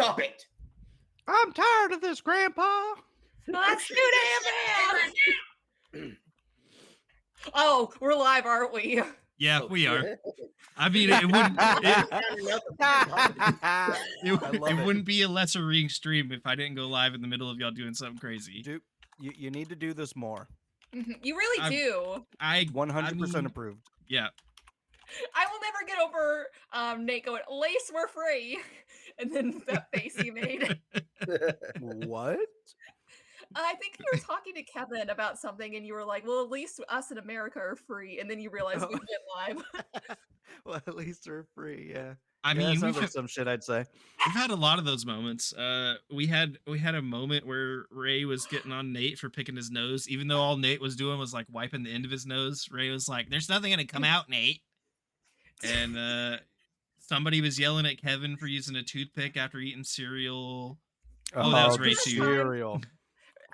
Stop it! I'm tired of this, Grandpa. That's too damn bad. Oh, we're live, aren't we? Yeah, Oh, we are. shit. I mean, it wouldn't. love It it. wouldn't be a lesser ring stream if I didn't go live in the middle of y'all doing something crazy. Dude, you need to do this more. You really do. 100% approved. Yeah. I will never get over Nate going, Lace, we're free. And then that face he made. What? I think you were talking to Kevin about something and you were like, well, at least us in America are free. And then you realized we went live. Well, at least they're free, yeah. I Yeah, mean, that sounds like some shit I'd say. we've had a lot of those moments. We had a moment where Ray was getting on Nate for picking his nose, even though all Nate was doing was like wiping the end of his nose. Ray was like, "There's nothing gonna come out, Nate." And somebody was yelling at Kevin for using a toothpick after eating cereal. Oh, that was Ray too. Cereal.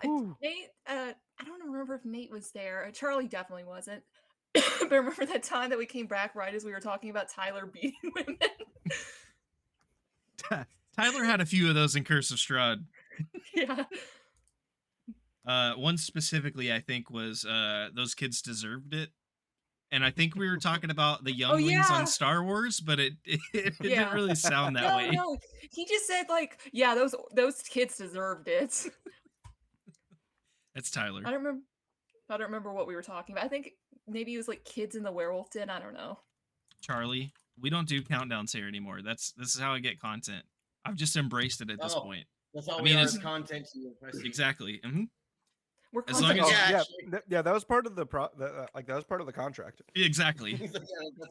Nate, I don't remember if Nate was there. Charlie definitely wasn't. But remember that time that we came back right as we were talking about Tyler beating women? Tyler had a few of those in Curse of Strahd. Yeah. One specifically, I think, was those kids deserved it. And I think we were talking about the younglings on Star Wars, but it didn't really sound that way. No, he just said like, yeah, those kids deserved it. That's Tyler. I don't remember what we were talking about. I think maybe it was like kids in the werewolf den. I don't know. Charlie, we don't do countdowns here anymore. This is how I get content. I've just embraced it at this point. That's all we are is content to you. Exactly. Mm-hmm. We're As long as that was part of the that was part of the contract. Exactly.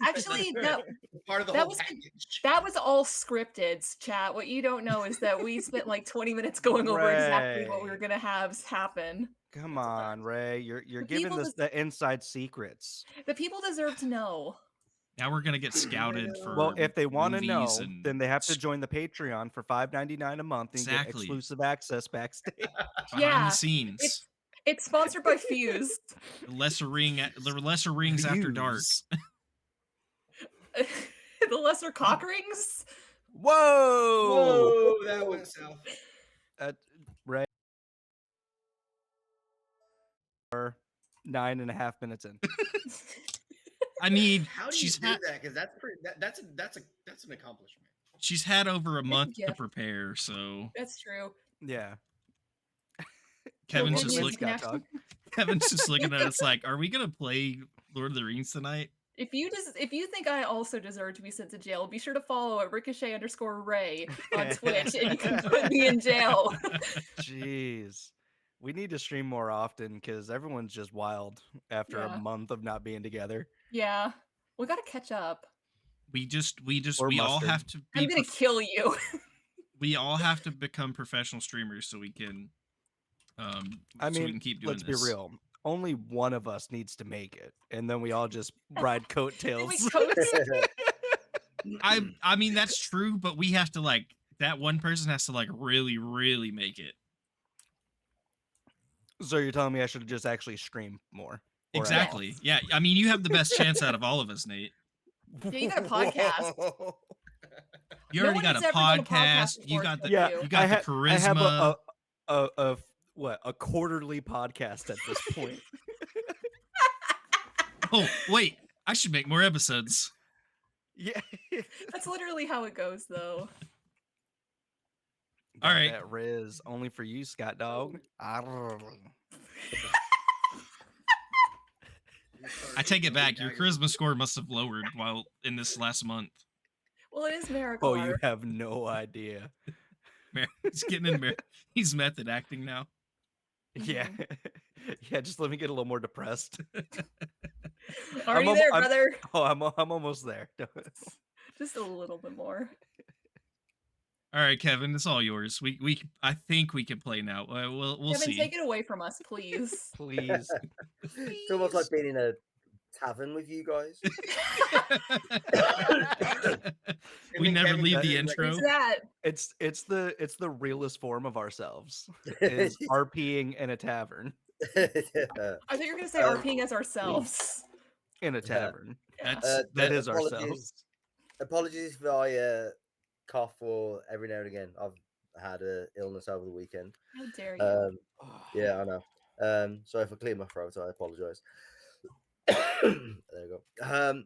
Actually, part of the whole package. That was all scripted, chat. What you don't know is that we spent like 20 minutes going over exactly what we were gonna have happen. Come on, Ray. You're giving us the inside secrets. The people deserve to know. Now we're gonna get scouted for. Well, if they want to know, then they have to join the Patreon for $5.99 a month and get exclusive access backstage. Behind the scenes. It's sponsored by Fuse. The lesser rings after dark. The lesser cock rings. Whoa! That went south. Ray. 9.5 minutes in. I mean, how do you do that? Because that's pretty. That's an accomplishment. She's had over a month to prepare, so that's true. Yeah. Kevin's just looking at us like, "Are we gonna play Lord of the Rings tonight?" If you think I also deserve to be sent to jail, be sure to follow at Ricochet_Ray on Twitch, and you can put me in jail. Jeez. We need to stream more often because everyone's just wild after a month of not being together. Yeah, we got to catch up. We all have to. I'm gonna kill you. We all have to become professional streamers so we can. I mean, so we can keep doing let's be real. Only one of us needs to make it, and then we all just ride coattails. I mean that's true, but we have to that one person has to really, really make it. So you're telling me I should just actually stream more? Exactly. Yeah. I mean, you have the best chance out of all of us, Nate. Yeah, you got a podcast. You already got a podcast. You got the charisma. I have a quarterly podcast at this point. Oh wait, I should make more episodes. Yeah, that's literally how it goes, though. All right, that Riz only for you, Scott Dog. I take it back. Your charisma score must have lowered while in this last month. Well, it is Marikar. Oh, you have no idea. He's getting in. He's method acting now. Yeah, yeah. Just let me get a little more depressed. Are you there, brother? I'm almost there. Just a little bit more. All right, Kevin, it's all yours. I think we can play now. We'll Kevin, see. Take it away from us, please. Please. It's almost like being in a tavern with you guys. We never leave the intro. It's the realest form of ourselves. Is RPing in a tavern. I thought you were gonna say RPing as ourselves. In a tavern. That is apologies. ourselves. Apologies if I cough or every now and again. I've had an illness over the weekend. How dare you? Yeah, I know. So if I clear my throat, I apologize. There you go.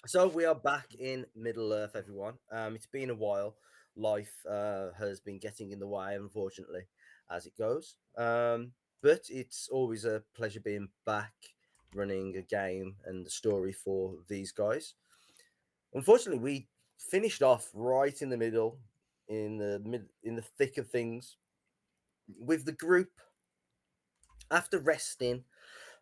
So we are back in Middle Earth, everyone. It's been a while. Life has been getting in the way, unfortunately, as it goes. But it's always a pleasure being back, running a game and the story for these guys. Unfortunately, we finished off right in the middle, in the thick of things, with the group after resting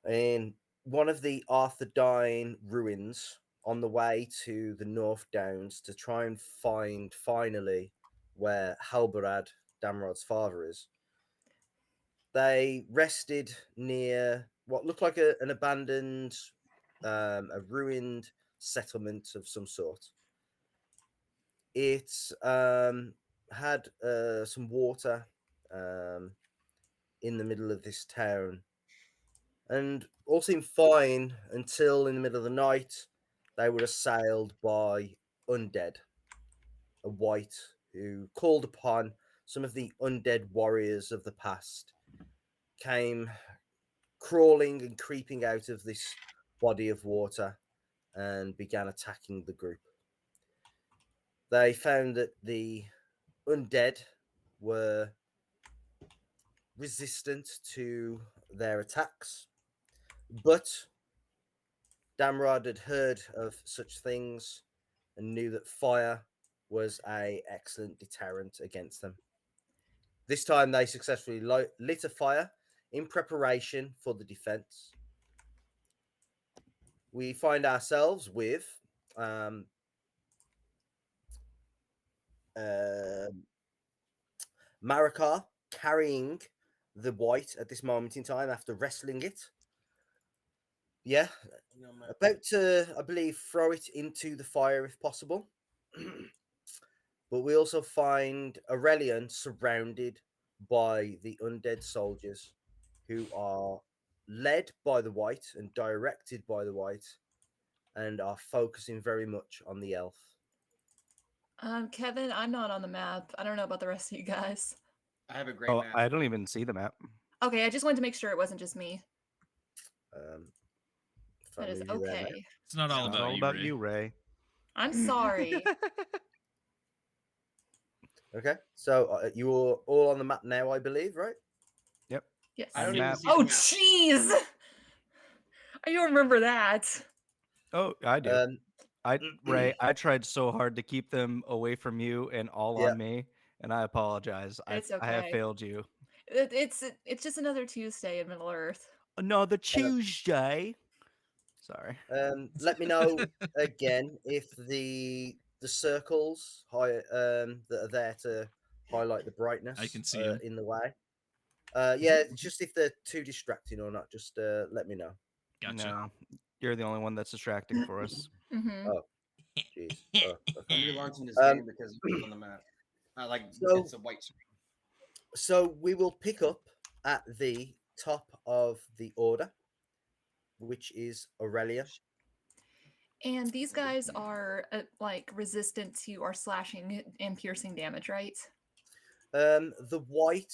in one of the Arthurdine ruins on the way to the North Downs to try and find finally where Halbarad, Damrod's father, is. They rested near what looked like an abandoned, a ruined settlement of some sort. It had some water in the middle of this town, and all seemed fine until in the middle of the night they were assailed by undead, a wight who called upon some of the undead warriors of the past, came crawling and creeping out of this body of water and began attacking the group. They found that the undead were resistant to their attacks, but Damrod had heard of such things and knew that fire was a excellent deterrent against them. This time they successfully lit a fire in preparation for the defense. We find ourselves with um, Marikar carrying the white at this moment in time after wrestling it. Yeah, about to, I believe, throw it into the fire if possible. But we also find Aurelian surrounded by the undead soldiers who are led by the white and directed by the white and are focusing very much on the elf. Kevin, I'm not on the map. I don't know about the rest of you guys. I have a great Oh, map. I don't even see the map. Okay, I just wanted to make sure it wasn't just me. If I That is move you there, okay. mate. It's not all It's about all you, about Ray. you, Ray. I'm sorry. Okay, so you are all on the map now, I believe, right? Yep. Yes. I don't map. even see Oh, the map. jeez! I don't remember that. Oh, I do. Um, Ray, I tried so hard to keep them away from you and all Yeah. on me, and I apologize. It's I have okay. failed you. It's just another Tuesday in Middle Earth. Another Tuesday. Sorry. let me know again if the circles that are there to highlight the brightness I can see 'em. in the way. Yeah, just if they're too distracting or not, just let me know. Gotcha. No, you're the only one that's distracting for us. Mm-hmm. Oh, jeez. Oh, okay. I'm relaunching this Um, game because it's on the map. Like So- it's a white screen. So we will pick up at the top of the order, which is Aurelia. And these guys are like resistant to our slashing and piercing damage, right? The white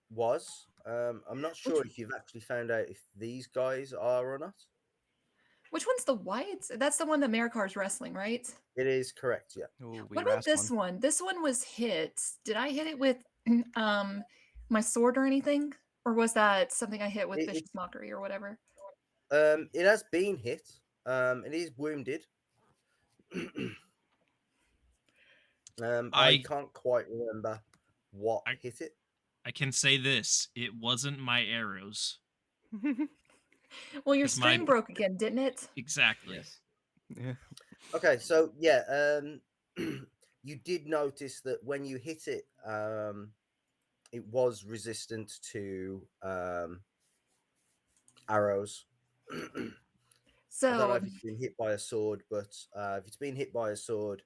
was. I'm not sure Which- if you've actually found out if these guys are or not. Which one's the white? That's the one that Marikar's wrestling, right? It is correct, yeah. Ooh, we What about rest this one? This one was hit. Did I hit it with my sword or anything? Or was that something I hit with It- Vicious Mockery or whatever? It has been hit. It is wounded. I I- can't quite remember what I- hit it. I can say this: it wasn't my arrows. Well, your It's my- string broke again, didn't it? Exactly. Yes. Yeah. Okay, so yeah, you did notice that when you hit it, it was resistant to arrows. I don't know So if it's been hit by a sword, but if it's been hit by a sword,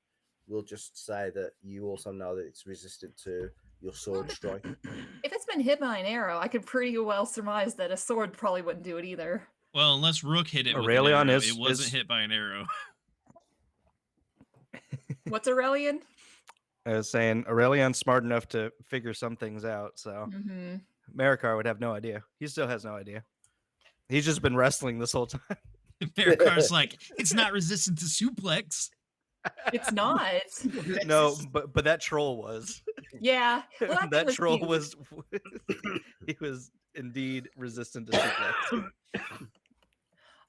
we'll just say that you also know that it's resistant to your sword strike. if it's been hit by an arrow, I could pretty well surmise that a sword probably wouldn't do it either. Well, unless Rook hit it with an Aurelion arrow, is- it wasn't is- hit by an arrow. What's Aurelian? I was saying Aurelion's smart enough to figure some things out, so Mm-hmm. Marikar would have no idea. He still has no idea. He's just been wrestling this whole time. Marikar's like, it's not resistant to suplex. It's not. No, but that troll was. Yeah. Well, that, thing That was troll cute. was. He was indeed resistant to suplex.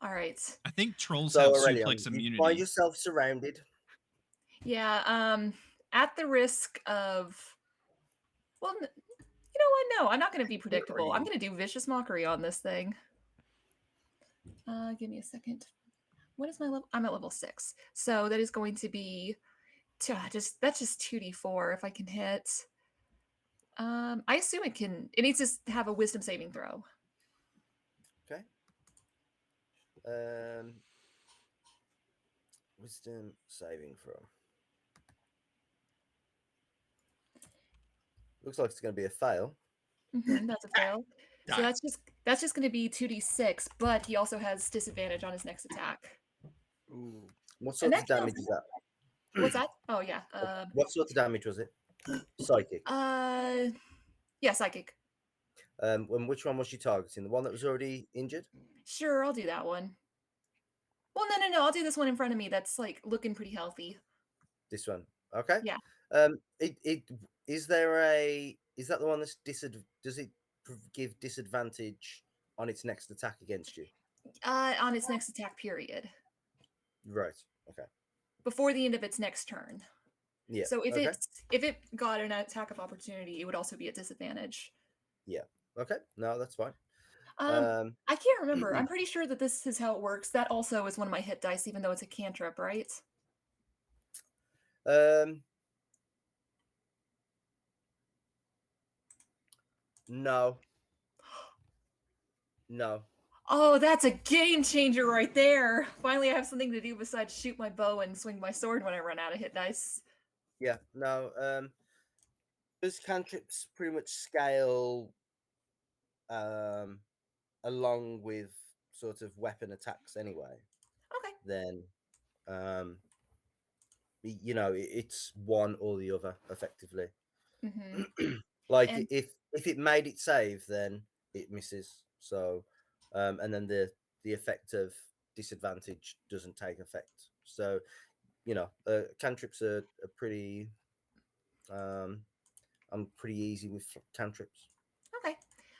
All right. I think trolls So have Aurelion, suplex you find immunity. yourself surrounded. Yeah. At the risk of, well, you know what? No, I'm not going to be predictable. I'm going to do vicious mockery on this thing. Give me a second. What is my level? I'm at level 6, so that is going to be that's just 2d4 if I can hit. I assume it can. It needs to have a wisdom saving throw. Okay. Wisdom saving throw. Looks like it's going to be a fail. That's a fail. So that's just going to be 2d6, but he also has disadvantage on his next attack. Ooh. What sort of that damage counts. is that? What's that? Oh yeah. What sort of damage was it? Psychic. Yeah, psychic. And which one was she targeting? The one that was already injured? Sure, I'll do that one. Well, no. I'll do this one in front of me. That's like looking pretty healthy. This one. Okay. Yeah. Is that the one that's does it give disadvantage on its next attack against you? On its next attack period. Right. Okay. Before the end of its next turn. Yeah. So if okay. if it got an attack of opportunity, it would also be at disadvantage. Yeah. Okay. No, that's fine. I can't remember. I'm pretty sure that this is how it works. That also is one of my hit dice, even though it's a cantrip, right? No. No. Oh, that's a game changer right there. Finally, I have something to do besides shoot my bow and swing my sword when I run out of hit dice. Yeah. No. Does cantrips pretty much scale along with sort of weapon attacks anyway? Okay. Then it's one or the other effectively. Like And if it made it save, then it misses. So and then the effect of disadvantage doesn't take effect. So cantrips are pretty I'm pretty easy with cantrips. okay.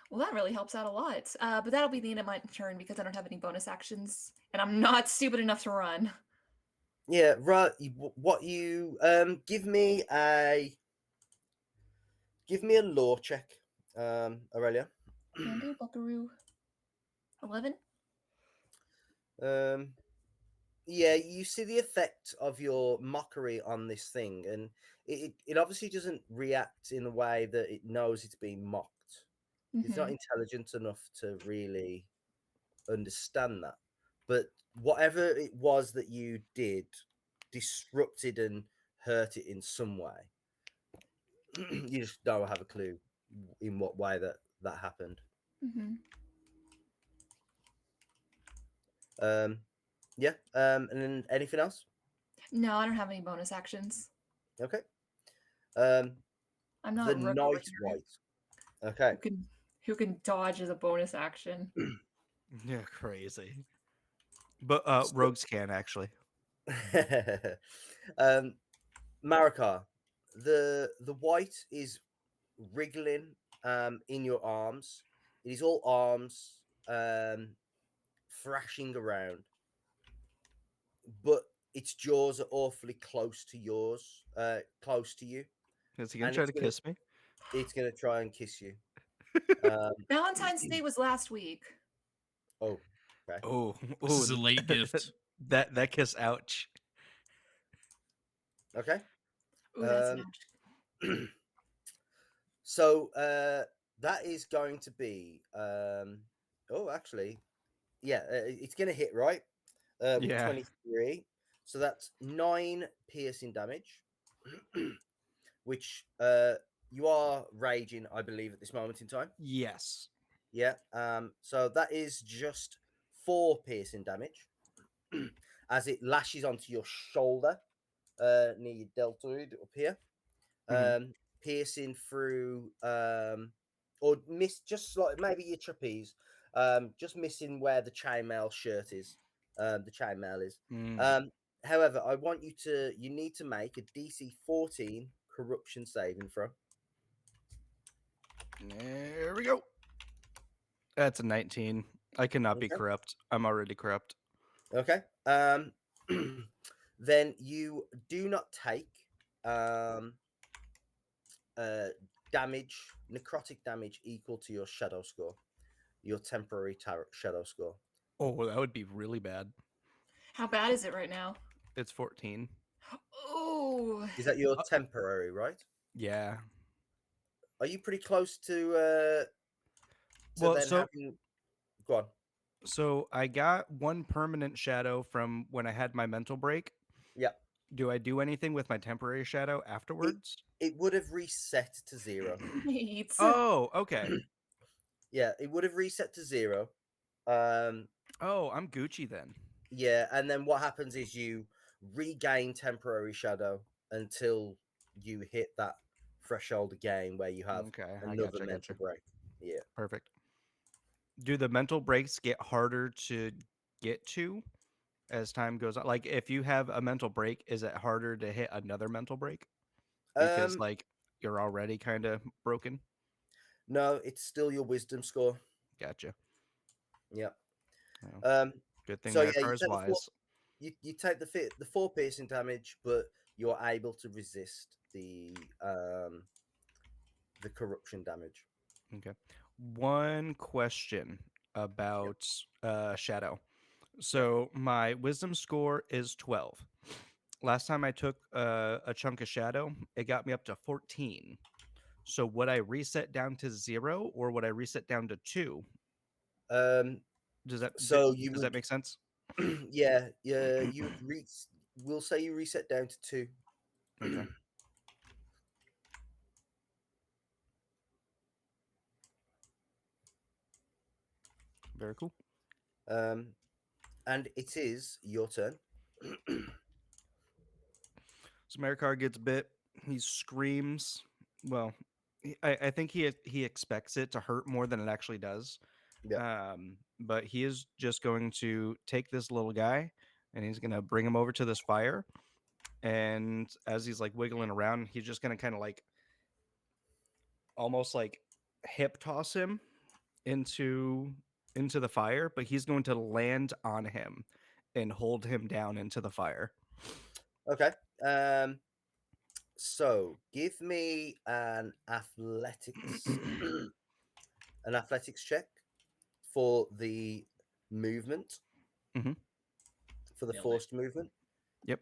Well, that really helps out a lot. But that'll be the end of my turn because I don't have any bonus actions, and I'm not stupid enough to run. Yeah, right. What you give me a lore check, Aurelia. Can do, Buckaroo. 11. Yeah, you see the effect of your mockery on this thing, and it obviously doesn't react in the way that it knows it's being mocked. It's not intelligent enough to really understand that. But whatever it was that you did disrupted and hurt it in some way. You just don't have a clue in what way that happened. Yeah. And then anything else? No, I don't have any bonus actions. Okay. I'm not the a rook night over here. white. Okay. Who can dodge as a bonus action. Yeah, crazy. But rogues can actually. Marikar, the white is wriggling in your arms. It is all arms thrashing around, but its jaws are awfully close to yours, close to you. Is he gonna try to kiss me? It's gonna try and kiss you. Valentine's Day was last week. Oh, okay. Oh, This is a late gift. That kiss, ouch. Okay. Ooh, that's So that is going to be actually, yeah, it's gonna hit right. Yeah. 23. So that's 9 piercing damage, which you are raging, I believe, at this moment in time. Yes. Yeah. So that is just 4 piercing damage as it lashes onto your shoulder near your deltoid up here. piercing through, or miss just like maybe your trapeze, just missing where the chainmail shirt is. The chainmail is. However, you need to make a DC 14 corruption saving throw. There we go. That's a 19. I cannot be Okay. corrupt. I'm already corrupt. Okay. Then you do not take damage, necrotic damage equal to your shadow score, your temporary shadow score. Oh, that would be really bad. How bad is it right now? It's 14. Oh. Is that your temporary, right? Yeah. Are you pretty close to having... Go on. So I got one permanent shadow from when I had my mental break. Yeah. Do I do anything with my temporary shadow afterwards? It would have reset to 0. Wait. Oh, okay. Yeah, it would have reset to 0. Oh, I'm Gucci then. Yeah, and then what happens is you regain temporary shadow until you hit that threshold again where you have another mental break. Yeah. Perfect. Do the mental breaks get harder to get to as time goes on? Like if you have a mental break, is it harder to hit another mental break? Because like you're already kind of broken? No, it's still your wisdom score. Gotcha. Yeah. Well, good thing my car is wise. You take the 4 piercing damage, but you're able to resist the corruption damage. Okay. One question about shadow. So my wisdom score is 12. Last time I took a chunk of shadow, it got me up to 14. So would I reset down to 0 or would I reset down to 2? Does that make sense? Yeah, we'll say you reset down to 2. Okay. Very cool. And it is your turn. So Marikar gets bit. He screams. Well, I think he expects it to hurt more than it actually does. Yeah. But he is just going to take this little guy and he's going to bring him over to this fire. And as he's like wiggling around, he's just going to kind of like almost like hip toss him into the fire, but he's going to land on him and hold him down into the fire. Okay. So give me an athletics check for the movement. Mm-hmm. For the forced movement. Yep.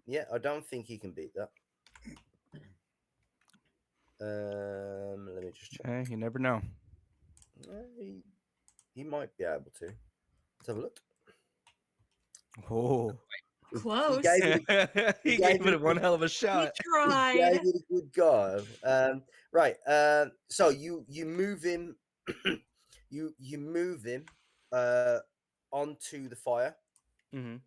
Yeah, I don't think he can beat that. Let me just check. You never know. He might be able to. Let's have a look. Oh, close. He gave it one hell of a shot. He tried. He gave it a good go. Right. So you move him. you move him onto the fire. Mm-hmm.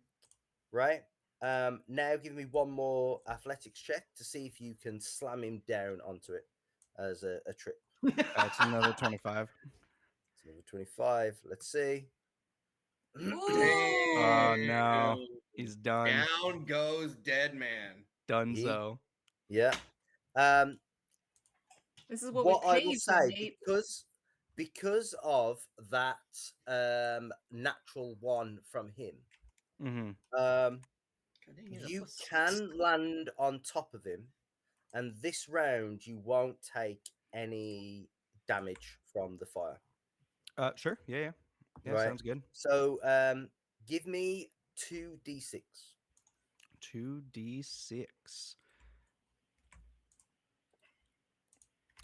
Right. Now give me one more athletics check to see if you can slam him down onto it as a trip. That's another 25. It's another 25. Let's see. Oh no, he's done. Down goes dead man. Donezo. Yeah. This is what I we pay will you say, for, Nate. because of that natural 1 from him. Mm-hmm. You can land on top of him, and this round you won't take any damage from the fire. Sure. Yeah. Right. Sounds good. So give me 2d6. 2d6.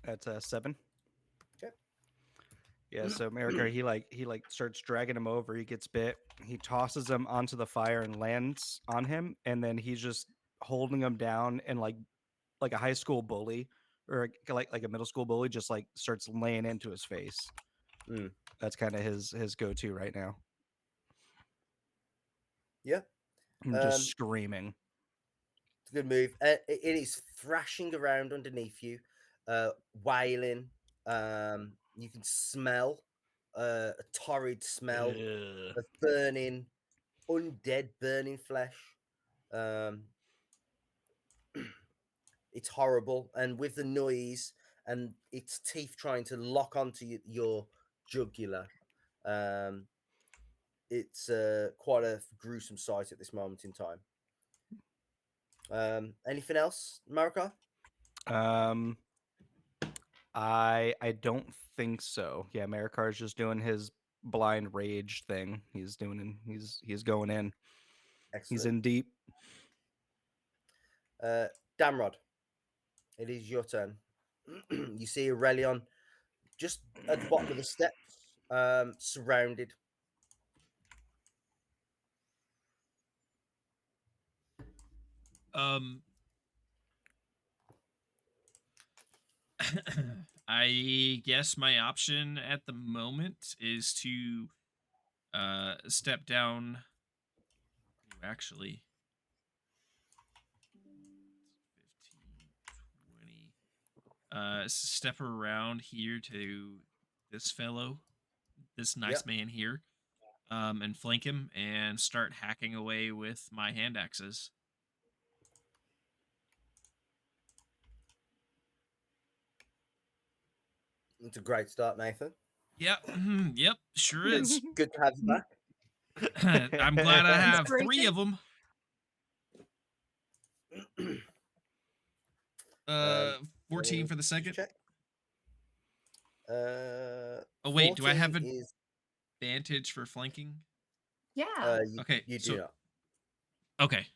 That's a 7. Okay. Yeah, so Marikar, he starts dragging him over. He gets bit. He tosses him onto the fire and lands on him, and then he's just holding him down and like a high school bully or like a middle school bully just like starts laying into his face. That's kind of his go-to right now. Yeah. And just screaming. It's a good move. It is thrashing around underneath you, wailing. You can smell a torrid smell Ugh. of burning, undead burning flesh. Um, it's horrible, and with the noise and its teeth trying to lock onto your jugular, um, it's quite a gruesome sight at this moment in time. Anything else, Marika? Um, I don't think so. Yeah, Marikar's just doing his blind rage thing. He's he's going in. He's Excellent. in deep. Damrod, it is your turn. You see Aurelion just at the bottom of the steps, surrounded. Um, I guess my option at the moment is to step down. Ooh, actually, 15, 20. Step around here to this fellow, this nice Yep. man here, and flank him and start hacking away with my hand axes. It's a great start, Nathan. Yep, yep, sure is. Good to have you back. I'm glad I have Inspiration? 3 of them. Let 14 me for the just second. check. Oh wait, do I have 14 is advantage for flanking? Yeah. Okay, you so do not. okay,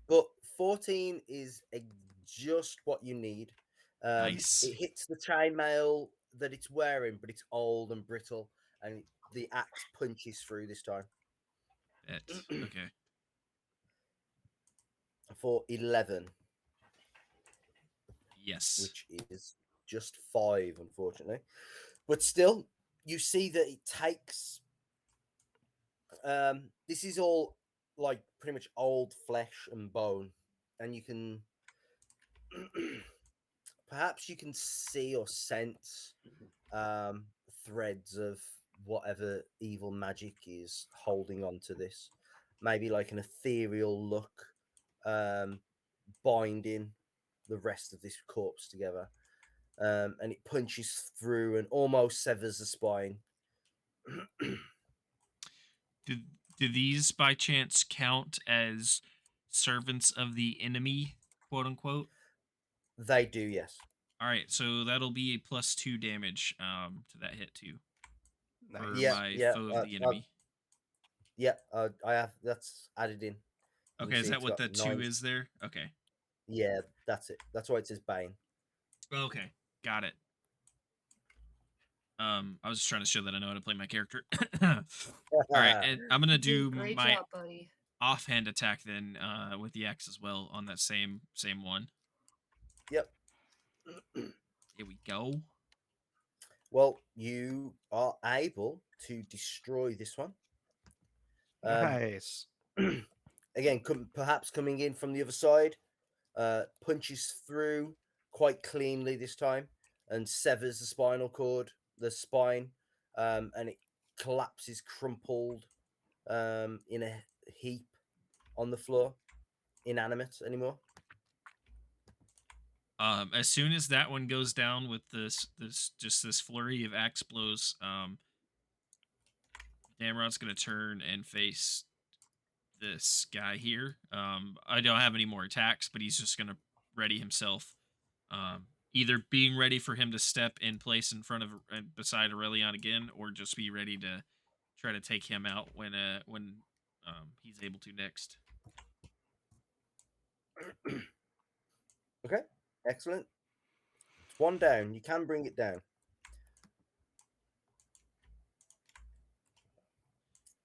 But 14 is just what you need. nice. It hits the chainmail that it's wearing, but it's old and brittle, and the axe punches through this time Bet. Okay. for 11, Yes. which is just 5, unfortunately. But still, you see that it takes. This is all like pretty much old flesh and bone, and you can perhaps you can see or sense threads of whatever evil magic is holding on to this. Maybe like an ethereal look, binding the rest of this corpse together. And it punches through and almost severs the spine. Do these by chance count as servants of the enemy, quote unquote? They do, yes. All right, so that'll be a +2 damage to that hit too for Nice. Yeah, my yeah, foe of the enemy. yeah. I have that's added in. You Okay, can is see that it's what got that 2 9. is there? Okay. Yeah, that's it. That's why it says Bane. Okay, got it. I was just trying to show that I know how to play my character. All right, and I'm gonna You did a do great my job, buddy. offhand attack then with the axe as well on that same one. Yep. Here we go. Well, you are able to destroy this one. Nice. Again, perhaps coming in from the other side, punches through quite cleanly this time and severs the spinal cord, the spine, and it collapses crumpled in a heap on the floor, inanimate anymore. As soon as that one goes down with this flurry of axe blows, Damrod's gonna turn and face this guy here. I don't have any more attacks, but he's just gonna ready himself. Either being ready for him to step in place in front of beside Aurelion again, or just be ready to try to take him out when he's able to next. Okay, excellent. It's one down. You can bring it down.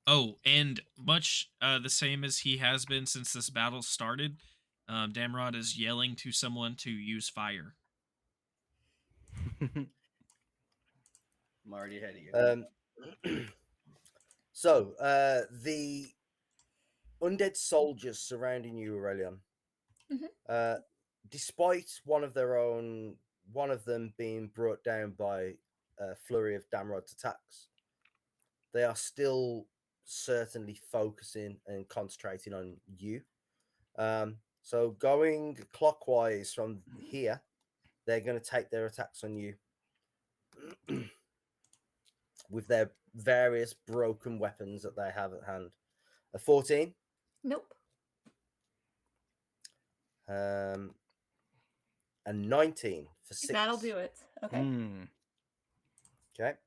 Oh, and much the same as he has been since this battle started, Damrod is yelling to someone to use fire. I'm already ahead of you. So the undead soldiers surrounding you, Aurelion. Mhm. Despite one of them being brought down by a flurry of Damrod's attacks, they are still certainly focusing and concentrating on you. So going clockwise from here, they're going to take their attacks on you with their various broken weapons that they have at hand. A 14, Nope. a 19 for 6. That'll do it. Okay. Mm. Okay.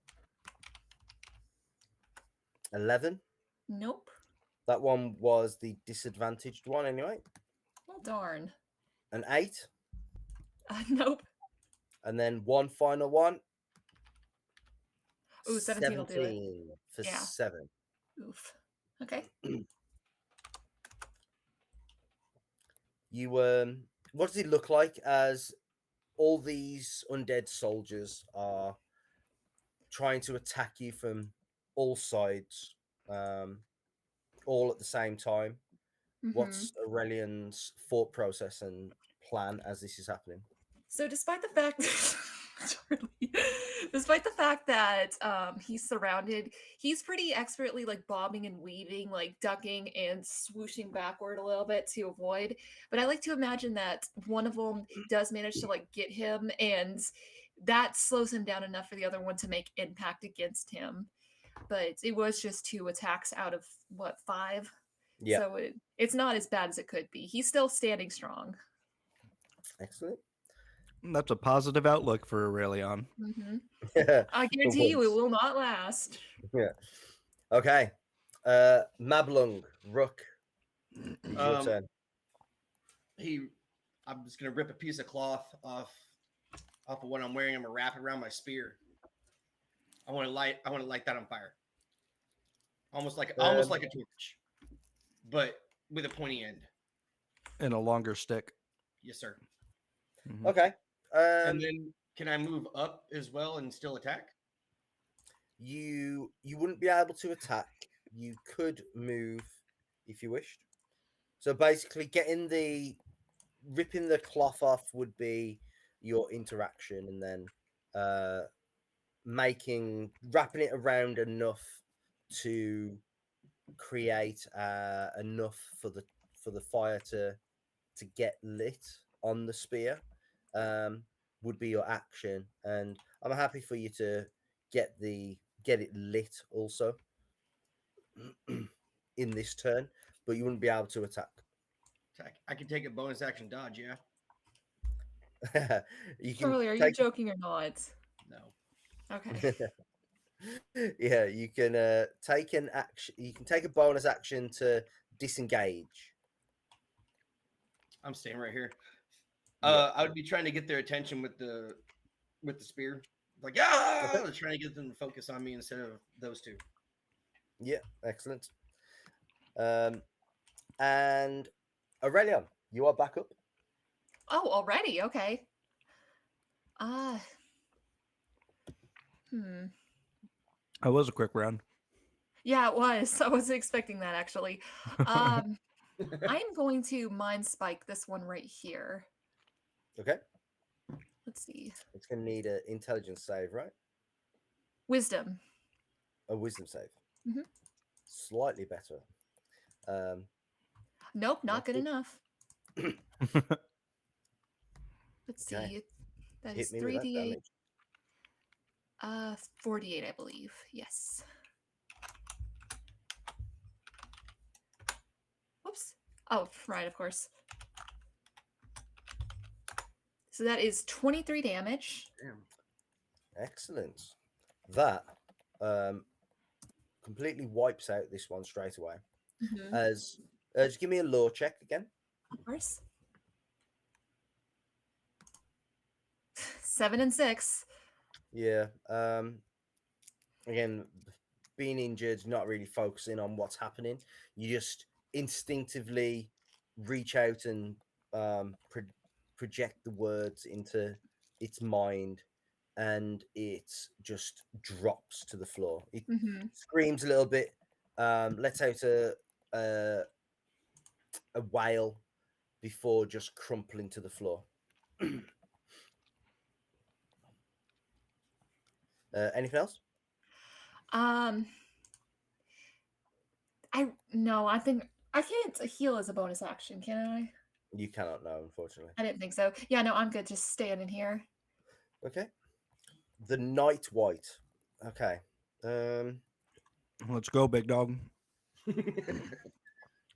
11. Nope. That one was the disadvantaged one anyway. Well, darn. An 8. Nope. And then one final one. Ooh, 17 will do it. 17 for Yeah. 7. Oof. Okay. You what does it look like as all these undead soldiers are trying to attack you from all sides, all at the same time? What's Aurelion's thought process and plan as this is happening? So despite the fact despite the fact that he's surrounded, he's pretty expertly like bobbing and weaving, like ducking and swooshing backward a little bit to avoid. But I like to imagine that one of them does manage to like get him, and that slows him down enough for the other one to make impact against him. But it was just 2 attacks out of what, 5? Yeah. So it's not as bad as it could be. He's still standing strong. Excellent. That's a positive outlook for Aurelion. Yeah. I guarantee you it will not last. Yeah. Okay. Mablung, Rook. It's your turn. I'm just gonna rip a piece of cloth off of what I'm wearing. I'm gonna wrap it around my spear. I want to light that on fire. Almost like a torch, but with a pointy end. And a longer stick. Yes, sir. Mhm. Okay. And then can I move up as well and still attack? You wouldn't be able to attack. You could move if you wished. So basically, ripping the cloth off would be your interaction, and then wrapping it around enough to create enough for the fire to get lit on the spear would be your action, and I'm happy for you to get it lit also in this turn, but you wouldn't be able to attack. I can take a bonus action dodge, yeah? You can Charlie, are you joking or not? No. Okay. Yeah, you can take an action. You can take a bonus action to disengage. I'm staying right here. Yeah. I would be trying to get their attention with the spear. Like, I was trying to get them to focus on me instead of those two. Yeah, excellent. And Aurelion, you are back up. Oh, already? Okay. That was a quick round. Yeah, it was. I wasn't expecting that actually. I'm going to mind spike this one right here. Okay. Let's see. It's going to need an intelligence save, right? Wisdom. A wisdom save. Mhm. Slightly better. Nope, not good it- enough. Let's see. Okay. That Hit is me with that 3d8. damage. 48, I believe. Yes. Whoops. Oh, right, of course. So that is 23 damage. Damn. Excellent. That completely wipes out this one straight away. As just give me a lore check again. Of course. 7 and 6. Yeah. Again, being injured, not really focusing on what's happening. You just instinctively reach out and project the words into its mind, and it just drops to the floor. It screams a little bit, lets out a a wail before just crumpling to the floor. Anything else? I no, I think I can't heal as a bonus action, can I? You cannot know, unfortunately. I didn't think so. Yeah, no, I'm good. Just staying in here. Okay. The Night White. Okay. Let's go, big dog.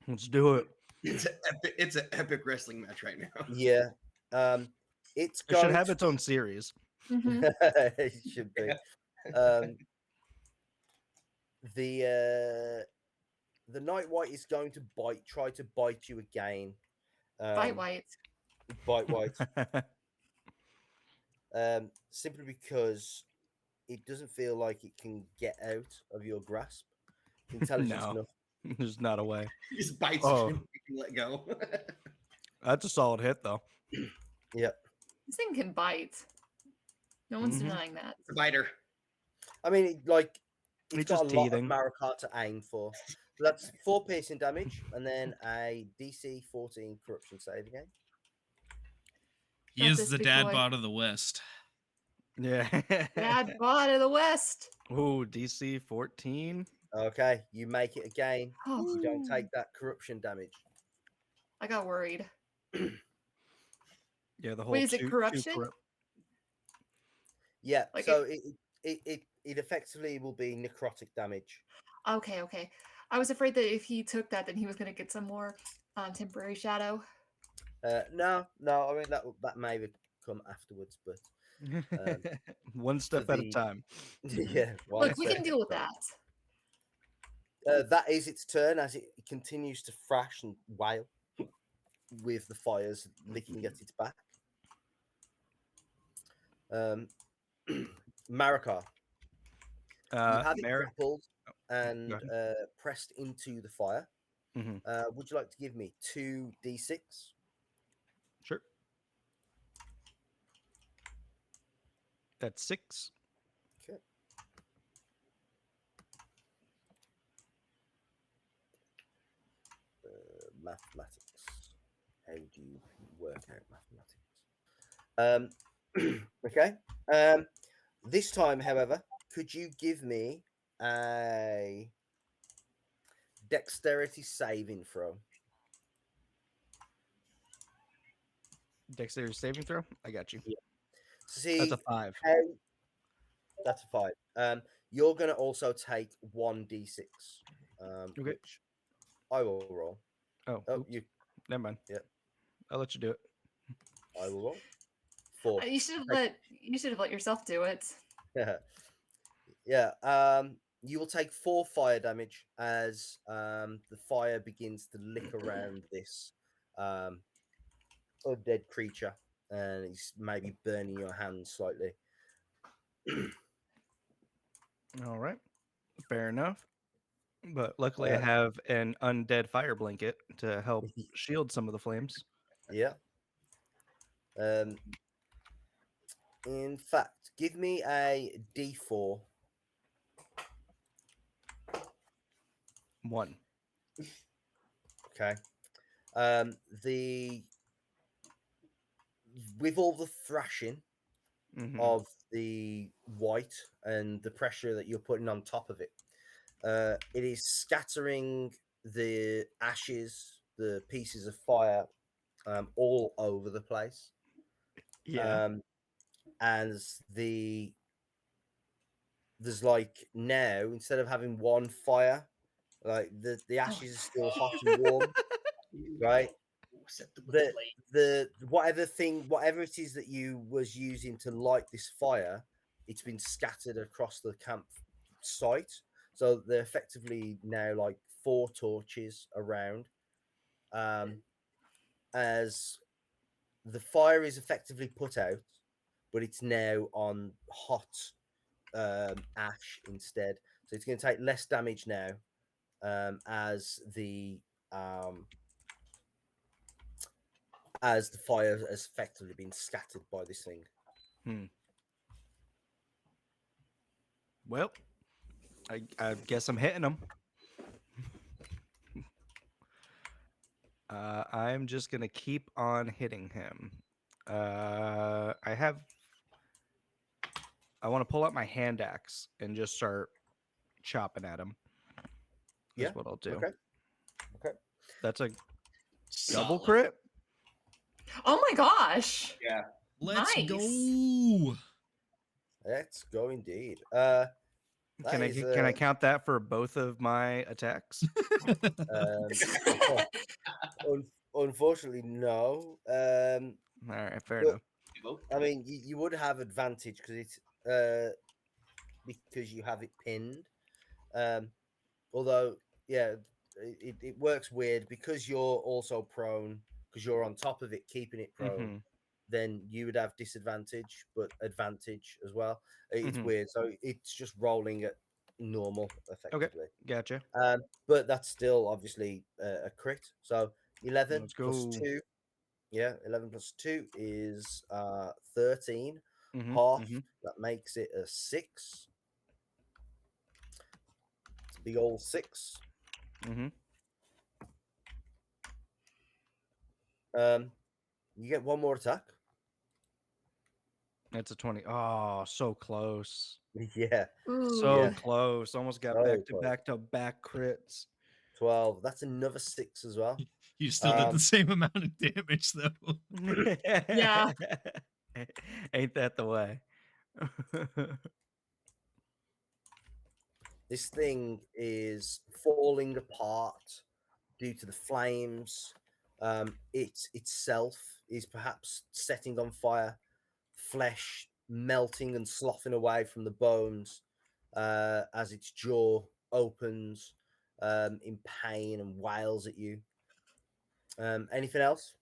Let's do it. It's an epic wrestling match right now. Yeah. It's It should going have to... its own series. Hmm. It should be. Yeah. The Night White is going to try to bite you again. Bite white. Bite White. Simply because it doesn't feel like it can get out of your grasp. Intelligence No. enough. There's not a way. He just bites Oh. you and let go. That's a solid hit, though. Yep. This thing can bite. No one's Mhm. denying that. It's a biter. I mean, it's It's got just a lot of teething. Marikar to aim for. So that's 4 piercing damage and then a DC 14 corruption save again. He Got is this, the big dad boy. bod of the West. Yeah. Bad bot of the West. Ooh, DC 14. Okay, you make it again. Oh, You don't take that corruption damage. I got worried. Yeah, the whole Wait, is it two corruption? Yeah, Like so it effectively will be necrotic damage. Okay, okay. I was afraid that if he took that, then he was going to get some more temporary shadow. No, I mean that may come afterwards, but One step at a the- time. yeah. one Look, we step can at deal a with time. that. That is its turn as it continues to thrash and wail with the fires licking at its back. Marikar, you have it grappled and go ahead. pressed into the fire. Mhm. Would you like to give me 2d6? Sure. That's 6. Okay. Mathematics. How do you work out mathematics? Okay. This time, however, could you give me a dexterity saving throw? Dexterity saving throw. I got you. See, That's a 5. that's a 5. You're going to also take 1d6, Okay. which I will roll. Oh, oops. You. Never mind. Yep. I'll let you do it. I will roll. 4. You should have let yourself do it. Yeah. You will take 4 fire damage as the fire begins to lick around this undead creature, and it's maybe burning your hands slightly. All right. Fair enough. But luckily, I Uh, have an undead fire blanket to help shield some of the flames. Yeah. In fact, give me a D4. 1. Okay. The with all the thrashing Mhm. of the white and the pressure that you're putting on top of it, it is scattering the ashes, the pieces of fire, all over the place. Yeah. As there's like now, instead of having one fire, like the ashes are still hot and warm, right? Except with The blade. whatever it is that you was using to light this fire, it's been scattered across the camp site. So they're effectively now like 4 torches around. As the fire is effectively put out, but it's now on hot ash instead. So it's going to take less damage now, as the fire has effectively been scattered by this thing. Well, I guess I'm hitting them. I'm just gonna keep on hitting him. I want to pull out my hand axe and just start chopping at him. Yeah. Is what I'll do. Okay. Okay. That's a double Solid. crit. Oh my gosh. Yeah. Let's Nice. go. Let's go indeed. Can I count that for both of my attacks? Unfortunately, no. All right, fair But- enough. I mean, you would have advantage because it's because you have it pinned. Although, yeah, it works weird because you're also prone because you're on top of it, keeping it prone. Mhm. Then you would have disadvantage, but advantage as well. It's Mhm. weird. So it's just rolling at normal, effectively. Gotcha. But that's still obviously a crit. So 11 Let's plus go. 2. Yeah, 11 plus 2 is 13. Mhm, Half, mhm. that makes it a 6. It's a big old 6. Mhm. You get one more attack. That's a 20. Oh, so close. Yeah, So Ooh. close. Almost got So back close. to back crits. 12. That's another 6 as well. You still did Um, the same amount of damage though. Yeah. Ain't that the way? This thing is falling apart due to the flames. It itself is perhaps setting on fire, flesh melting and sloughing away from the bones as its jaw opens in pain and wails at you. Anything else?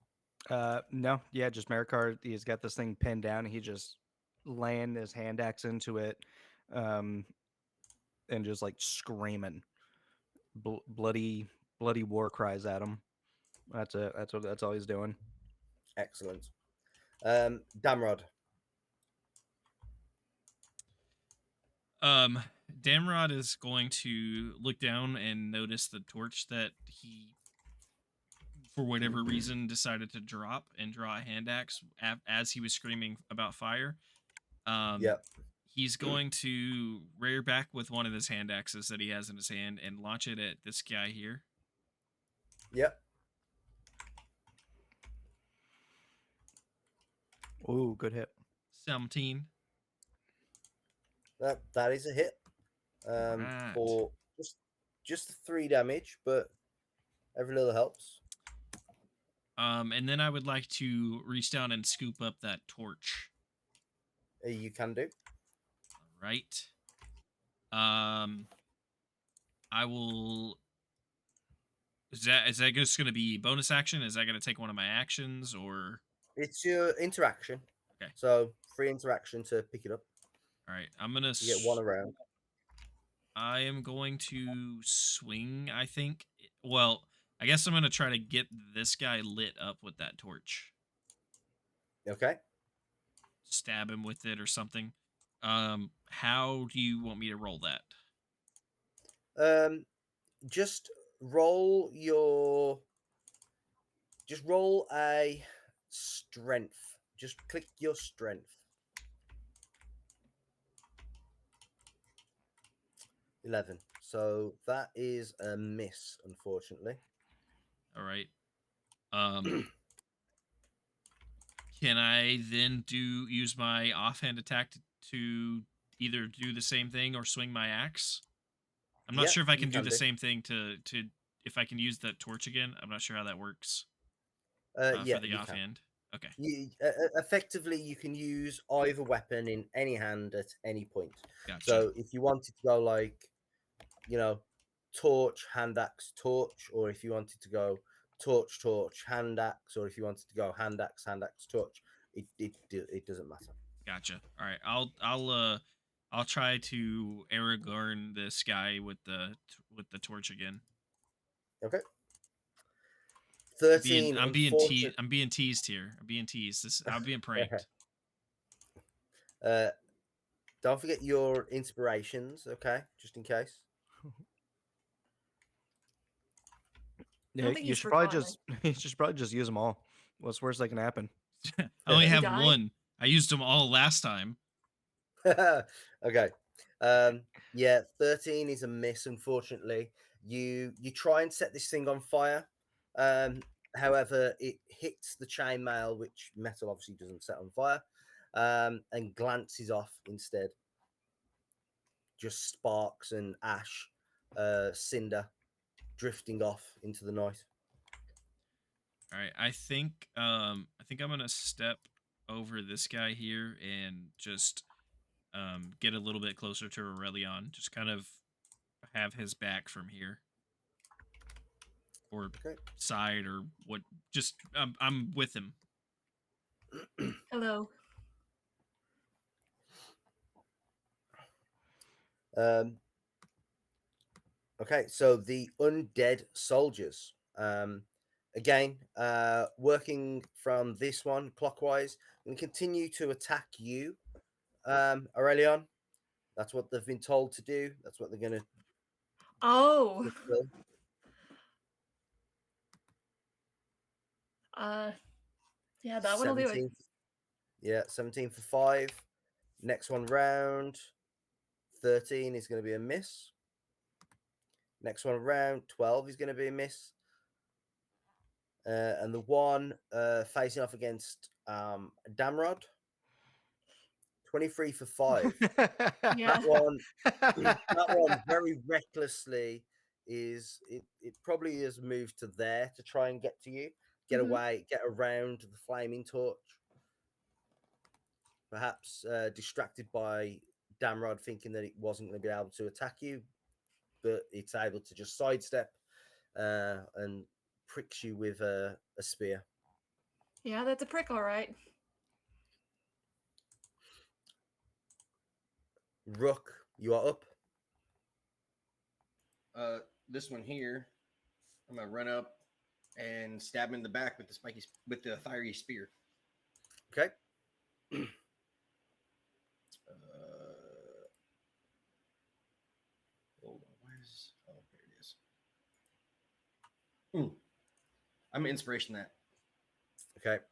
No, yeah, just Marikar. He's got this thing pinned down. He just laying his hand axe into it, um, and just like screaming, bloody war cries at him. That's it. That's all he's doing. Excellent. Damrod. Damrod is going to look down and notice the torch that he, for whatever reason, decided to drop and draw a hand axe as he was screaming about fire. Yep. He's going to rear back with one of his hand axes that he has in his hand and launch it at this guy here. Yep. Ooh, good hit. 17. That is a hit. Right. For just 3 damage, but every little helps. And then I would like to reach down and scoop up that torch. You can do. All right. I will. Is that just going to be bonus action? Is that going to take one of my actions or? It's your interaction. Okay. So free interaction to pick it up. All right. I'm gonna. You get one around. I am going to swing. I think. Well, I guess I'm gonna try to get this guy lit up with that torch. Okay. Stab him with it or something. How do you want me to roll that? Just roll your. Just roll a strength. Just click your strength. 11. So that is a miss, unfortunately. All right. Can I then use my offhand attack to either do the same thing or swing my axe? I'm not Yeah, sure if I you can do can the do. same thing to if I can use that torch again. I'm not sure how that works Yeah, for the you can. offhand. Okay. Effectively, you can use either weapon in any hand at any point. Gotcha. So if you wanted to go like, torch, hand axe, torch, or if you wanted to go torch, torch, hand axe, or if you wanted to go hand axe, torch, it doesn't matter. Gotcha. All right. I'll try to Aragorn this guy with the torch again. Okay. 13. I'm being teased here. I'm being teased. I'm being pranked. Don't forget your inspirations, okay? Just in case. I Yeah, don't think you he's should probably forgotten. just you should probably just use them all. What's worse that can happen? I only You have die? one. I used them all last time. Okay. Yeah, 13 is a miss, unfortunately. You try and set this thing on fire. However, it hits the chainmail, which metal obviously doesn't set on fire, and glances off instead. Just sparks and ash, cinder drifting off into the night. All right, I think I'm gonna step over this guy here and just get a little bit closer to Aurelion. Just kind of have his back from here, or Okay. side, or what. Just I'm with him. Hello. Okay, so the undead soldiers. Again, working from this one clockwise, and continue to attack you, Aurelion. That's what they've been told to do. That's what they're going to Oh. fulfill. Yeah, that one will do it. 17. Yeah, 17 for 5. Next one round. 13 is going to be a miss. Next one round. 12 is going to be a miss. And the one facing off against Damrod. 23 for 5. Yeah. That one very recklessly it probably is moved to there to try and get to you, get Mhm. away, get around the flaming torch. Perhaps distracted by Damrod thinking that it wasn't going to be able to attack you, but it's able to just sidestep and pricks you with a spear. Yeah, that's a prick, all right. Rook, you are up. This one here, I'm gonna run up and stab him in the back with the fiery spear. Okay. Hold on, where's there it is. I'm gonna inspiration that. Okay.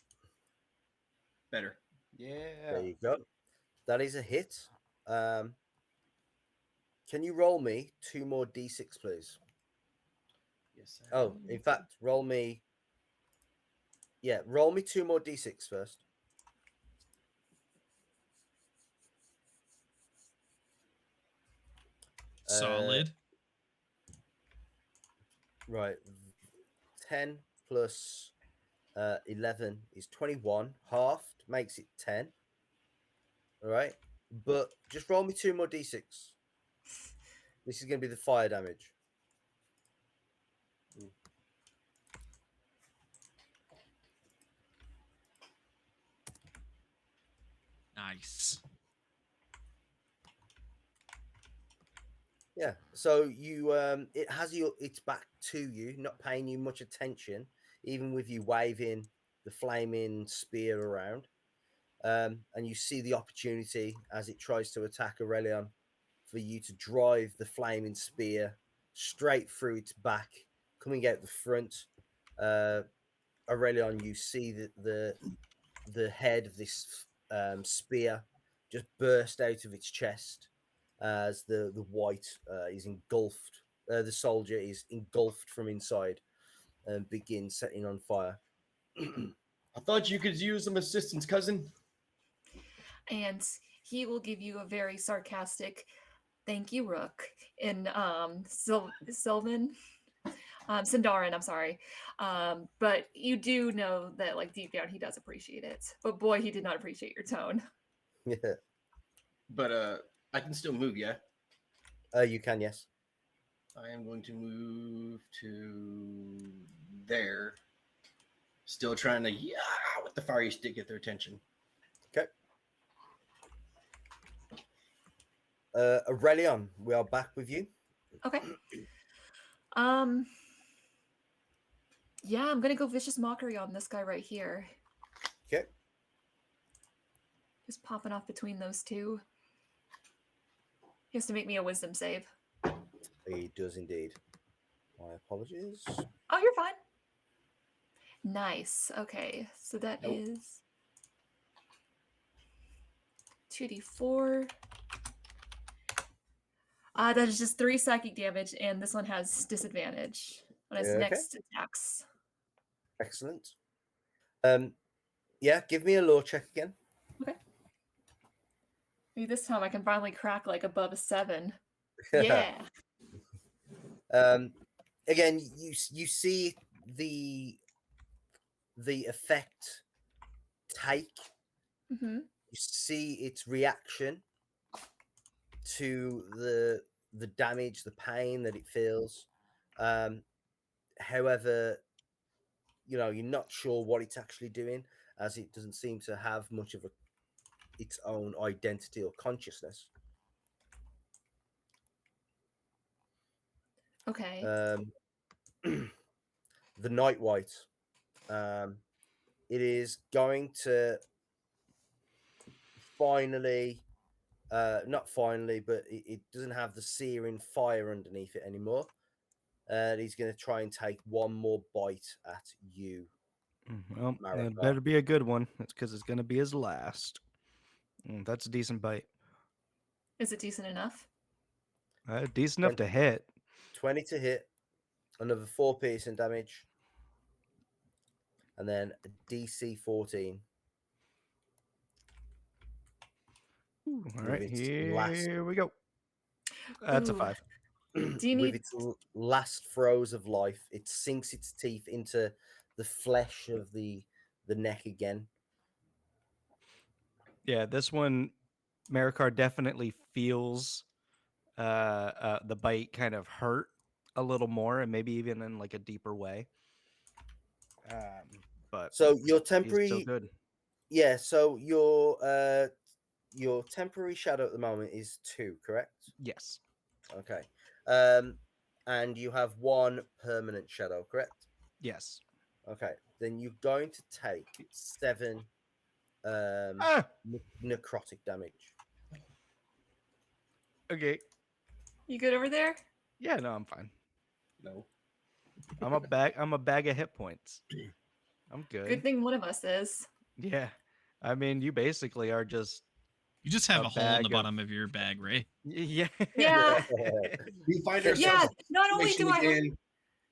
Better. Yeah. There you go. That is a hit. Can you roll me 2 more d6, please? Yes. Oh, in fact, roll me 2 more d6 first. Solid. Right. 10 plus 11 is 21. Halved makes it 10. All right. But just roll me 2 more d6. This is going to be the fire damage. Nice. Yeah. So you it has its back to you, not paying you much attention, even with you waving the flaming spear around. And you see the opportunity as it tries to attack Aurelion for you to drive the flaming spear straight through its back, coming out the front. Aurelion, you see the head of this spear just burst out of its chest as the white is engulfed. The soldier is engulfed from inside and begins setting on fire. I thought you could use some assistance, cousin. And he will give you a very sarcastic thank you, Rook, in Sylvan. Sindarin, I'm sorry. But you do know that, like, deep down, he does appreciate it. But boy, he did not appreciate your tone. Yeah. But I can still move, yeah. You can, yes. I am going to move to there. Still trying to with the fiery stick get their attention. Okay. Aurelion, we are back with you. Okay. Yeah, I'm gonna go vicious mockery on this guy right here. Okay. Just popping off between those two. He has to make me a wisdom save. He does indeed. My apologies. Oh, you're fine. Nice. Okay, so that Nope. is 2d4. That is just 3 psychic damage, and this one has disadvantage on his Okay. next attacks. Excellent. Yeah, give me a law check again. Okay. Maybe this time I can finally crack like above a 7. Yeah. Again, you see the effect take. Mm-hmm. You see its reaction to the damage, the pain that it feels. However, you're not sure what it's actually doing, as it doesn't seem to have much of its own identity or consciousness. Okay. The Night White. It is going to finally, not finally, but it doesn't have the searing fire underneath it anymore. He's going to try and take one more bite at you. Well, it Marika. better be a good one. That's because it's going to be his last. That's a decent bite. Is it decent enough? Decent enough to hit. 20 to hit, another 4 piercing damage, and then a DC 14. Ooh, all with right, its here we go. That's a Ooh. 5. Do you with need- its last throes of life, it sinks its teeth into the flesh of the neck again. Yeah, this one, Marikar definitely feels the bite kind of hurt a little more, and maybe even in like a deeper way. But So your he's temporary, still good. yeah. So your temporary shadow at the moment is 2, correct? Yes. Okay. And you have 1 permanent shadow, correct? Yes. Okay. Then you're going to take 7 necrotic damage. Okay. You good over there? Yeah, no, I'm fine. No. I'm a bag of hit points. I'm good. Good thing one of us is. Yeah. I mean, you basically are just You just have A a hole in the bag of- bottom of your bag, Ray. yeah. Yeah. We find Yeah. ourselves Not only do I have again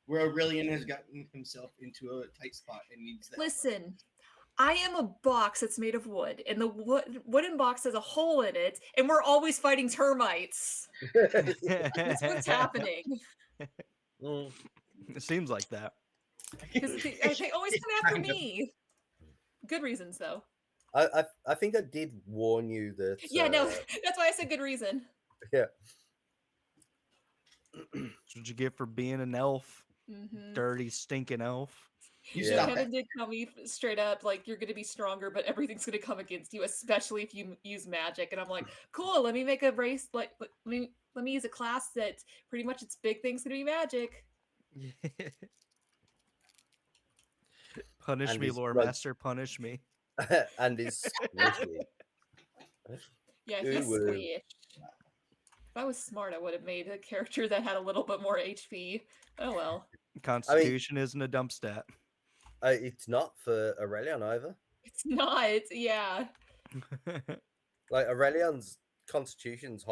where Aurelian has gotten himself into a tight spot and needs that. listen. I am a box that's made of wood, and the wooden box has a hole in it, and we're always fighting termites. That's what's happening. Mm. It seems like that. Because they always come after me. Good reasons, though. I think I did warn you that. Yeah, no, that's why I said good reason. Yeah. That's what you get for being an elf. Mm-hmm. Dirty, stinking elf. You Yeah. stop Hannah that. did tell me straight up, like, you're going to be stronger, but everything's going to come against you, especially if you use magic. And I'm like, cool, let me make a race, like, let me use a class that pretty much its big thing's going to be magic. Punish And me, he's lore like- master, punish me. And is squishy. Yeah, Who he's would've- squishy. If I was smart, I would have made a character that had a little bit more HP. Oh well. Constitution isn't a dump stat. It's not for Aurelion either. It's not, yeah. Like Aurelion's constitution's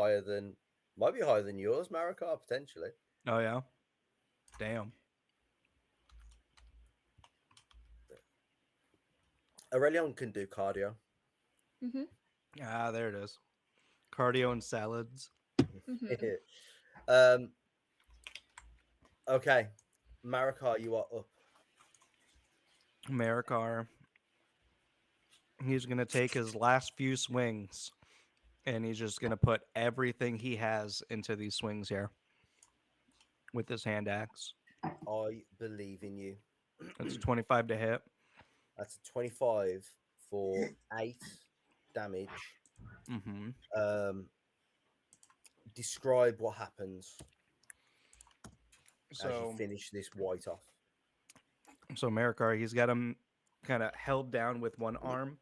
might be higher than yours, Marikar, potentially. Oh yeah. Damn. Aurelion can do cardio. Mm-hmm. Ah, there it is. Cardio and salads. Mm-hmm. Okay, Marikar, you are up. Marikar. He's gonna take his last few swings, and he's just gonna put everything he has into these swings here with his hand axe. I believe in you. That's 25 to hit. That's a 25 for 8 damage. Mm-hmm. Describe what happens as So you finish this white off. So Marikar, he's got him kind of held down with one arm,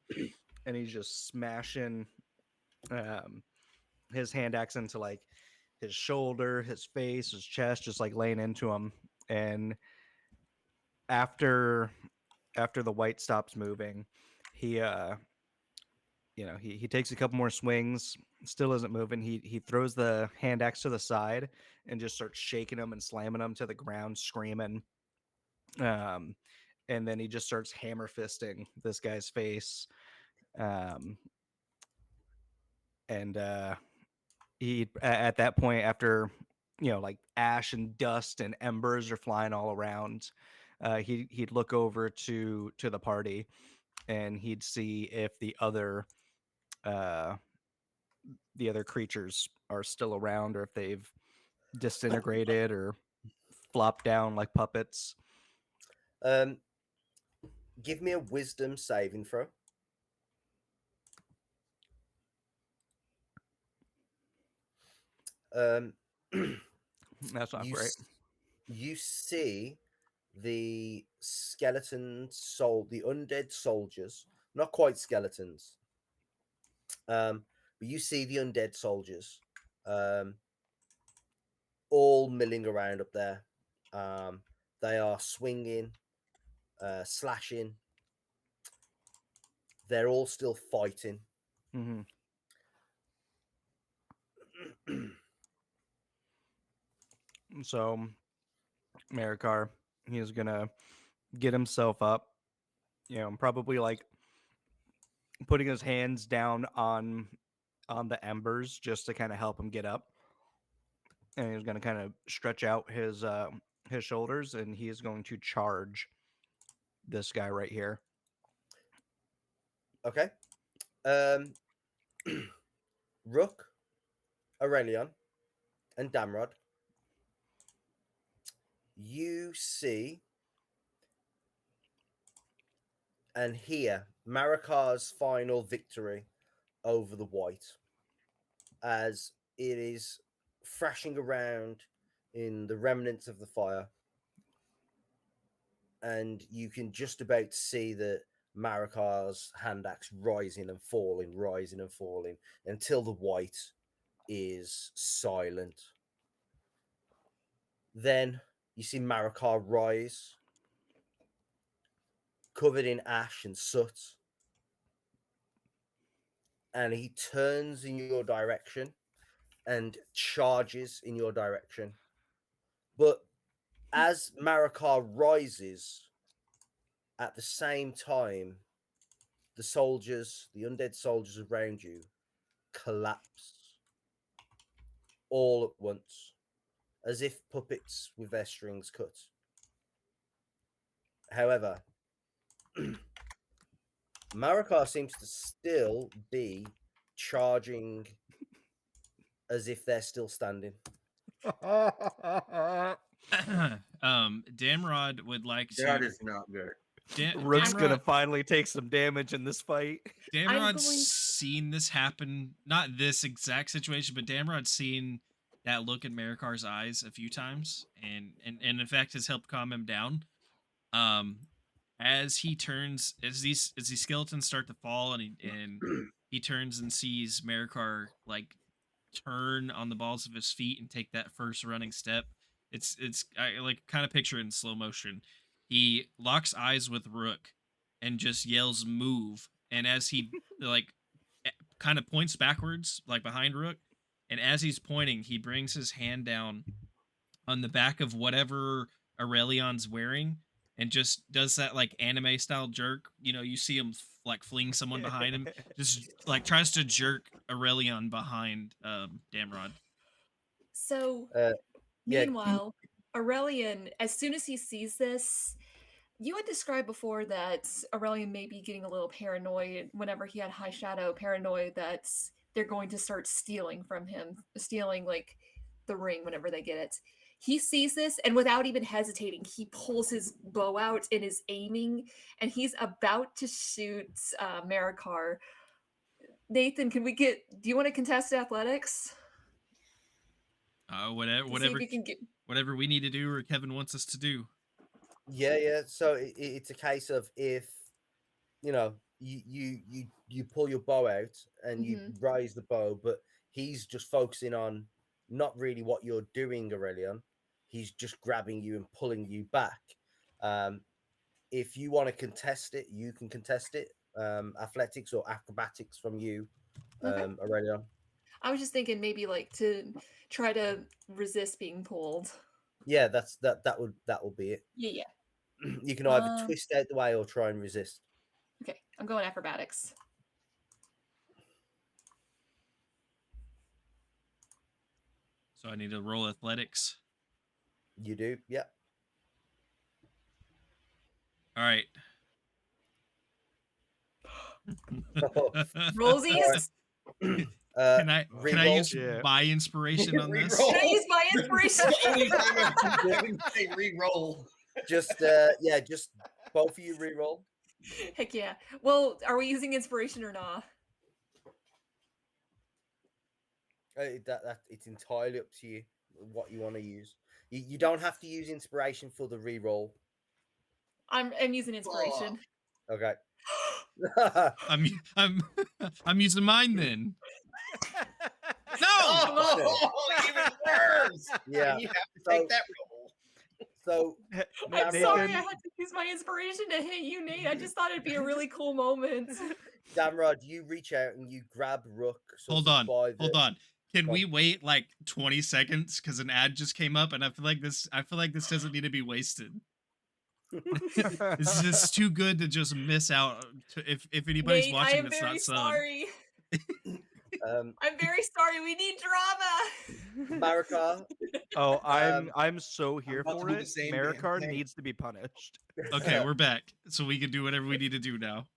and he's just smashing his hand axe into like his shoulder, his face, his chest, just like laying into him. And after the white stops moving, he he takes a couple more swings, still isn't moving. He throws the hand axe to the side and just starts shaking him and slamming him to the ground, screaming. And then he just starts hammer fisting this guy's face. Um, and he at that point, after like ash and dust and embers are flying all around, he'd look over to the party, and he'd see if uh the other creatures are still around, or if they've disintegrated or flopped down like puppets. Um, give me a wisdom saving throw. Um, That's not you great. you see the the undead soldiers, not quite skeletons. But you see the undead soldiers, um, all milling around up there. Um, they are swinging, slashing. They're all still fighting. Mm-hmm. So Marikar, he's gonna get himself up, probably like putting his hands down on the embers just to kind of help him get up. And he's gonna kind of stretch out his shoulders, and he is going to charge this guy right here. Okay. Um, Rook, Aurelion, and Damrod. You see and hear Marikar's final victory over the white as it is thrashing around in the remnants of the fire. And you can just about see that Marikar's hand axe rising and falling until the white is silent. Then you see Marikar rise, covered in ash and soot, and he turns in your direction and charges in your direction. But as Marikar rises, at the same time, the undead soldiers around you, collapse all at once, as if puppets with their strings cut. However, Marikar seems to still be charging as if they're still standing. Damrod would like to. That is not good. Rook's gonna Damrod, finally take some damage in this fight. Damrod's going- seen this happen. Not this exact situation, but Damrod's seen that look in Marikar's eyes a few times, and in fact has helped calm him down. As these skeletons start to fall, and he turns and sees Marikar like turn on the balls of his feet and take that first running step. I like kind of picture it in slow motion. He locks eyes with Rook and just yells "move," and as he like kind of points backwards like behind Rook, and as he's pointing, he brings his hand down on the back of whatever Aurelion's wearing and just does that like anime style jerk. You see him like fling someone behind him, just like tries to jerk Aurelion behind Damrod. So, Yeah. meanwhile, Aurelian, as soon as he sees this, you had described before that Aurelian may be getting a little paranoid whenever he had High Shadow, paranoid that they're going to start stealing from him, stealing like the ring whenever they get it. He sees this, and without even hesitating, he pulls his bow out and is aiming, and he's about to shoot Marikar. Nathan, do you want to contest athletics? Whatever, To see if you can get. whatever we need to do or Kevin wants us to do. Yeah. So it's a case of if you pull your bow out and you raise the bow, but he's just focusing on not really what you're doing, Aurelion. He's just grabbing you and pulling you back. if you want to contest it, you can contest it. Athletics or acrobatics from you, Okay. Aurelion. I was just thinking maybe like to try to resist being pulled. Yeah, that will be it. Yeah. You can either twist out the way or try and resist. Okay, I'm going acrobatics. So I need to roll athletics. You do, yeah. All right. Rollsies. Can I re-roll. use my inspiration on this? Re-roll. Can I use my inspiration? It's the only time I've ever say re-roll. Just just both of you re-roll. Heck yeah. Well, are we using inspiration or not? That it's entirely up to you what you want to use. You don't have to use inspiration for the re-roll. I'm using inspiration. Okay. I'm using mine then. No. Oh, even worse. Yeah. And you have to take that roll. So I'm Nathan- sorry I had to use my inspiration to hit you, Nate. I just thought it'd be a really cool moment. Damrod, you reach out and you grab Rook. Hold on. Can we wait like 20 seconds because an ad just came up and I feel like this doesn't need to be wasted. This is too good to just miss out. If anybody's Nate, watching I am that's very not subbed. sorry. I'm very sorry. We need drama. Marikar. Oh, I'm so here about to for do the it. same damn Marikar thing. needs to be punished. Okay, we're back. So we can do whatever we need to do now.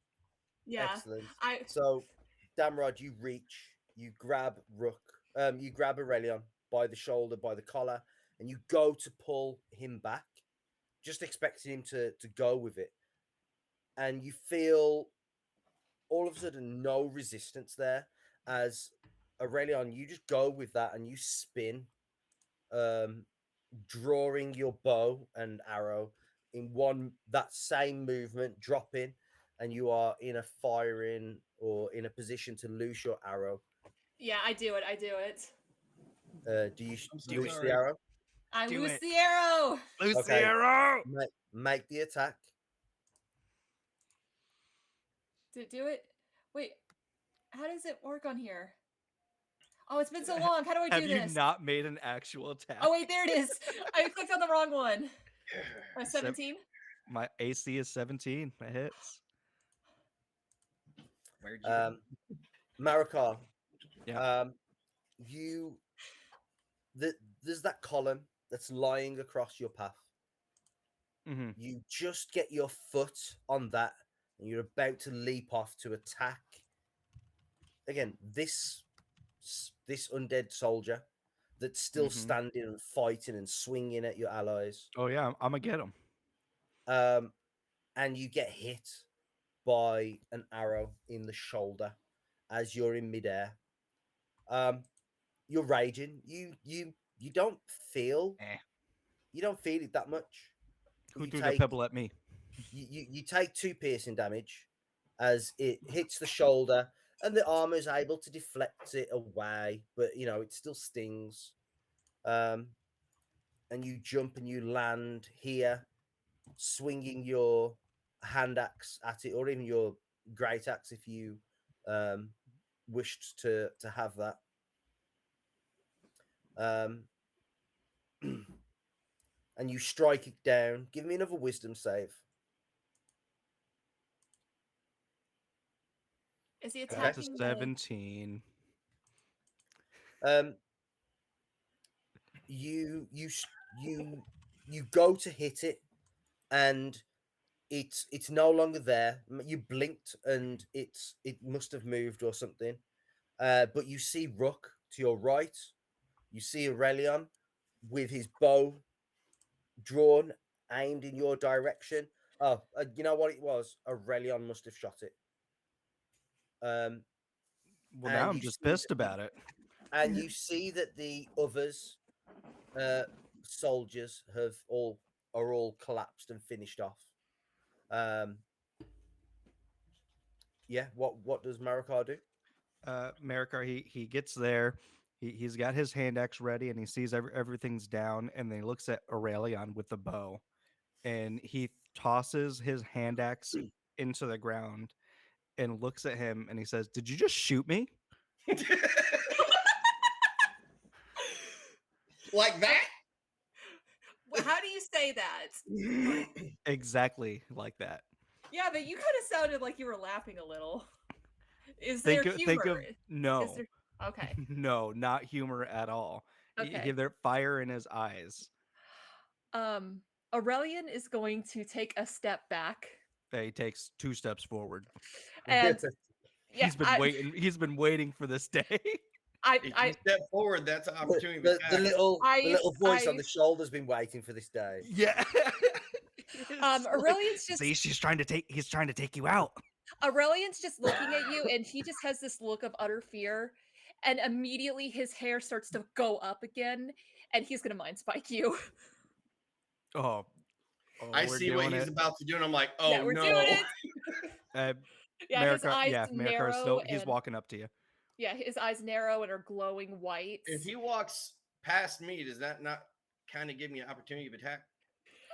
Yeah. Excellent. So, Damrod, you reach, you grab Rook, you grab Aurelion by the shoulder, by the collar, and you go to pull him back, just expecting him to go with it. And you feel all of a sudden no resistance there, as Aurelion, you just go with that and you spin, drawing your bow and arrow in that same movement, dropping, and you are in a firing or in a position to loose your arrow. Yeah, I do it. Do you I'm so loose sorry. the arrow? I Do lose it. the arrow. Lose Okay. the arrow. Make the attack. Did it do it? Wait, how does it work on here? Oh, it's been so long. How do I do Have this? you not made an actual attack? Oh wait, there it is. I clicked on the wrong one. 17. My AC is 17. That hits. Where'd you Marikar. Yeah. There's that column that's lying across your path. Mm-hmm. You just get your foot on that, and you're about to leap off to attack. Again, this undead soldier that's still standing and fighting and swinging at your allies. Oh yeah, I'm gonna get him. And you get hit by an arrow in the shoulder as you're in midair. You're raging. You don't feel you don't feel it that much. Who threw the pebble at me? You take 2 piercing damage as it hits the shoulder, and the armor is able to deflect it away, but it still stings. And you jump and you land here, swinging your hand axe at it, or even your great axe if you wished to have that. And you strike it down. Give me another wisdom save. Is he That's a attacking? 17. You go to hit it, and it's no longer there. You blinked, and it must have moved or something. But you see Rook to your right. You see Aurelion with his bow drawn, aimed in your direction. Oh, you know what it was? Aurelion must have shot it. Well, and now I'm you just see pissed about it. And you see that the others, soldiers, are all collapsed and finished off. Yeah. What does Marikar do? Marikar, he gets there. He's got his hand axe ready, and he sees everything's down, and then he looks at Aurelion with the bow, and he tosses his hand axe into the ground and looks at him and he says, "Did you just shoot me?" Like that? How do you say that? Exactly like that. Yeah, but you kind of sounded like you were laughing a little. Is there Think humor? of Is no. there... Okay. No, not humor at all. Okay. There fire in his eyes. Aurelian is going to take a step back, He takes 2 steps forward. and yeah, He's been waiting for this day. If you step forward, that's an opportunity to the attack. little voice on the shoulder's been waiting for this day. Yeah. Aurelian's just see, he's trying to take you out. Aurelian's just looking at you, and he just has this look of utter fear, and immediately his hair starts to go up again, and he's gonna mind spike you. Oh, I see what he's about to do, and I'm like, oh Yeah, we're no. doing it. Yeah, his America, eyes yeah, America's narrow. still, he's and, walking up to you. yeah, his eyes narrow and are glowing white. If he walks past me, does that not kind of give me an opportunity of attack?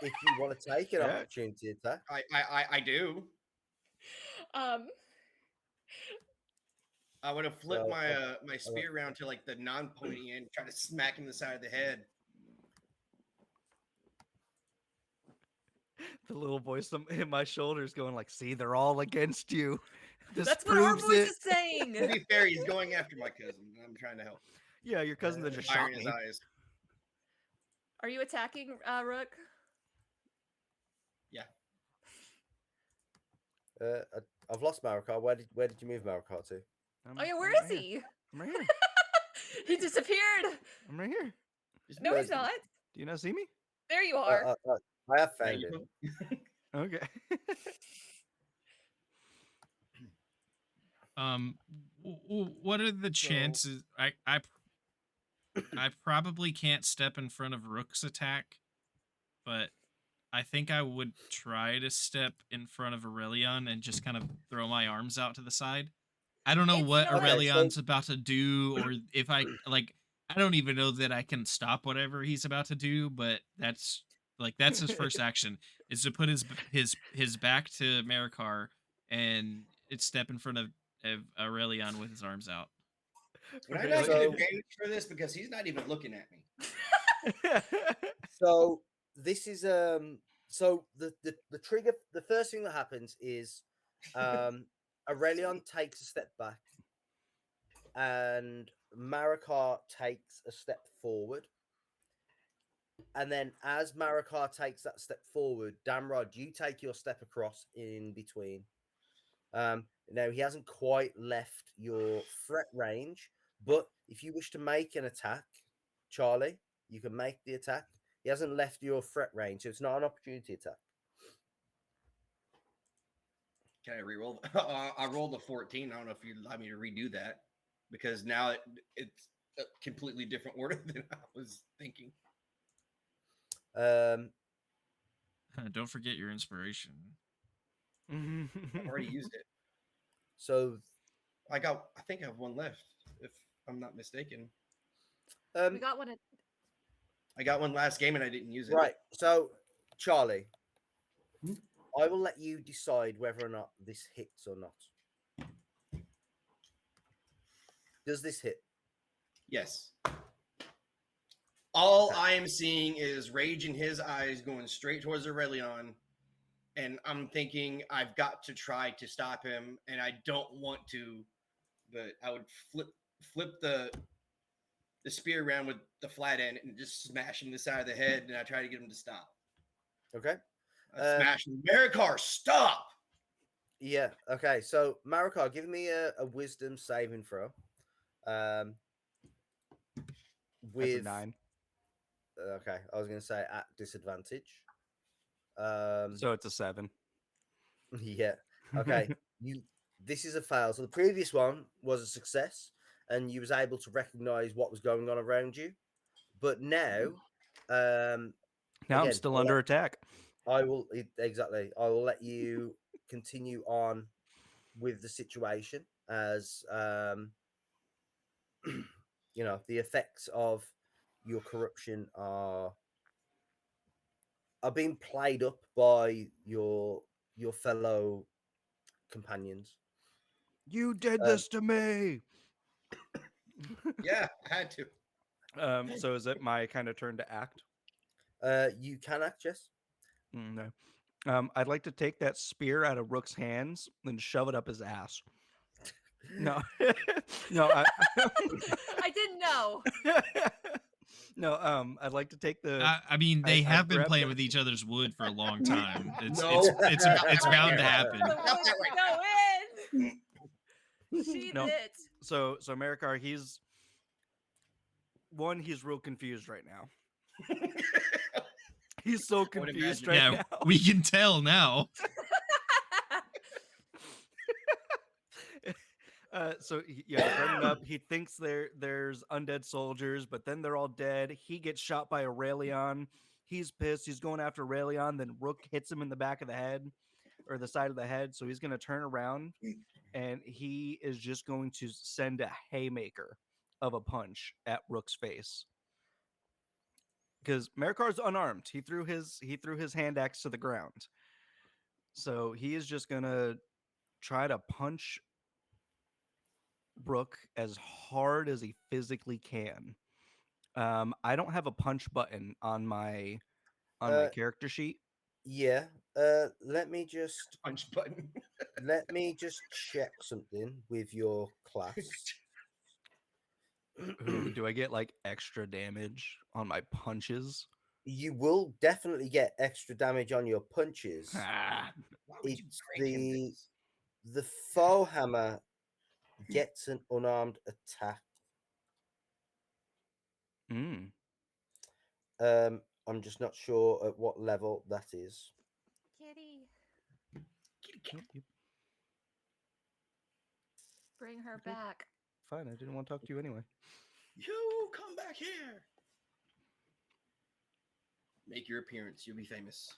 If you want to take an Yeah. opportunity attack, I do. I would have flipped my spear around to like the non-pointy end, try to smack him in the side of the head. The little voice in my shoulders going like, "See, they're all against you." This That's what our proves voice it. is saying. To be fair, he's going after my cousin. And I'm trying to help. Yeah, your cousin that just Fire shot in his me. eyes. Are you attacking, Rook? Yeah. I've lost Marikar. Where did you move Marikar to? Oh yeah, where is he? I'm right here. He disappeared. I'm right here. No, he's not. Do you not see me? There you are. I have found him. Okay. What are the chances? I probably can't step in front of Rook's attack, but I think I would try to step in front of Aurelion and just kind of throw my arms out to the side. I don't know what Aurelion's about to do, or if I don't even know that I can stop whatever he's about to do, but that's his first action is to put his back to Marikar and step in front of Aurelion with his arms out. Would I not get advantage for this because he's not even looking at me? So this is so the trigger. The first thing that happens is Aurelion takes a step back, and Marikar takes a step forward. And then as Marikar takes that step forward, Damrod, you take your step across in between. Now, he hasn't quite left your threat range, but if you wish to make an attack, Charlie, you can make the attack. He hasn't left your threat range, so it's not an opportunity attack. Can I reroll? I rolled a 14. I don't know if you'd allow me to redo that because now it's a completely different order than I was thinking. Don't forget your inspiration. I've already used it. So I think I have one left, if I'm not mistaken. We got one. I got one last game and I didn't use it. Right. So, Charlie, I will let you decide whether or not this hits or not. Does this hit? Yes. All I am seeing is rage in his eyes going straight towards Aurelion. And I'm thinking I've got to try to stop him, and I don't want to, but I would flip the spear around with the flat end and just smash him in the side of the head, and I try to get him to stop. Okay. Smash him. Marikar, stop! Yeah. Okay. So, Marikar, give me a wisdom saving throw. With 9. Okay, I was going to say at disadvantage. So it's a 7. Yeah. Okay. This is a fail. So the previous one was a success, and you was able to recognize what was going on around you. But now, now again, I'm still under attack. I will let you continue on with the situation as the effects of your corruption are are being played up by your fellow companions. You did Um, this to me. Yeah, I had to. So is it my kind of turn to act? You can act, yes. No. I'd like to take that spear out of Rook's hands and shove it up his ass. No, no, I didn't know. no. I'd like to take the. I mean, they I have been grabbed playing the- with each other's wood for a long time. It's No. it's bound to happen. The Not wood that to go in. Sheathe No. it. So Marikar, he's real confused right now. He's so confused right Yeah, now. we can tell now. He's running up. He thinks there's undead soldiers, but then they're all dead. He gets shot by Aurelion. He's pissed. He's going after Aurelion. Then Rook hits him in the back of the head or the side of the head. So he's going to turn around and he is just going to send a haymaker of a punch at Rook's face. Because Marikar's unarmed. He threw his hand axe to the ground. So he is just going to try to punch Rook as hard as he physically can. I don't have a punch button on my character sheet. Yeah. Let me just Punch button. check something with your class. Ooh, do I get like extra damage on my punches? You will definitely get extra damage on your punches. Ah, Why would you It's grant him the this? foe hammer gets an unarmed attack. mm. I'm just not sure at what level that is. Kitty, Yep. bring her Okay. back. Fine, I didn't want to talk to you anyway. You come back here. Make your appearance. You'll be famous.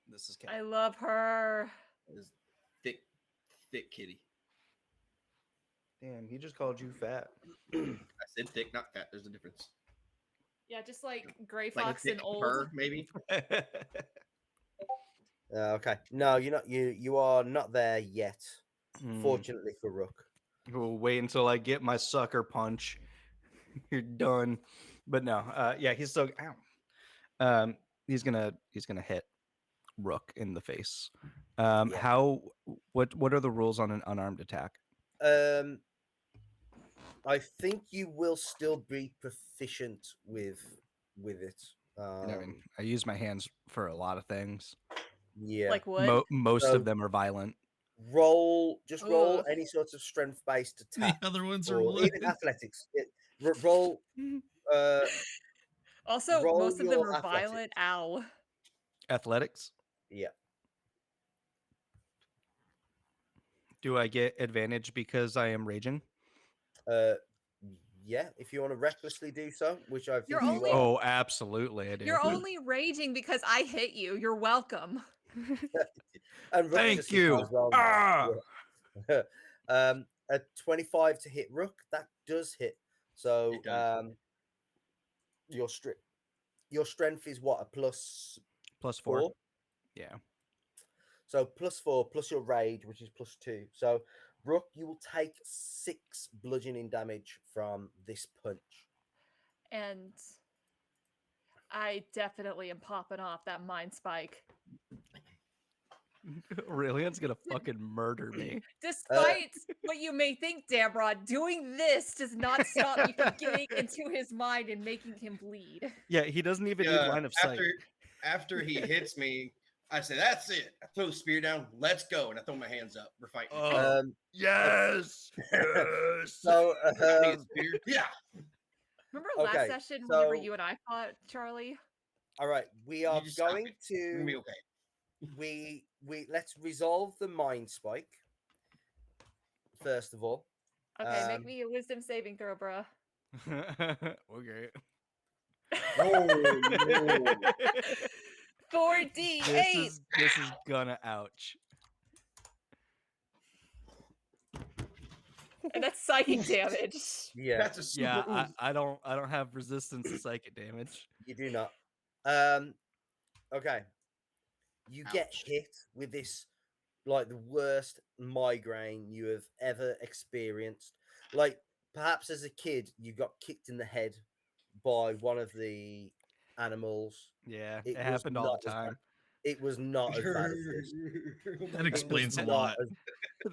This is I love her. This thick kitty. Damn, he just called you fat. I said thick, not fat. There's a difference. Yeah, just like Gray Like a Fox thick and old. fur, maybe. Okay. No, you're not. You are not there yet. Mm. Fortunately for Rook. We'll wait until I get my sucker punch. You're done. But no, yeah, he's still. Ow. He's gonna hit Rook in the face. Yeah. What are the rules on an unarmed attack? I think you will still be proficient with it. I mean, I use my hands for a lot of things. Yeah. Like wood. Most So- of them are violent. roll Ugh. any sort of strength based attack. The other ones are or wood. even athletics. Roll Also, roll most of them your are violent. Ow. Athletics. yeah. Do I get advantage because I am raging? Yeah, if you want to recklessly do so, which I think You're you only- are. Oh, absolutely, I do. You're only raging because I hit you. You're welcome. And Rook's Thank a you. surprise roll now. Ah! Yeah. A 25 to hit Rook, that does hit. So It does. your strength is what, a plus +4. 4? Yeah. So +4 plus your rage, which is +2. So Rook, you will take 6 bludgeoning damage from this punch. And I definitely am popping off that mind spike. Aurelian's gonna fucking murder me. Despite what you may think, Damrod, doing this does not stop me from getting into his mind and making him bleed. Yeah, he doesn't even need Yeah, line of sight. After he hits me, I say, "That's it." I throw the spear down. Let's go, and I throw my hands up. We're fighting. Yes. Yes. So Need a spear? Yeah. Remember last Okay, session whenever so- you and I fought, Charlie? all right, we are just stop going it. We're gonna be to okay. we let's resolve the mind spike first of all. Okay, make me a wisdom saving throw, bruh. Okay. Oh, no. 4d8. This is gonna ouch. And that's psychic damage. Yeah, That's a super. Yeah, oof. I don't have resistance to psychic damage. you do not. Okay. You get Ouch. hit with this, like the worst migraine you have ever experienced. Like perhaps as a kid, you got kicked in the head by one of the animals. Yeah, it It was happened all not the as bad. time. It was not as bad as this. Oh my That It was explains a God. not lot.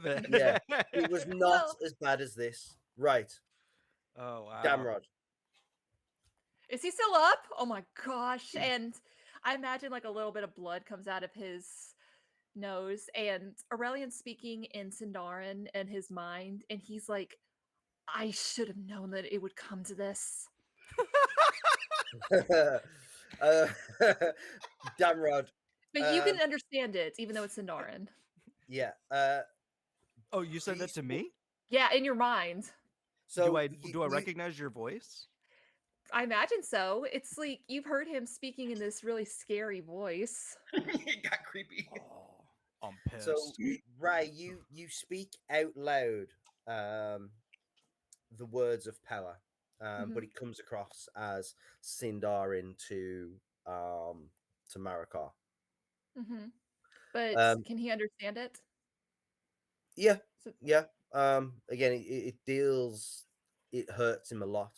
as yeah. It was not Well, as bad as this. Right, Oh wow. Damrod. is he still up? Oh my gosh. And I imagine like a little bit of blood comes out of his nose, and Aurelian's speaking in Sindarin in his mind, and he's like, I should have known that it would come to this. uh, Damrod. But you can understand it, even though it's Sindarin. Yeah. Oh, you said that Please. to me? Yeah, in your mind. So do I you, recognize your voice? I imagine so. It's like you've heard him speaking in this really scary voice. It got creepy. Oh, I'm so pissed. Ray, you speak out loud the words of power, but it comes across as Sindarin to Marikar. Mm-hmm. But Um, can he understand it? yeah, So- yeah. Again, it hurts him a lot.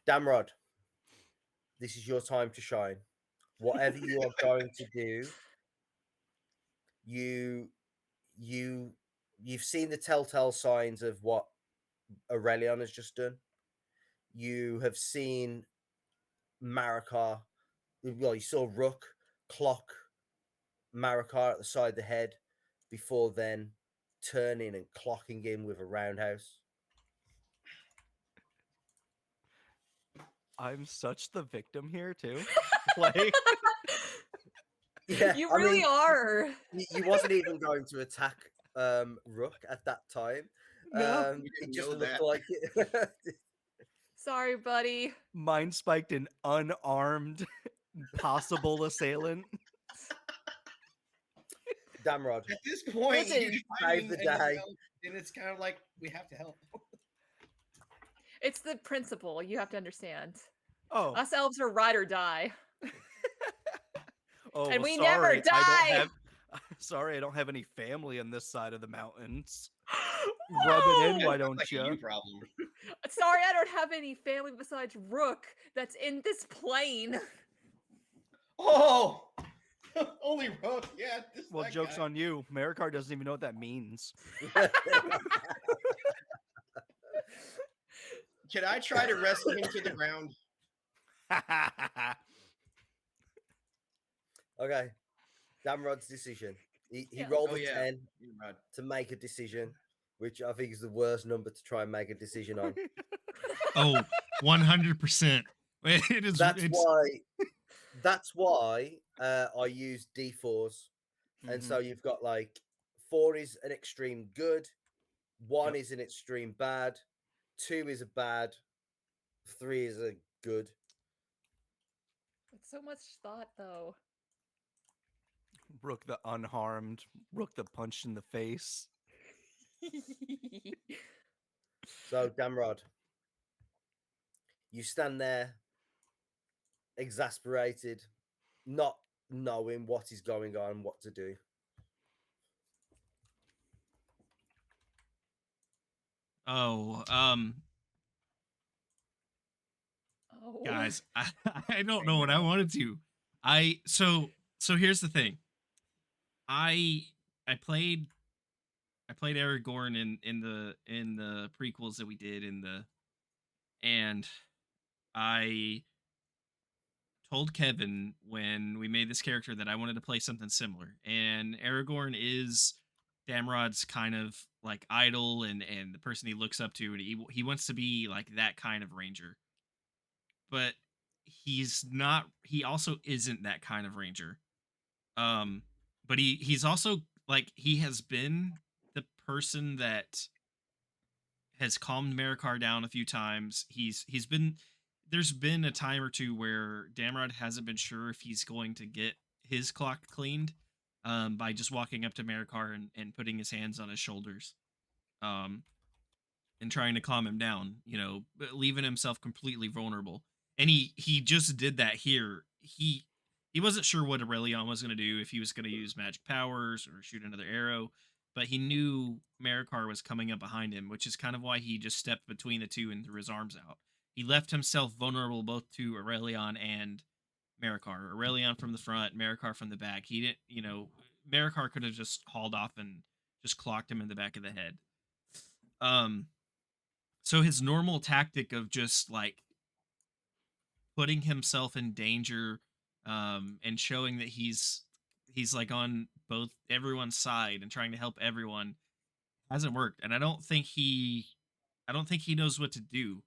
Damrod, this is your time to shine. Whatever you are going to do, you you you've seen the telltale signs of what Aurelion has just done. You have seen Marikar. Well, you saw Rook clock Marikar at the side of the head before then turning and clocking him with a roundhouse. I'm such the victim here too. Like Yeah, you I really mean, are. you wasn't even going to attack Rook at that time. No. We It didn't just know looked that. like it. Sorry, buddy. mind spiked an unarmed possible assailant. Damrod. At this point, Listen, you're Save fighting the and, you day. know, and it's kind of like we have to help. it's the principle you have to understand. Oh, Us elves are ride or die. oh, And well, we never sorry. I don't die! have. Sorry, I don't have any family on this side of the mountains. Rub it in, Whoa! why That's don't like a you? you problem. Sorry, I don't have any family besides Rook that's in this plane. Oh, only Rook. Yeah. Well, that joke's guy. on you. Marikar doesn't even know what that means. Can I try to wrestle him to the ground? Okay, Damrod's decision. He Yeah. rolled Oh a yeah. 10 You're right. to make a decision, which I think is the worst number to try and make a decision on. Oh, 100%. It is. That's It's why I use D4s. And so you've got like 4 is an extreme good, 1 Yep. is an extreme bad, 2 is a bad, 3 is a good. It's so much thought, though. Rook the unharmed. Rook the punch in the face. So, Damrod, you stand there exasperated, not knowing what is going on, what to do. oh, Oh. guys, I don't know what I wanted to. So here's the thing. I I played Aragorn in the prequels that we did and I told Kevin when we made this character that I wanted to play something similar. And Aragorn is Damrod's kind of like idol and the person he looks up to, and he wants to be like that kind of ranger. But he's not. He also isn't that kind of ranger. Um, but he's also like he has been the person that has calmed Marikar down a few times. He's been there's been a time or two where Damrod hasn't been sure if he's going to get his clock cleaned by just walking up to Marikar and putting his hands on his shoulders um, and trying to calm him down, leaving himself completely vulnerable. And he just did that here. he wasn't sure what Aurelion was going to do, if he was going to use magic powers or shoot another arrow, but he knew Marikar was coming up behind him, which is kind of why he just stepped between the two and threw his arms out. He left himself vulnerable both to Aurelion and Marikar. Aurelion from the front, Marikar from the back. He didn't, Marikar could have just hauled off and just clocked him in the back of the head. So his normal tactic of just like putting himself in danger, and showing that he's like on both everyone's side and trying to help everyone hasn't worked. And I don't think he knows what to do.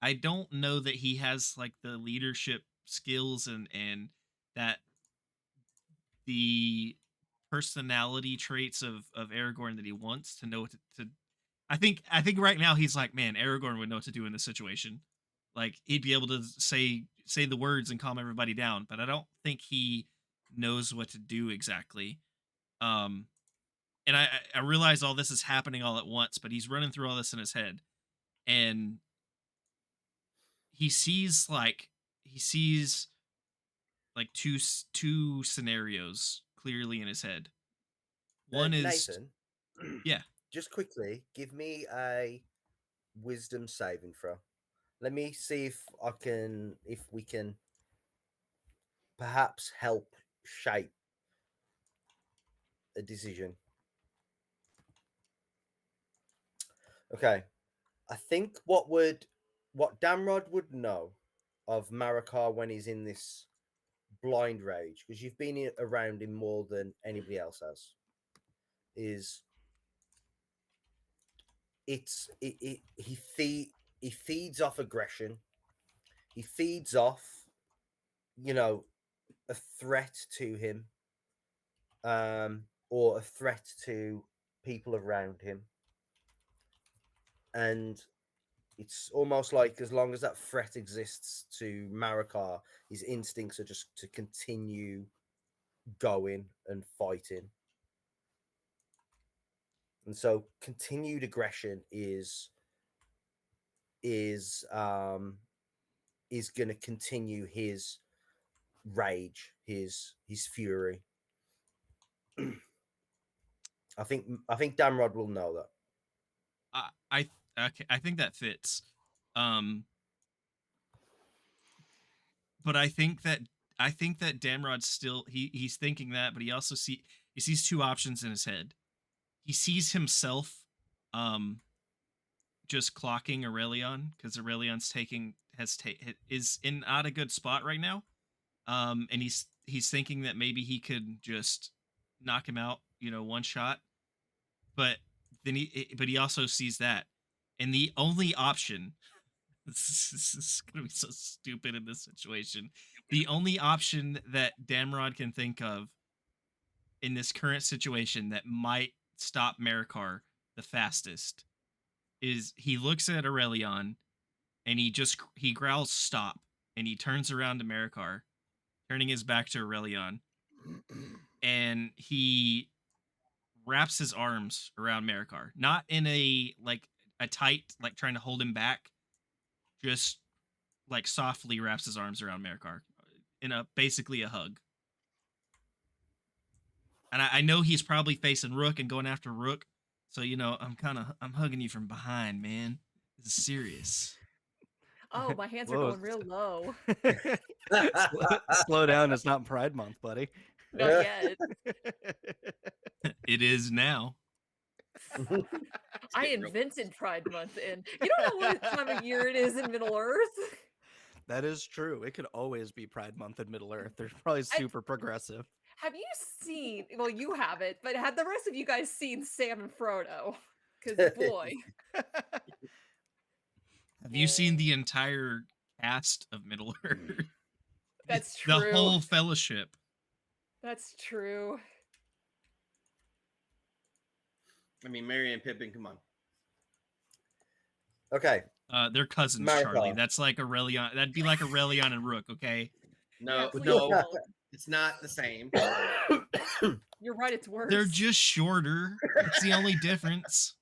I don't know that he has like the leadership skills and that the personality traits of Aragorn that he wants to know what to I think right now he's like, man, Aragorn would know what to do in this situation. Like he'd be able to say the words and calm everybody down, but I don't think he knows what to do exactly. And I realize all this is happening all at once, but he's running through all this in his head, and he sees like two scenarios clearly in his head. One is Nathan. Yeah. Just quickly, give me a wisdom saving throw. Let me see if we can perhaps help shape a decision. Okay. I think what Damrod would know of Marikar when he's in this blind rage, because you've been around him more than anybody else has, is he feeds off aggression. He feeds off, a threat to him, or a threat to people around him. And it's almost like as long as that threat exists to Marikar, his instincts are just to continue going and fighting. And so continued aggression is going to continue his rage, his fury. I think Damrod will know that. I think that fits. But I think that Damrod's still he's thinking that, but he also sees two options in his head. He sees himself just clocking Aurelion, because Aurelion's is in not a good spot right now. And he's thinking that maybe he could just knock him out, one shot. But then he also sees that, and the only option this is gonna be so stupid in this situation. The only option that Damrod can think of in this current situation that might stop Marikar the fastest is he looks at Aurelion and he growls stop, and he turns around to Marikar, turning his back to Aurelion, and he wraps his arms around Marikar, not in a tight, like trying to hold him back, just like softly wraps his arms around Marikar in basically a hug. And I know he's probably facing Rook and going after Rook, so I'm hugging you from behind, man. This is serious. Oh, my hands are Whoa. going real low. Slow down. It's not Pride Month, buddy. Not yet. It is now. I invented Pride Month, and you don't know what time of year it is in Middle Earth. That is true. It could always be Pride Month in Middle Earth. They're probably super progressive. Have you seen? Well, you haven't, but have the rest of you guys seen Sam and Frodo? Because boy, Have you seen the entire cast of Middle Earth? that's true. The whole fellowship. That's true. I mean, Merry and Pippin, come on. Okay. They're cousins, Marikar. Charlie. That's like Aurelion. That'd be like Aurelion and Rook, okay? No, please no, don't. it's not the same. You're right. It's worse. They're just shorter. That's the only difference.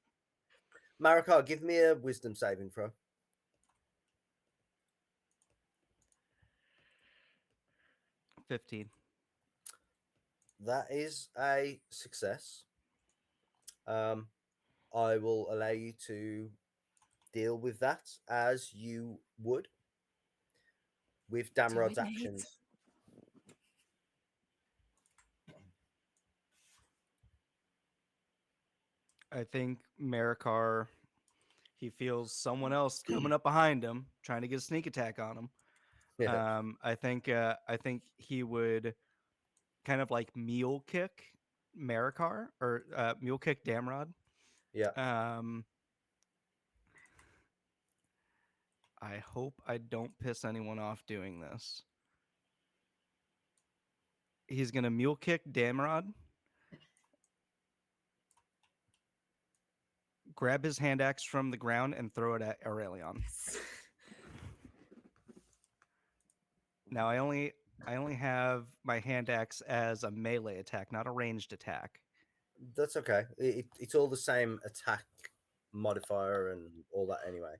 Marikar, give me a wisdom saving throw. 15. That is a success. I will allow you to deal with that as you would with Do Damrod's it, Nate. actions. I think Marikar, he feels someone else coming up behind him, trying to get a sneak attack on him. Yeah. I think he would kind of like mule kick Marikar or mule kick Damrod. Yeah. I hope I don't piss anyone off doing this. He's gonna mule kick Damrod, grab his hand axe from the ground, and throw it at Aurelion. Now I only have my hand axe as a melee attack, not a ranged attack. That's okay. It's all the same attack modifier and all that anyway.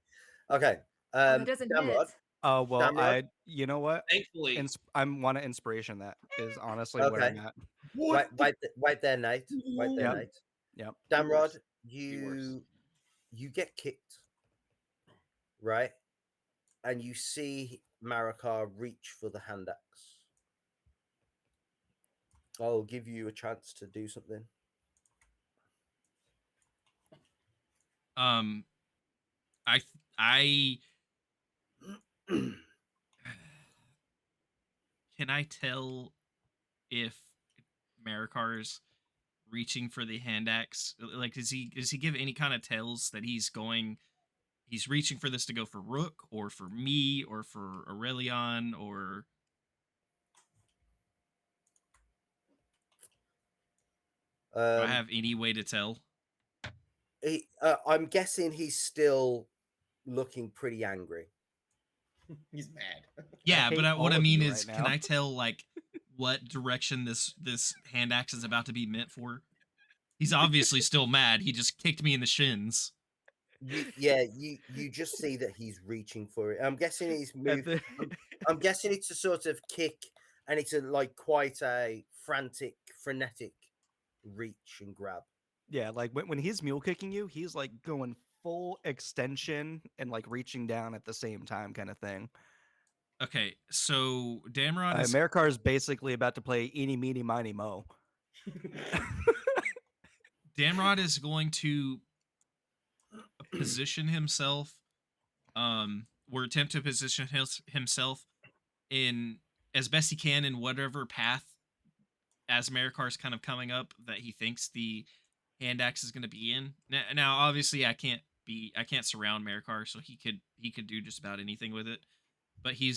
Okay. That doesn't Damrod. hit. Oh well, Damrod? you know what? Thankfully, I want an inspiration. That is honestly where I'm Okay. at. Wait there, Nate. Wait there, Yep. Nate. Yep. Damrod, worse. you get kicked, right? And you see Marikar reach for the hand axe. I'll give you a chance to do something. I can I tell if Marikar's reaching for the hand axe? Like, does he give any kind of tells that he's reaching for this to go for Rook or for me or for Aurelion or do I have any way to tell? I'm guessing he's still looking pretty angry. he's mad. Yeah, hate but what all I of mean you is, right can now. I tell like what direction this hand axe is about to be meant for? He's obviously still mad. He just kicked me in the shins. You just see that he's reaching for it. I'm guessing he's moved. I'm guessing it's a sort of kick, and it's a like quite a frantic, frenetic reach and grab. Yeah, like when he's mule kicking you, he's like going full extension and like reaching down at the same time, kind of thing. Okay, so Damrod is Marikar is basically about to play Eeny Meeny Miny Mo. Damrod is going to position himself, or attempt to position himself in as best he can in whatever path as Marikar's kind of coming up that he thinks the hand axe is going to be in. Now, obviously, I can't surround Marikar, so he could do just about anything with it. But he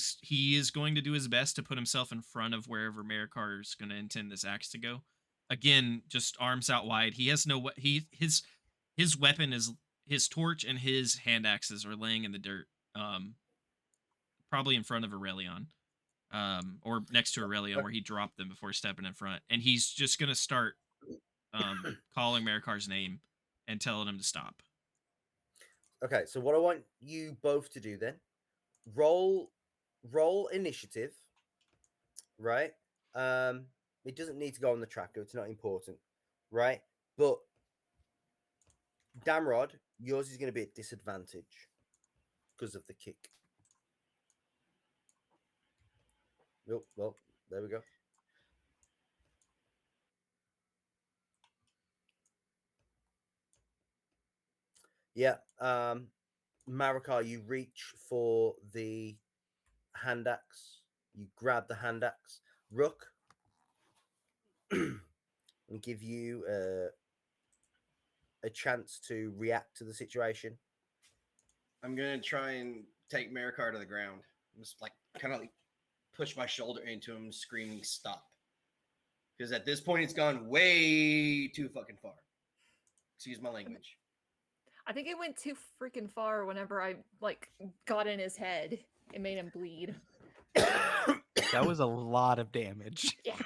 is going to do his best to put himself in front of wherever Marikar is going to intend this axe to go. Again, just arms out wide. He has no his weapon is his torch, and his hand axes are laying in the dirt, probably in front of Aurelion, or next to Aurelion, where he dropped them before stepping in front. And he's just gonna start calling Marikar's name and telling him to stop. Okay, so what I want you both to do then, roll initiative, right? It doesn't need to go on the tracker, it's not important, right? But Damrod, yours is going to be at disadvantage because of the kick. Oh, well, there we go. Yeah, Marikar, you reach for the hand axe. You grab the hand axe. Rook, and give you a chance to react to the situation. I'm gonna try and take Marikar to the ground. Just like kind of like push my shoulder into him, screaming "stop!" Because at this point, it's gone way too fucking far. Excuse my language. I think it went too freaking far whenever I like got in his head and made him bleed. That was a lot of damage. Yeah.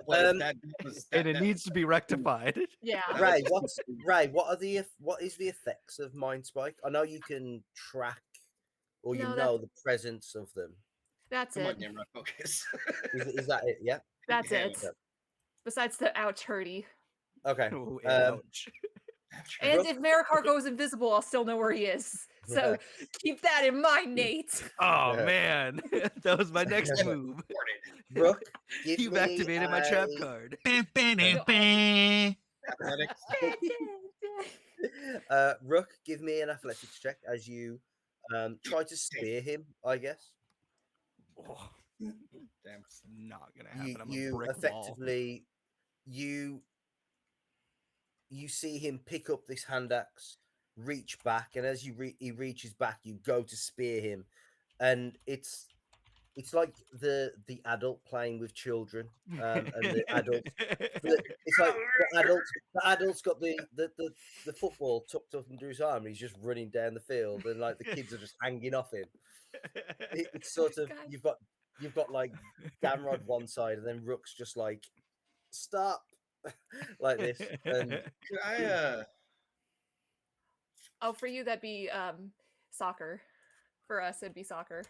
And it needs to be rectified. Yeah. Ray, what is the effects of Mind Spike? I know you can track or you No, know the presence of them. That's Come on, it. Damrod, focus. Is that it? Yeah. That's Yeah, it. Okay. Besides the ouch hurdy. Okay. Oh, ouch. And Rook- if Marikar goes invisible, I'll still know where he is. So keep that in mind, Nate. Oh Yeah. man, that was my next move. Rook, give You've me activated my trap card. Athletics. Rook, give me an athletics check as you try to spear him, I guess. Oh, Damn. it's not gonna happen. I'm a You brick wall. effectively you see him pick up this hand axe, reach back, and as he reaches back, you go to spear him, and it's like the adult playing with children, and the adults. It's like the adult's got the football tucked up under his arm, and he's just running down the field, and like the kids are just hanging off him. It's sort of God. you've got like Damrod one side, and then Rook's just like stop like this, and Could I Oh, for you that'd be soccer. For us, it'd be soccer.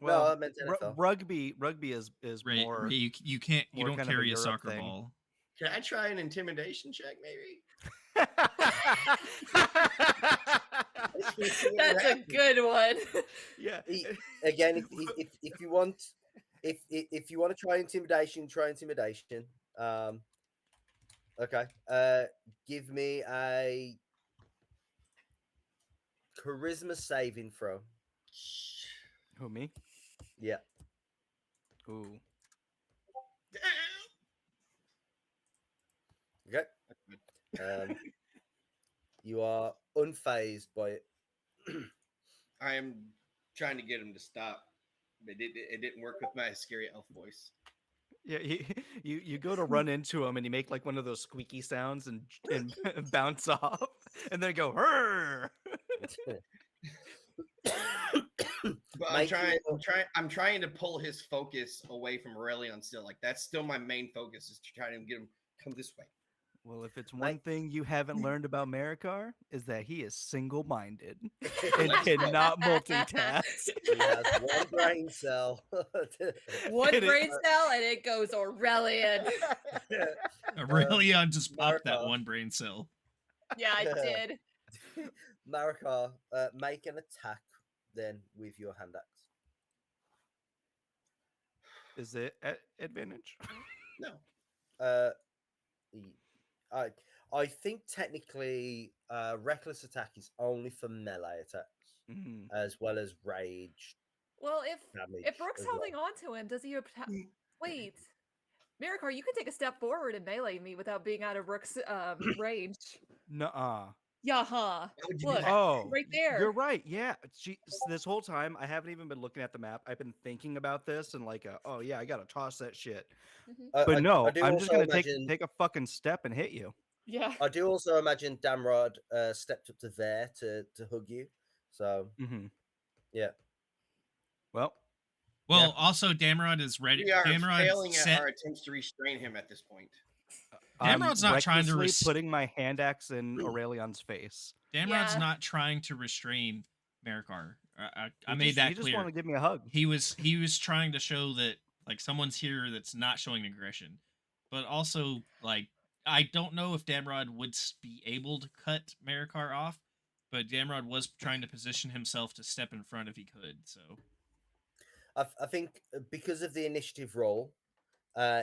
Well, I meant NFL. rugby is Ray, more. Ray, you can't, you more don't kind of a carry a Europe soccer thing. ball. can I try an intimidation check maybe? That's a good one. Yeah. Again, if you want if you want to try intimidation, try intimidation. Okay. Give me a charisma saving throw. Who, me? Yeah. Ooh. Okay. You are unfazed by it. I am trying to get him to stop, but it didn't work with my scary elf voice. Yeah, you go to run into him and you make like one of those squeaky sounds and bounce off, and then go "Hurr!" But I'm trying to pull his focus away from Aurelion still. Like that's still my main focus is to try to get him come this way. Well, if it's one thing you haven't learned about Marikar, is that he is single-minded and Let's go. cannot multitask. He has one brain cell. One Hit it. brain cell and it goes Aurelian. Aurelion just popped that Marikar. one brain cell. Yeah, I did. Marikar, make an attack then with your hand axe. Is it at advantage? No. I think technically reckless attack is only for melee attacks Mm. as well as rage Well, damage. if Brooke's as well. holding on to him, does he wait? Marikar, you can take a step forward and melee me without being out of Rook's range. Nuh-uh. Yeah, huh? Why would you do Look, that? Oh, right there. You're right. Yeah. This whole time, I haven't even been looking at the map. I've been thinking about this and like, oh yeah, I gotta toss that shit. Mhm. But no, I do I'm just also gonna imagine, take a fucking step and hit you. Yeah. I do also imagine Damrod stepped up to there to hug you. So Mm-hmm. yeah. Well, Well, also Damrod is ready. We are Damrod failing set. at our attempts to restrain him at this point. Damrod's not trying to recklessly putting my hand axe in Aurelion's face. Damrod's Yeah. not trying to restrain Marikar. I He made just- that He just clear. wanted to give me a hug. He was trying to show that like someone's here that's not showing aggression, but also like I don't know if Damrod would be able to cut Marikar off, but Damrod was trying to position himself to step in front if he could. So I think because of the initiative roll,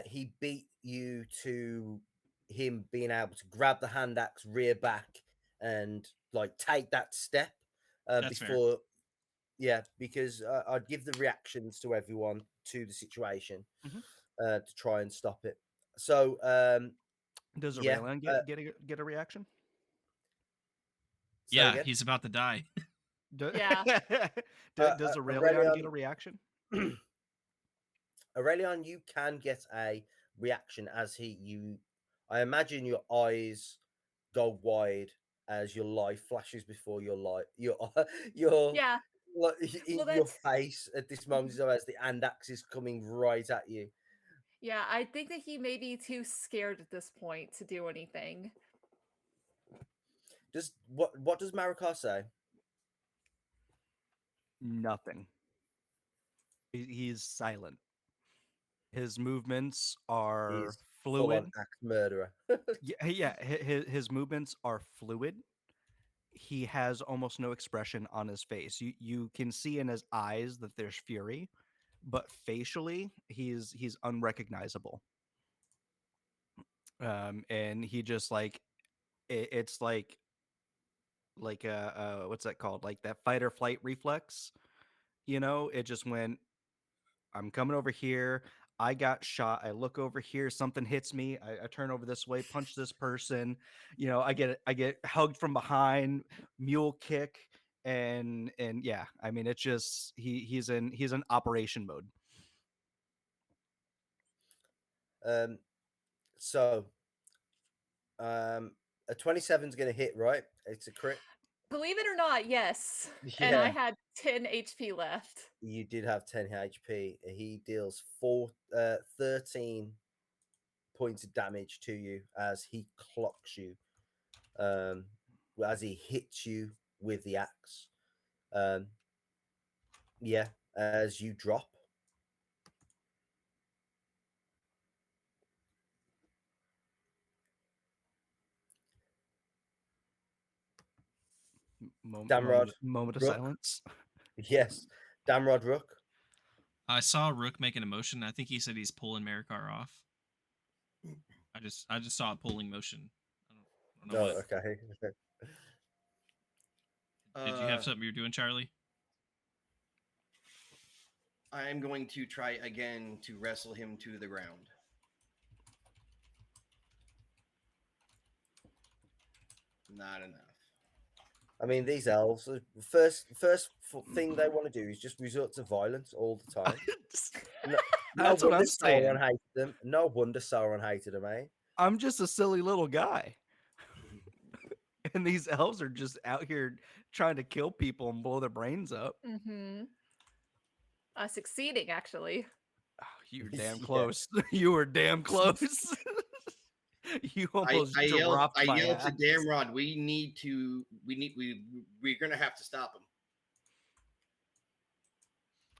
he beat you to him being able to grab the hand axe, rear back, and like take that step That's fair. before. Yeah, because I'd give the reactions to everyone to the situation Mhm. To try and stop it. So Does yeah, Aurelion get a reaction? say yeah, again? he's about to die. Yeah. Does Aurelion get a reaction? Aurelion, you can get a reaction as I imagine your eyes go wide as your life flashes before your Yeah. like, in Well, your that's- face at this moment as the hand axe is coming right at you. Yeah, I think that he may be too scared at this point to do anything. What does Marikar say? Nothing. He's silent. His movements are fluid. axe murderer. Yeah. His movements are fluid. He has almost no expression on his face. You can see in his eyes that there's fury, but facially he's unrecognizable. And he just like it's like what's that called? Like that fight or flight reflex. It just went. I'm coming over here. I got shot. I look over here. Something hits me. I turn over this way, punch this person. I get hugged from behind, mule kick, and yeah. I mean, it's just he's in operation mode. So, a 27 is going to hit, right? It's a crit. Believe it or not, yes. And I Yeah, had 10 HP left. you did have 10 HP. He deals 13 points of damage to you as he clocks you, as he hits you with the axe. Yeah, as you drop. Damrod Moment of Rook. silence. Yes, Damrod Rook. I saw Rook make an emotion. I think he said he's pulling Marikar off. I just saw a pulling motion. I don't know Oh, what. okay. Did you have something you're doing, Charlie? I am going to try again to wrestle him to the ground. Not enough. I mean, these elves. First thing they want to do is just resort to violence all the time. No That's what wonder I'm saying. Sauron hated them. No wonder Sauron hated them, eh? I'm just a silly little guy. And these elves are just out here trying to kill people and blow their brains up. Mm-hmm. Succeeding, actually. Oh, you were damn Yeah. close. You were damn close. You almost I yelled dropped my to ass. Damrod, we're gonna have to stop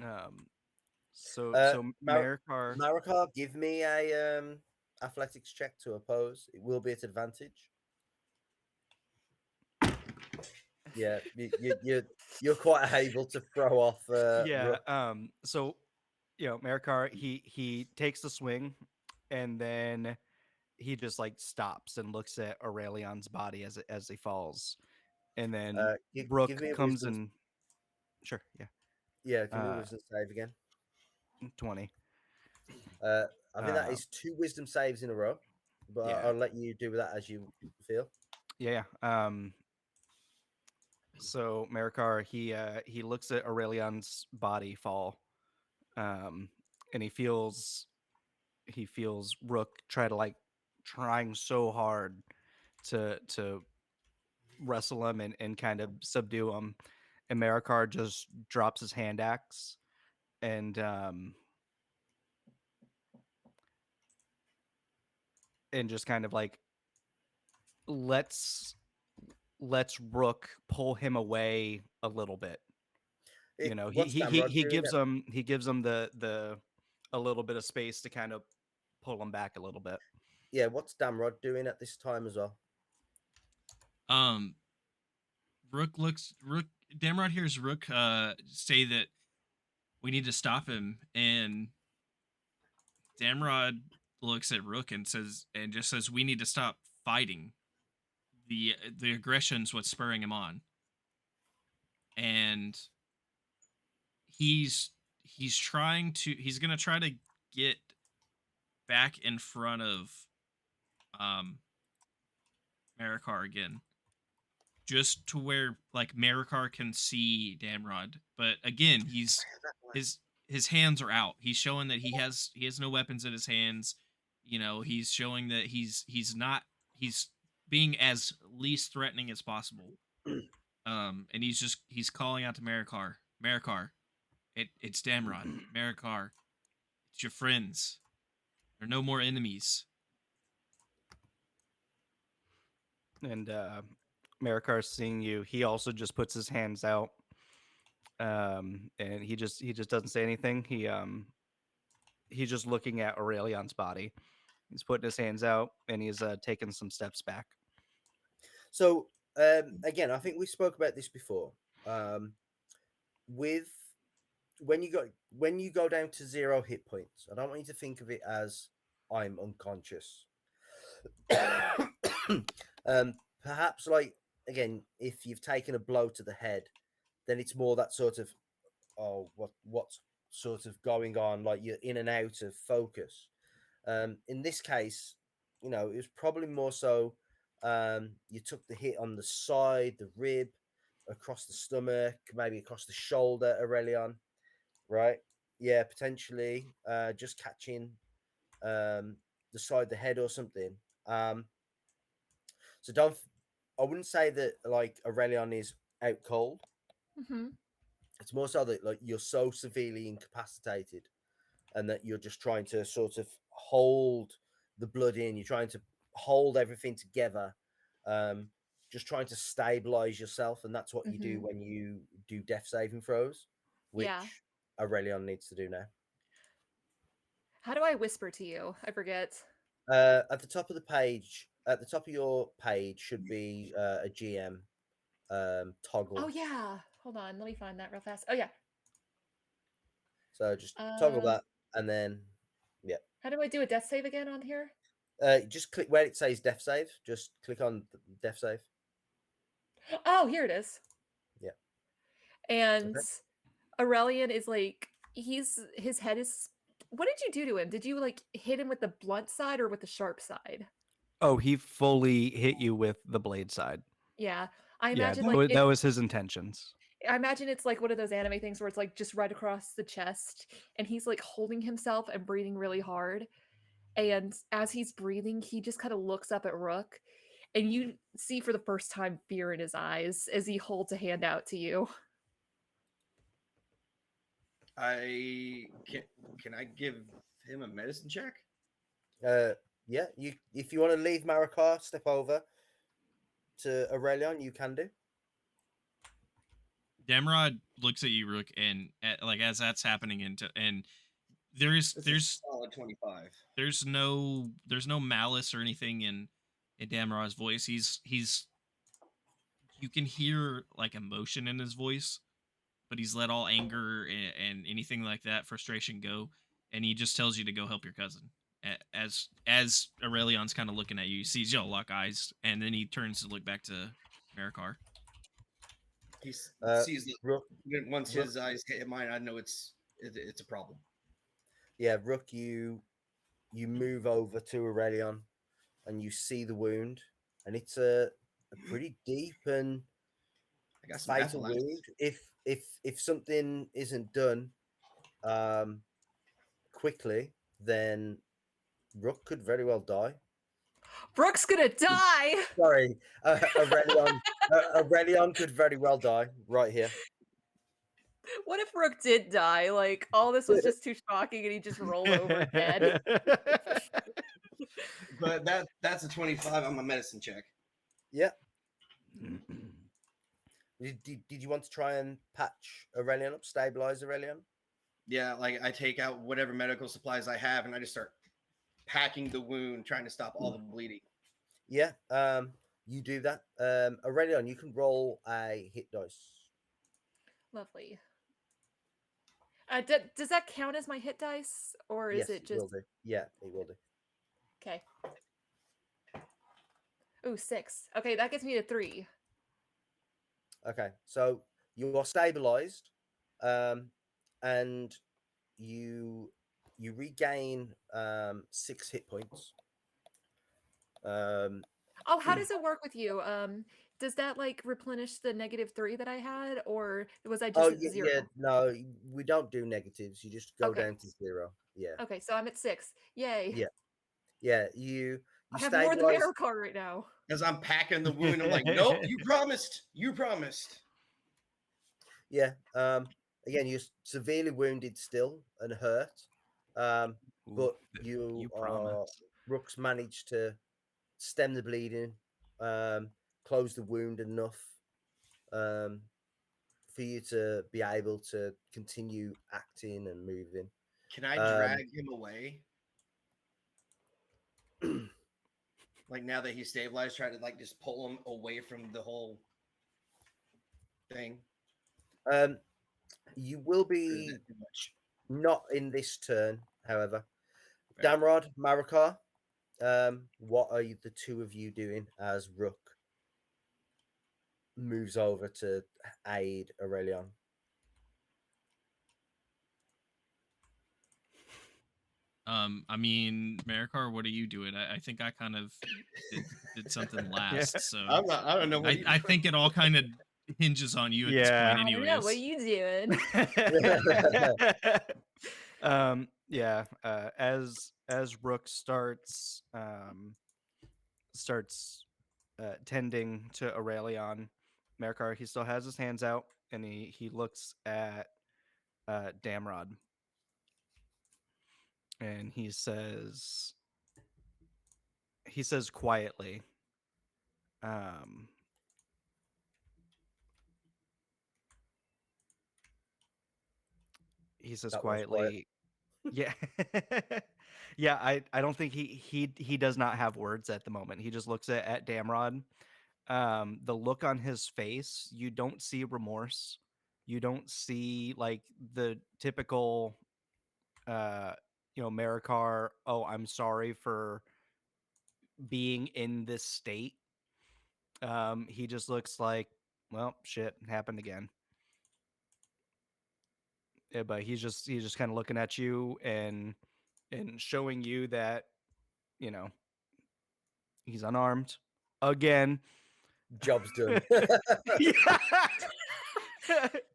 him. So Marikar. Marikar, give me a athletics check to oppose. It will be at advantage. Yeah, you're quite able to throw off. Yeah. Rook. So Marikar, he takes the swing, and then he just like stops and looks at Aurelion's body as he falls, and then Rook give me a comes wisdom. and sure, yeah. Yeah, give me a wisdom save again. 20. I think that is 2 wisdom saves in a row, but Yeah. I'll let you do that as you feel. Yeah. So Marikar, he looks at Aurelion's body fall, and he feels Rook trying so hard to wrestle him and kind of subdue him, and Marikar just drops his hand axe and just kind of like lets Rook pull him away a little bit. What's Damrod He doing gives at- him the a little bit of space to kind of pull him back a little bit. Yeah, what's Damrod doing at this time as well? Rook Damrod hears Rook say that we need to stop him, and Damrod looks at Rook and just says we need to stop fighting. The aggression's what's spurring him on. And he's gonna try to get back in front of Marikar again, just to where like Marikar can see Damrod. But again, his hands are out. He's showing that he has no weapons in his hands. He's showing that he's being as least threatening as possible. And he's calling out to Marikar. It's Damrod. Marikar, it's your friends. There are no more enemies. And Marikar, seeing you, he also just puts his hands out, and he just doesn't say anything. He's just looking at Aurelion's body, He's putting his hands out and he's taking some steps back. So again, I think we spoke about this before. With when you go down to 0 hit points, I don't want you to think of it as I'm unconscious. Perhaps like again, if you've taken a blow to the head, then it's more that sort of what's sort of going on, like you're in and out of focus. In this case, it was probably more so you took the hit on the side, the rib, across the stomach, maybe across the shoulder, Aurelion, right? Yeah, potentially just catching the side of the head or something. So I wouldn't say that like Aurelion is out cold. Mm-hmm. It's more so that like you're so severely incapacitated and that you're just trying to sort of hold the blood in. You're trying to hold everything together, just trying to stabilize yourself, and that's what you do Mm-hmm. when you do death saving throws, which Yeah. Aurelion needs to do now. How do I whisper to you? I forget. At the top of the page, at the top of your page should be a GM toggle. Oh yeah. Hold on. Let me find that real fast. Oh yeah. So just toggle Uh, that, and then yeah, how do I do a death save again on here? just click where it says death save. Just click on death save. Oh, here it is. Yeah. And Okay. Aurelian is like his head is. What did you do to him? Did you like hit him with the blunt side or with the sharp side? Oh, he fully hit you with the blade side. Yeah, I Yeah, imagine that was his intentions. I imagine it's like one of those anime things where it's like just right across the chest, and he's like holding himself and breathing really hard. And as he's breathing, he just kind of looks up at Rook, and you see for the first time fear in his eyes as he holds a hand out to you. Can I give him a medicine check? Yeah, if you want to leave Marikar, step over to Aurelion, you can do. Demrod looks at you, Rook, and like as that's happening, and there's This is a solid 25. there's no malice or anything in Damrod's voice. He's you can hear like emotion in his voice, but he's let all anger and anything like that frustration go, and he just tells you to go help your cousin. As Aurelion's kind of looking at you, he sees y'all lock eyes, and then he turns to look back to Marikar. He Uh, sees that Rook, once Rook- his eyes hit mine, I know it's a problem. yeah, Rook, you move over to Aurelion, and you see the wound, and it's a pretty deep and I got some fatal methyl wound. If something isn't done quickly, then Rook could very well die. Brooke's gonna die. Sorry, Aurelion. Aurelion could very well die right here. What if Rook did die? Like all this was just too shocking, and he just rolled over dead. But that's a 25 on my medicine check. Yeah. Did you want to try and patch Aurelion up, stabilize Aurelion? Yeah, like I take out whatever medical supplies I have, and I just start packing the wound, trying to stop all the bleeding. Yeah. You do that. Aurelion, you can roll a hit dice. Lovely. Does that count as my hit dice, or Yes, is it it will just do. Yeah, it will do. okay? Ooh, 6. Okay, that gets me to 3. Okay, so you are stabilized, and you regain 6 hit points. Oh, how does it work with you? Does that like replenish the -3 that I had, or was I just at 0? Yeah, no, we don't do negatives. You just go Okay. down to 0. Yeah, Okay, so I'm at 6. Yay! yeah, yeah. You I have more than stabilize. Marikar right now. As I'm packing the wound, I'm like, nope, you promised. You promised. Yeah. Again, you're severely wounded still and hurt. But you are. promise. Rook's managed to stem the bleeding, close the wound enough for you to be able to continue acting and moving. Can I drag him away? Like now that he's stabilized, try to like just pull him away from the whole thing. You will Or is be that too much? not in this turn, however. Okay. Damrod, Marakar, what are the two of you doing as Rook moves over to aid Aurelion? I mean, Marikar, what are you doing? I think I kind of did something last, so I'm not. I don't know what I think it all kind of hinges on you at this Yeah. point, I don't know. What are anyways. you doing? Yeah. As Rook starts tending to Aurelion, Marikar, he still has his hands out, and he looks at Damrod, and he says quietly, he says That was quiet. quietly, yeah. Yeah, I don't think he does not have words at the moment. He just looks at Damrod. The look on his face, you don't see remorse. You don't see like the typical Marikar, oh, I'm sorry for being in this state. He just looks like, well, shit happened again. Yeah, but he's just kind of looking at you and showing you that, you know, he's unarmed again. Job's done. Yeah.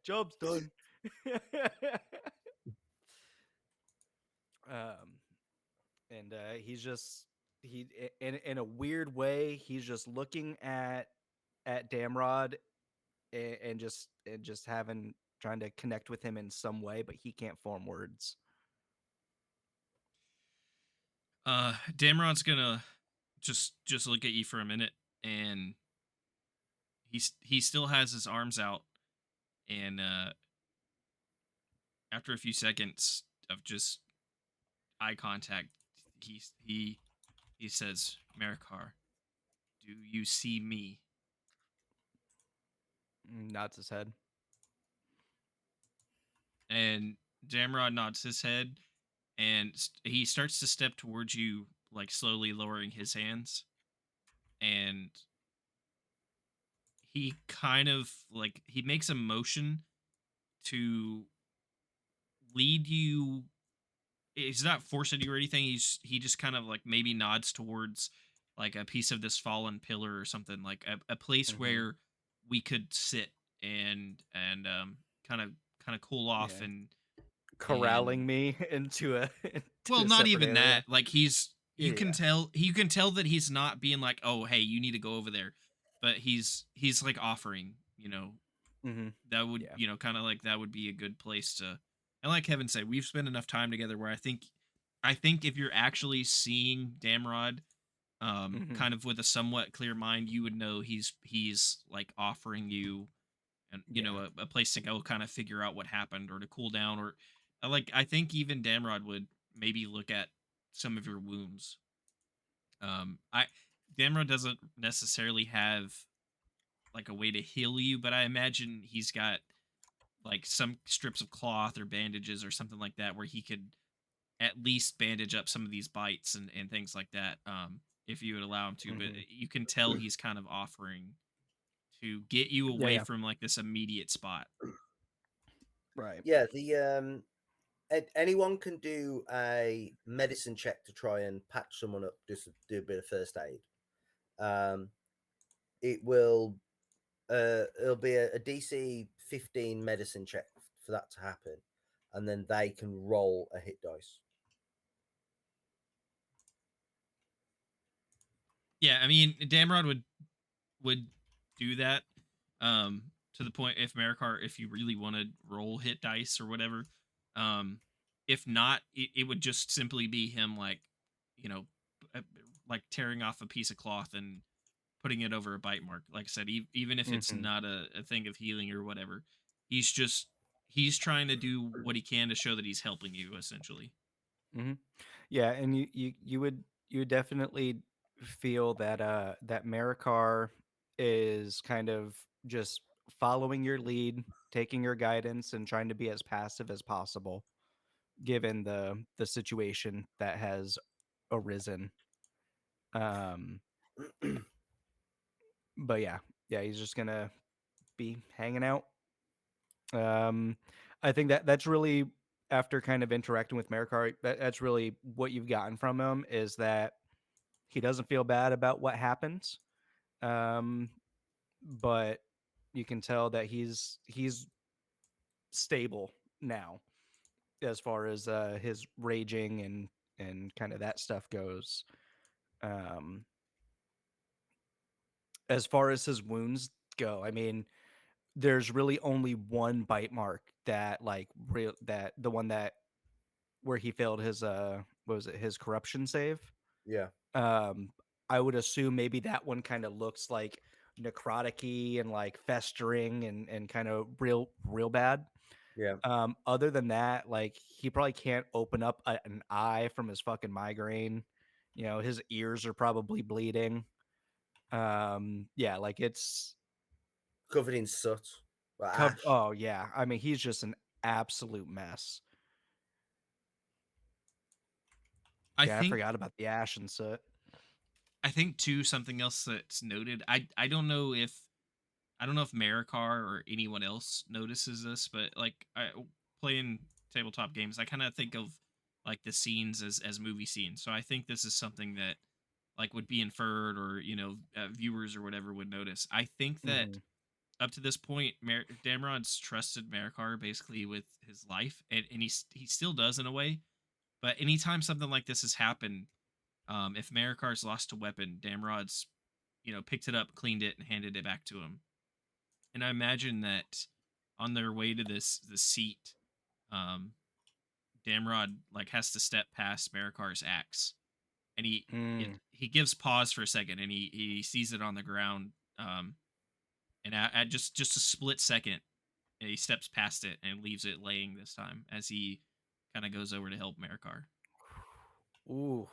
Job's done. um and he's just in a weird way, he's just looking at Damrod and just having trying to connect with him in some way, but he can't form words. Damron's gonna just look at you for a minute, and he still has his arms out, and after a few seconds of just eye contact, he says, Marikar, do you see me? Nods his head. And Damrod nods his head, and he starts to step towards you, like slowly lowering his hands. And he kind of like he makes a motion to lead you. He's not forcing you or anything. He just kind of like maybe nods towards like a piece of this fallen pillar or something, like a place where we could sit and kind of cool off Yeah. and Corralling me into a well, a not separate even area. that. Like you Yeah. can tell that he's not being like, oh hey, you need to go over there, but he's like offering, Mm-hmm. that would Yeah. kind of like that would be a good place to. And like Kevin said, we've spent enough time together where I think if you're actually seeing Damrod kind of with a somewhat clear mind, you would know he's like offering you and a place to go kind of figure out what happened or to cool down or like I think even Damrod would maybe look at some of your wounds. I Damrod doesn't necessarily have like a way to heal you, but I imagine he's got like some strips of cloth or bandages or something like that where he could at least bandage up some of these bites and things like that, if you would allow him to. But you can tell he's kind of offering to get you away Yeah. from like this immediate spot. Right. Yeah, the anyone can do a medicine check to try and patch someone up, just to do a bit of first aid. It will it'll be a DC 15 medicine check for that to happen, and then they can roll a hit dice. Yeah, I mean, Damrod would do that. To the point, if you really want to roll hit dice or whatever, um, if not, it would just simply be him like, you know, uh, like tearing off a piece of cloth and putting it over a bite mark. Like I said, even if it's not a thing of healing or whatever, he's trying to do what he can to show that he's helping you essentially. Yeah, and you would you definitely feel that that Marikar is kind of just following your lead, taking your guidance, and trying to be as passive as possible, given the situation that has arisen. Um, but yeah, he's just gonna be hanging out. Um, I think that's really after kind of interacting with Marikar, that's really what you've gotten from him is that he doesn't feel bad about what happens. Um, but you can tell that he's stable now as far as his raging and kind of that stuff goes. Um, as far as his wounds go, I mean, there's really only one bite mark that like real that the one that where he failed his what was it, his corruption save. Yeah. Um, I would assume maybe that one kind of looks like necrotic-y and like festering and kind of real bad. Yeah. Other than that, like he probably can't open up an eye from his fucking migraine. You know, his ears are probably bleeding. Yeah, like it's Covered in soot. Well, ash. oh yeah. I mean, he's just an absolute mess. I Yeah, I think forgot about the ash and soot. I think too something else that's noted. I don't know if Marikar or anyone else notices this, but like I playing tabletop games, I kind of think of like the scenes as movie scenes. So I think this is something that like would be inferred or viewers or whatever would notice. I think that Mhm. up to this point, Damrod's trusted Marikar basically with his life, and he still does in a way. But anytime something like this has happened, if Marikar's lost a weapon, Damrod's picked it up, cleaned it, and handed it back to him. And I imagine that on their way to the seat, um, Damrod like has to step past Marikar's axe, and Mm. he gives pause for a second, and he sees it on the ground, and at just a split second, he steps past it and leaves it laying this time as he kind of goes over to help Marikar. Ooh.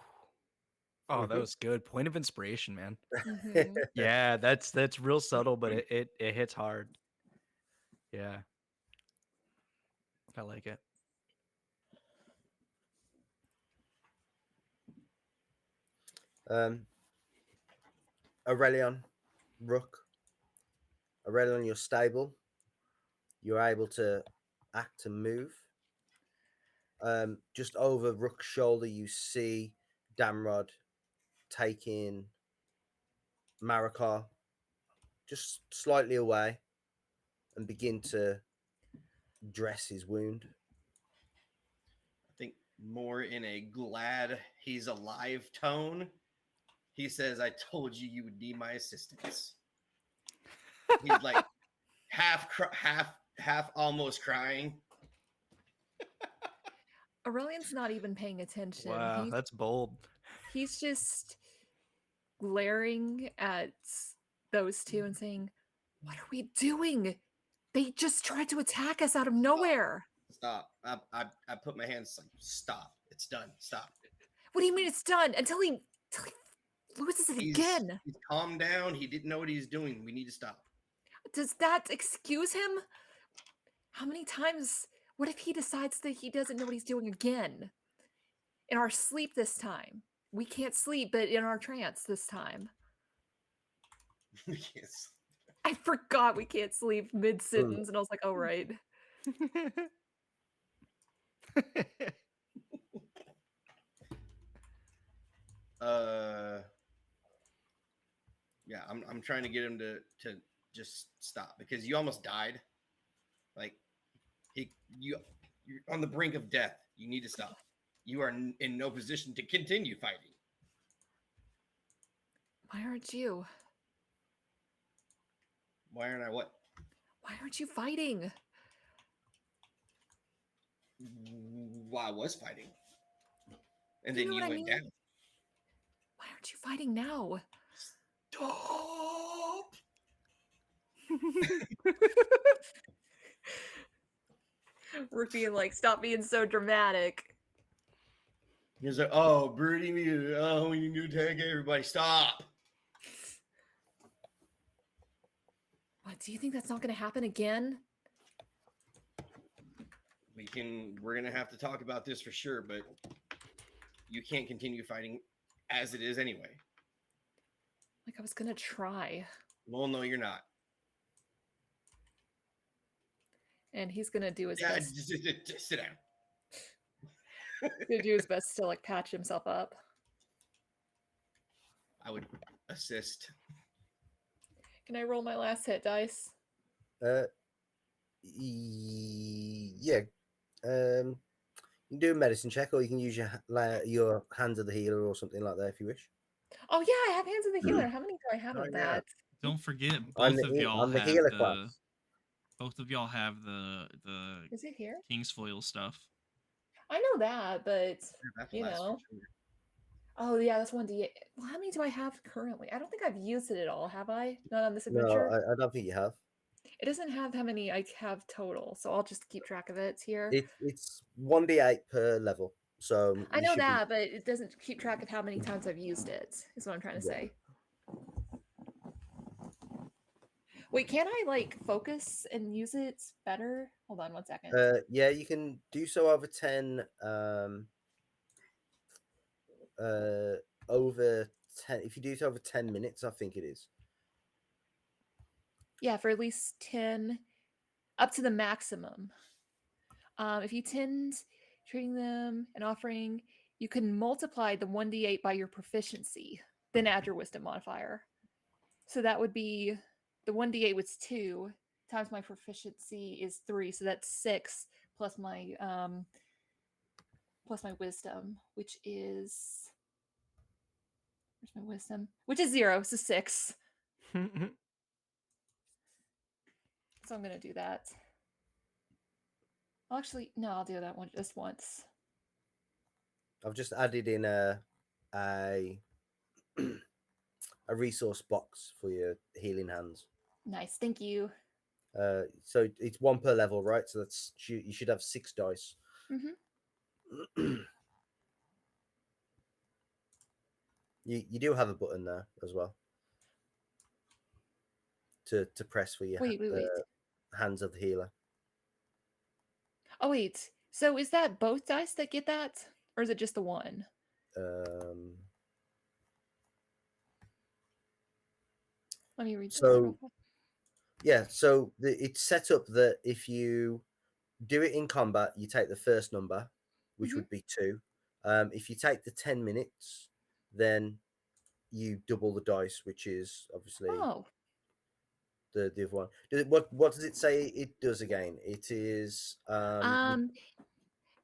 Oh, that was good. Point of inspiration, man. Mhm. Yeah, that's real subtle, but it hits hard. Yeah. I like it. Aurelion, Rook. Aurelion, you're stable. You're able to act and move. Just over Rook's shoulder, you see Damrod taking Marikar just slightly away and begin to dress his wound. I think more in a glad he's alive tone. He says, "I told you you would need my assistance." He's like half almost crying. Aurelian's not even paying attention. Wow, that's bold. He's just glaring at those two and saying, "What are we doing? They just tried to attack us out of nowhere." Stop. I put my hands like, stop. It's done. Stop. What do you mean it's done? Until he loses it again. He's calmed down. He didn't know what he's doing. We need to stop. Does that excuse him? How many times? What if he decides that he doesn't know what he's doing again? In our sleep this time. We can't sleep, but in our trance this time. Yes. I forgot we can't sleep mid-sentence, and I was like, oh, right. Yeah, I'm trying to get him to just stop because you almost died. Like you're on the brink of death. You need to stop. You are in no position to continue fighting. Why aren't you? Why aren't I what? Why aren't you fighting? Well, I was fighting. And You then know you what I went mean? down. Why aren't you fighting now? Stop! Rook being like, stop being so dramatic. He's like, oh, brooding me. Oh, we need to attack everybody. Stop. What, do you think that's not going to happen again? We're gonna have to talk about this for sure, but you can't continue fighting as it is anyway. Like, I was going to try. Well, no, you're not. And he's going to do his Yeah, best. just sit down. He's going to do his best to, like, patch himself up. I would assist. Can I roll my last hit dice? Yeah. You can do a medicine check, or you can use your hands of the healer or something like that if you wish. Oh, yeah, I have Hands of the Healer. How many do I have Oh, of yeah. that? Don't forget, I'm both of y'all the have healer the. class. Both of y'all have the Is it here? King's Foil stuff. I know that, but, Yeah, that's you last know. feature. Oh, yeah, that's 1d8. Well, how many do I have currently? I don't think I've used it at all, have I? Not on this No, adventure? I don't think you have. It doesn't have how many I have total, so I'll just keep track of it here. It's 1d8 per level. So I you know should that, but it doesn't keep track of how many times I've used it, is what I'm trying to Yeah. say. Wait, can I, like, focus and use it better? Hold on 1 second. Yeah, you can do so over 10 over 10 if you do it over 10 minutes, I think it is. Yeah, for at least 10, up to the maximum. If you tend treating them and offering, you can multiply the 1d8 by your proficiency, then add your wisdom modifier. So that would be, the 1d8 was 2 times my proficiency is 3, so that's 6 plus my wisdom, which is, where's my wisdom? Which is 0, so 6. So I'm gonna do that. Well, actually, no, I'll do that one just once. I've just added in a a resource box for your healing hands. Nice, thank you. So it's 1 per level, right? So that's you should have 6 dice. Mm-hmm. You do have a button there as well to press for your Wait. hands of the healer. Oh, wait. So is that both dice that get that? Or is it just the one? Let me read this real So quick. yeah, so it's set up that if you do it in combat, you take the first number, which Mhm. would be 2. If you take the 10 minutes, then you double the dice, which is obviously Oh, the other one. What does it say it does again? It is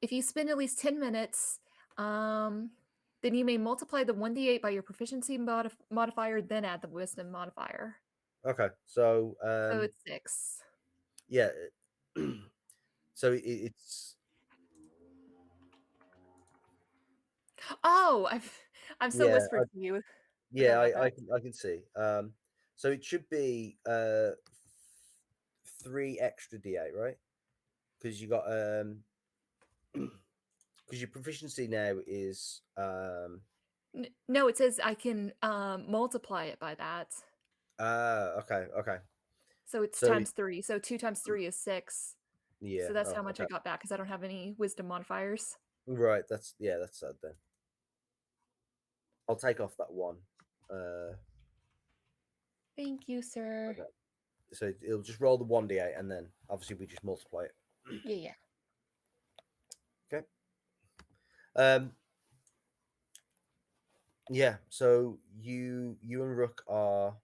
if you spend at least 10 minutes, then you may multiply the 1d8 by your proficiency modifier, then add the wisdom modifier. okay. So So it's 6. yeah. So it's Oh, I'm so Yeah, whispered to you. yeah, Forgot about that. I can see. So it should be 3 extra d8, right? Because you got because your proficiency now is No, it says I can multiply it by that. okay. So it's So times 3. So 2 times 3 is 6. yeah, So that's oh, how much okay. I got back because I don't have any wisdom modifiers. Right, that's sad then. I'll take off that 1. Thank you, sir. Okay. So it'll just roll the 1d8 and then obviously we just multiply it. Yeah. Okay. Yeah, so you and Rook are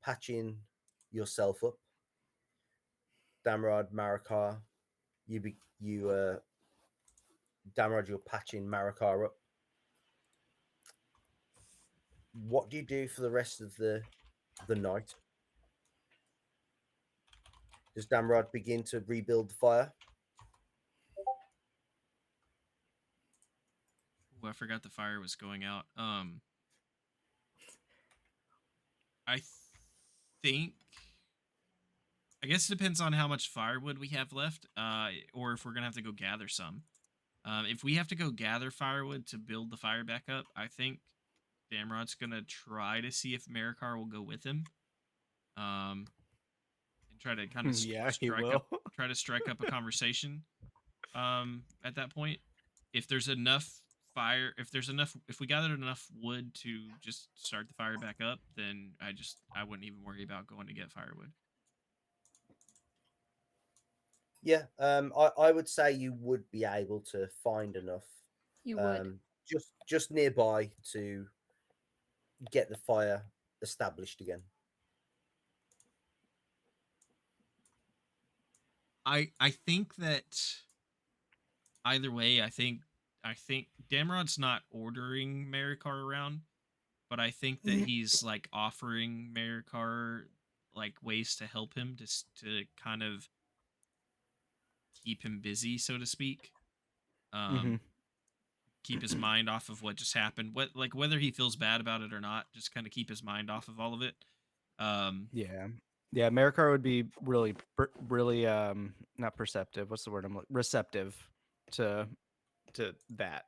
patching yourself up. Damrod, Marakar, Damrod, you're patching Marakar up. What do you do for the rest of the night? Does Damrod begin to rebuild the fire? Ooh, I forgot the fire was going out. I think. I guess it depends on how much firewood we have left, or if we're gonna have to go gather some. If we have to go gather firewood to build the fire back up, I think Damrod's gonna try to see if Marikar will go with him. And try to kind of Yeah, he strike will. up a conversation. At that point, if there's enough fire, if we gathered enough wood to just start the fire back up, then I wouldn't even worry about going to get firewood. Yeah, I would say you would be able to find enough, You would. just nearby to get the fire established again. I think that either way, I think Damrod's not ordering Marikar around, but I think that he's like offering Marikar like ways to help him to kind of keep him busy, so to speak. Mhm. Keep his mind off of what just happened. What like whether he feels bad about it or not, just kind of keep his mind off of all of it. Yeah. Yeah, Marikar would be really not perceptive. What's the word? Receptive to that.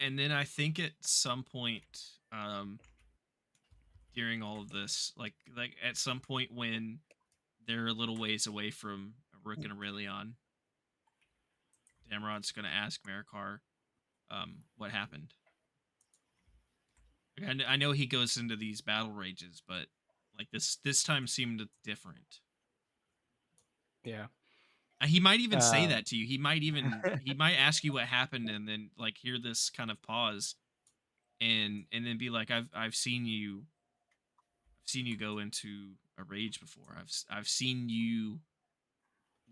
And then I think at some point during all of this, like at some point when they're a little ways away from Rook and Aurelion, Damrod's going to ask Marikar what happened. Like, I know he goes into these battle rages, but like this time seemed different. Yeah. He might even say Um, that to you. He might ask you what happened and then like hear this kind of pause and then be like, I've seen you go into a rage before. I've seen you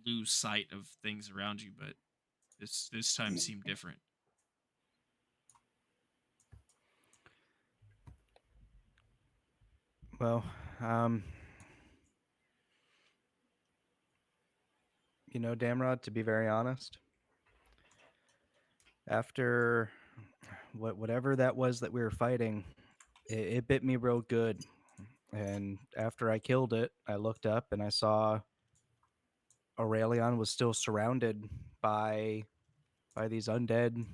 lose sight of things around you, but this time seemed different. well, Damrod, to be very honest, after whatever that was that we were fighting, it bit me real good. And after I killed it, I looked up and I saw Aurelion was still surrounded by these undead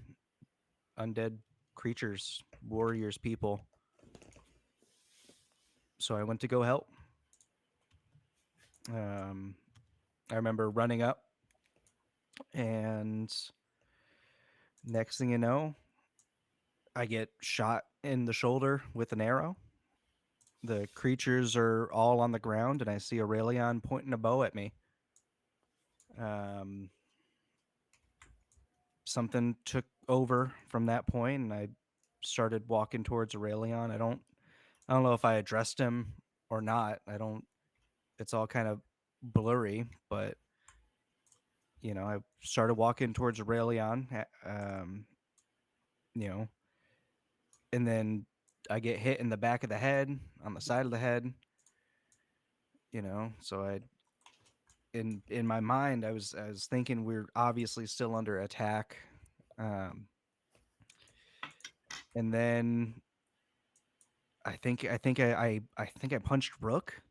creatures, warriors, people. So I went to go help. I remember running up, and next thing you know, I get shot in the shoulder with an arrow. The creatures are all on the ground, and I see Aurelion pointing a bow at me. Something took over from that point, and I started walking towards Aurelion. I don't know if I addressed him or not. I don't. It's all kind of blurry, but I started walking towards Aurelion. You know, and then I get hit in the back of the head, on the side of the head. So in my mind, I was thinking we're obviously still under attack, and then I punched Rook,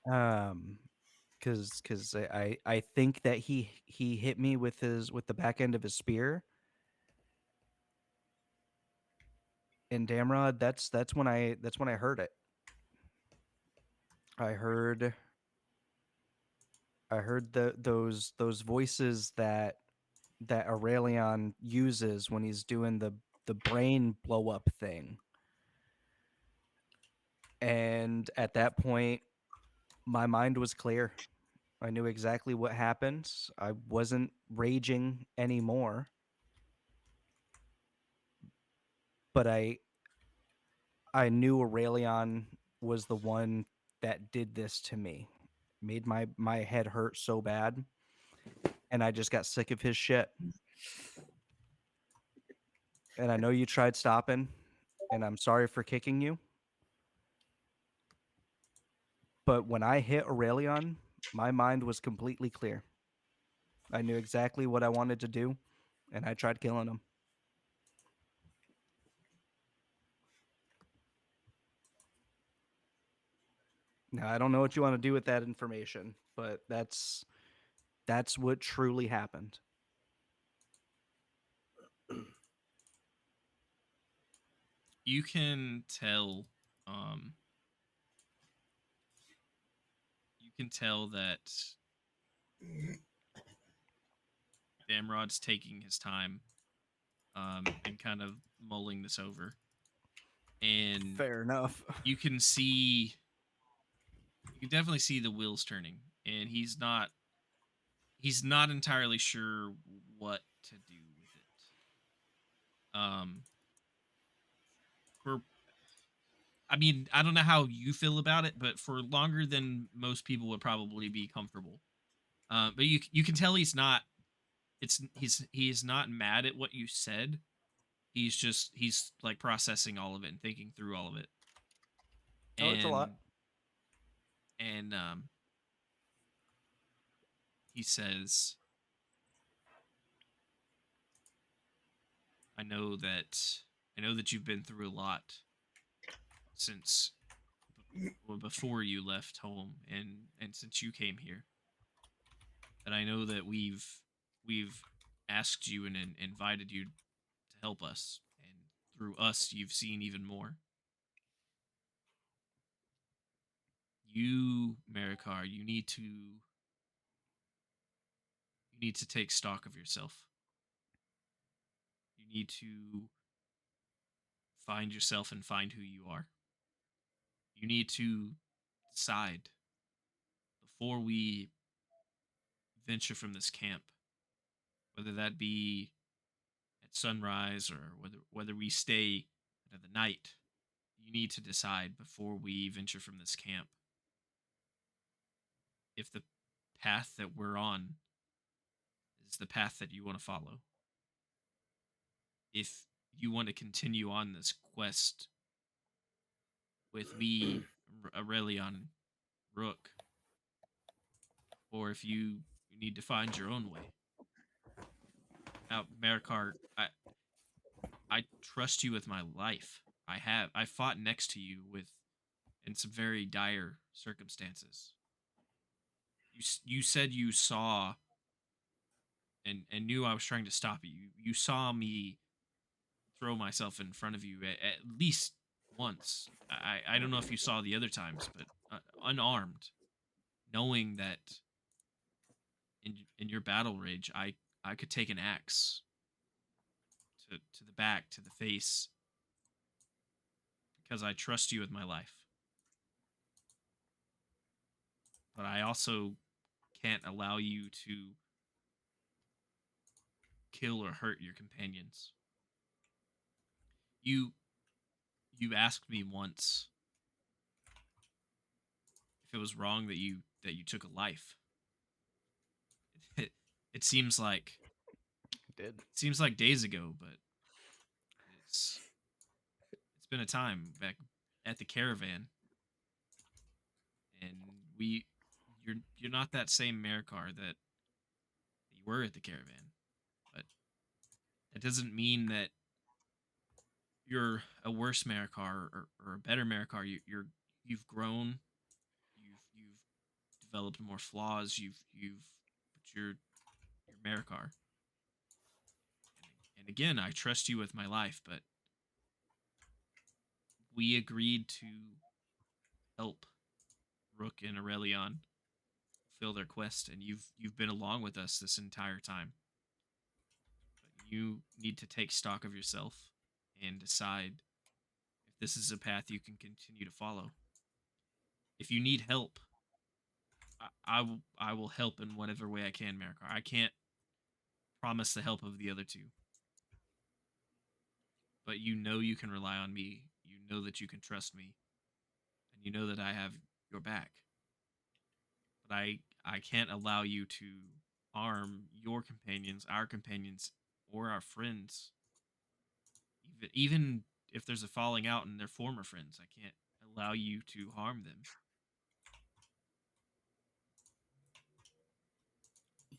because I think that he hit me with the back end of his spear. And Damrod, that's when I heard it. I heard those voices that Aurelion uses when he's doing the brain blow up thing. And at that point, my mind was clear. I knew exactly what happened. I wasn't raging anymore. But I knew Aurelion was the one that did this to me. Made my head hurt so bad. And I just got sick of his shit. And I know you tried stopping, and I'm sorry for kicking you. But when I hit Aurelion, my mind was completely clear. I knew exactly what I wanted to do, and I tried killing him. Now, I don't know what you want to do with that information, but that's That's what truly happened. You can tell, um, that Damrod's taking his time, and kind of mulling this over. And Fair enough. you can definitely see the wheels turning, and he's not entirely sure what to do with it. For I mean, I don't know how you feel about it, but for longer than most people would probably be comfortable. But you can tell he's not mad at what you said. He's like processing all of it and thinking through all of it. Oh, it's a lot. And he says, I know that you've been through a lot since before you left home and since you came here. And I know that we've asked you and invited you to help us, and through us you've seen even more. You, Marikar, you need to take stock of yourself. You need to find yourself and find who you are. You need to decide before we venture from this camp, whether that be at sunrise or whether we stay into the night. You need to decide before we venture from this camp if the path that we're on is the path that you want to follow. If you want to continue on this quest with me, Aurelion, Rook, or if you need to find your own way. Now, Marikar, I trust you with my life. I fought next to you in some very dire circumstances. You said you saw and knew I was trying to stop you. You saw me throw myself in front of you at least once. I don't know if you saw the other times, but unarmed, knowing that in your battle rage, I could take an axe to the back, to the face, because I trust you with my life. But I also can't allow you to kill or hurt your companions. You asked me once if it was wrong that you took a life. It seems like Did. days ago, but it's been a time back at the caravan, and you're not that same Marikar that you were at the caravan, but that doesn't mean that you're a worse Marikar or a better Marikar. You've grown, you've developed more flaws. But you're Marikar. And again, I trust you with my life, but we agreed to help Rook and Aurelion fulfill their quest, and you've been along with us this entire time. But you need to take stock of yourself and decide if this is a path you can continue to follow. If you need help, I will help in whatever way I can, Marikar. I can't promise the help of the other two, but you know you can rely on me. You know that you can trust me, and you know that I have your back. But I can't allow you to harm your companions, our companions, or our friends. Even if there's a falling out and they're former friends, I can't allow you to harm them.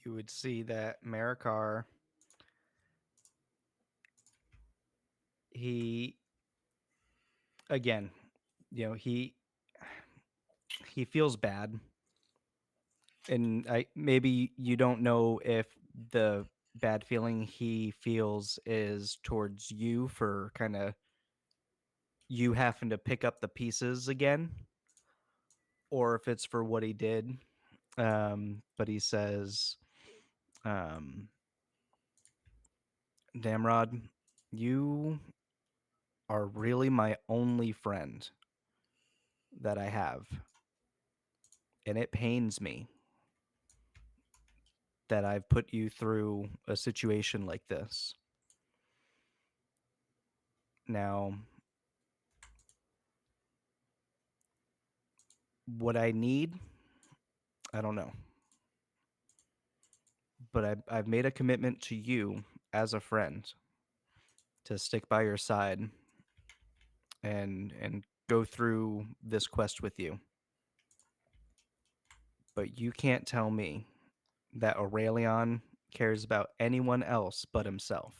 You would see that Marikar, he again, he feels bad And maybe you don't know if the bad feeling he feels is towards you for kind of you having to pick up the pieces again, or if it's for what he did. But he says, Damrod, you are really my only friend that I have. And it pains me that I've put you through a situation like this. Now, what I need, I don't know. But I've made a commitment to you as a friend to stick by your side and go through this quest with you. But you can't tell me that Aurelion cares about anyone else but himself.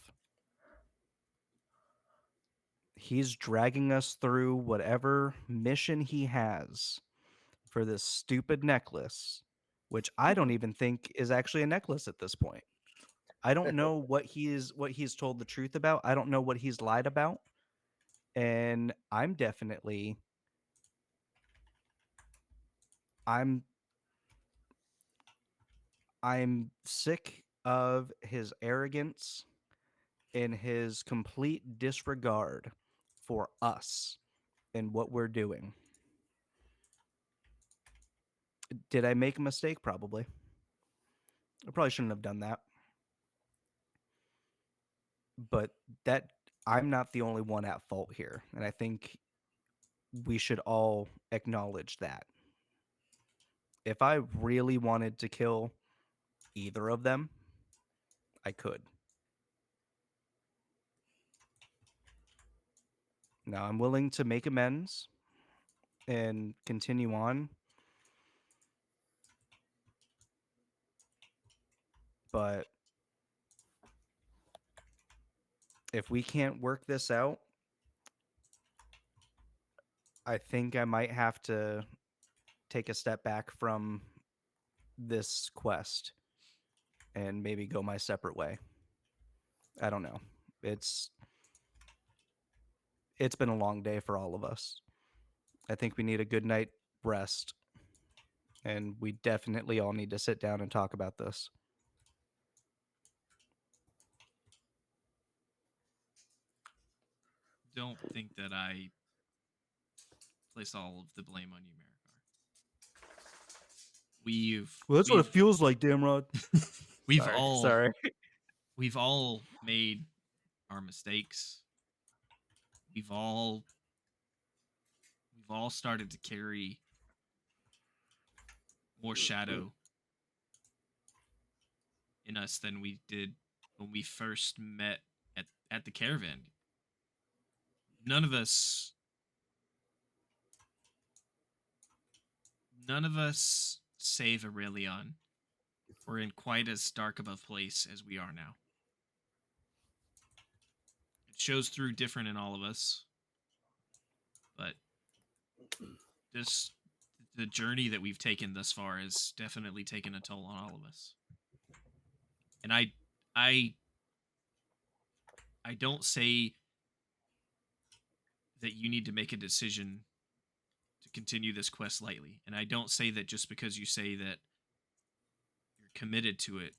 He's dragging us through whatever mission he has for this stupid necklace, which I don't even think is actually a necklace at this point. I don't know what he's told the truth about. I don't know what he's lied about. And I'm I'm sick of his arrogance and his complete disregard for us and what we're doing. Did I make a mistake? Probably. I probably shouldn't have done that. But that I'm not the only one at fault here, and I think we should all acknowledge that. If I really wanted to kill either of them, I could. Now I'm willing to make amends and continue on. But if we can't work this out, I think I might have to take a step back from this quest and maybe go my separate way. I don't know. It's been a long day for all of us. I think we need a good night rest, and we definitely all need to sit down and talk about this. Don't think that I place all of the blame on you, Marikar. Well, that's what it We've feels like, Damrod. we've Sorry, all sorry. we've all made our mistakes. We've all started to carry more shadow in us than we did when we first met at the caravan. None of us save Aurelion were in quite as dark of a place as we are now. It shows through different in all of us, but the journey that we've taken thus far has definitely taken a toll on all of us. And I don't say that you need to make a decision to continue this quest lightly. And I don't say that just because you say that you're committed to it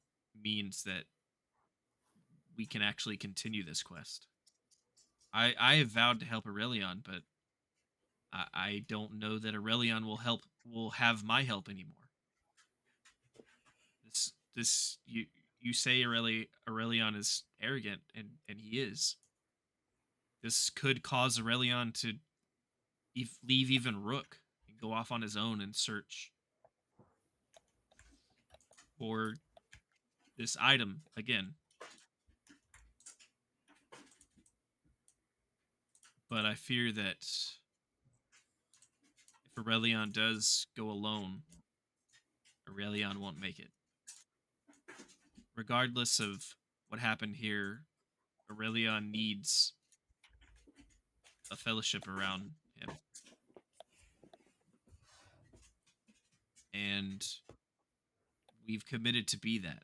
means that we can actually continue this quest. I have vowed to help Aurelion, but I don't know that Aurelion will have my help anymore. This you say Aurelion is arrogant, and he is. This could cause Aurelion to leave even Rook and go off on his own and search for this item again. But I fear that if Aurelion does go alone, Aurelion won't make it. Regardless of what happened here, Aurelion needs a fellowship around him. And we've committed to be that.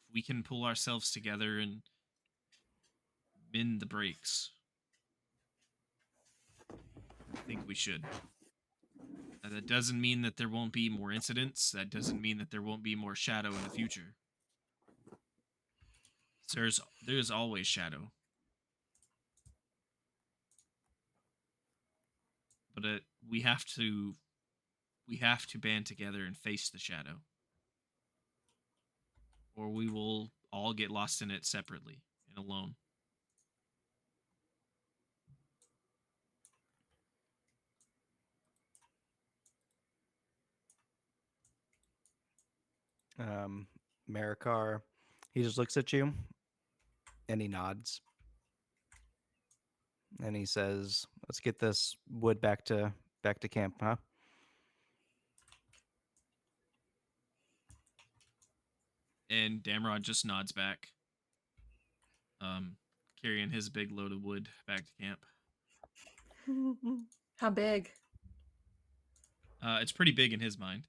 If we can pull ourselves together and mend the breaks, I think we should. That doesn't mean that there won't be more incidents. That doesn't mean that there won't be more shadow in the future. There's always shadow. But we have to band together and face the shadow, or we will all get lost in it separately and alone. Marikar, he just looks at you and he nods. And he says, "Let's get this wood back to camp, huh?" And Damrod just nods back, carrying his big load of wood back to camp. How big? It's pretty big in his mind.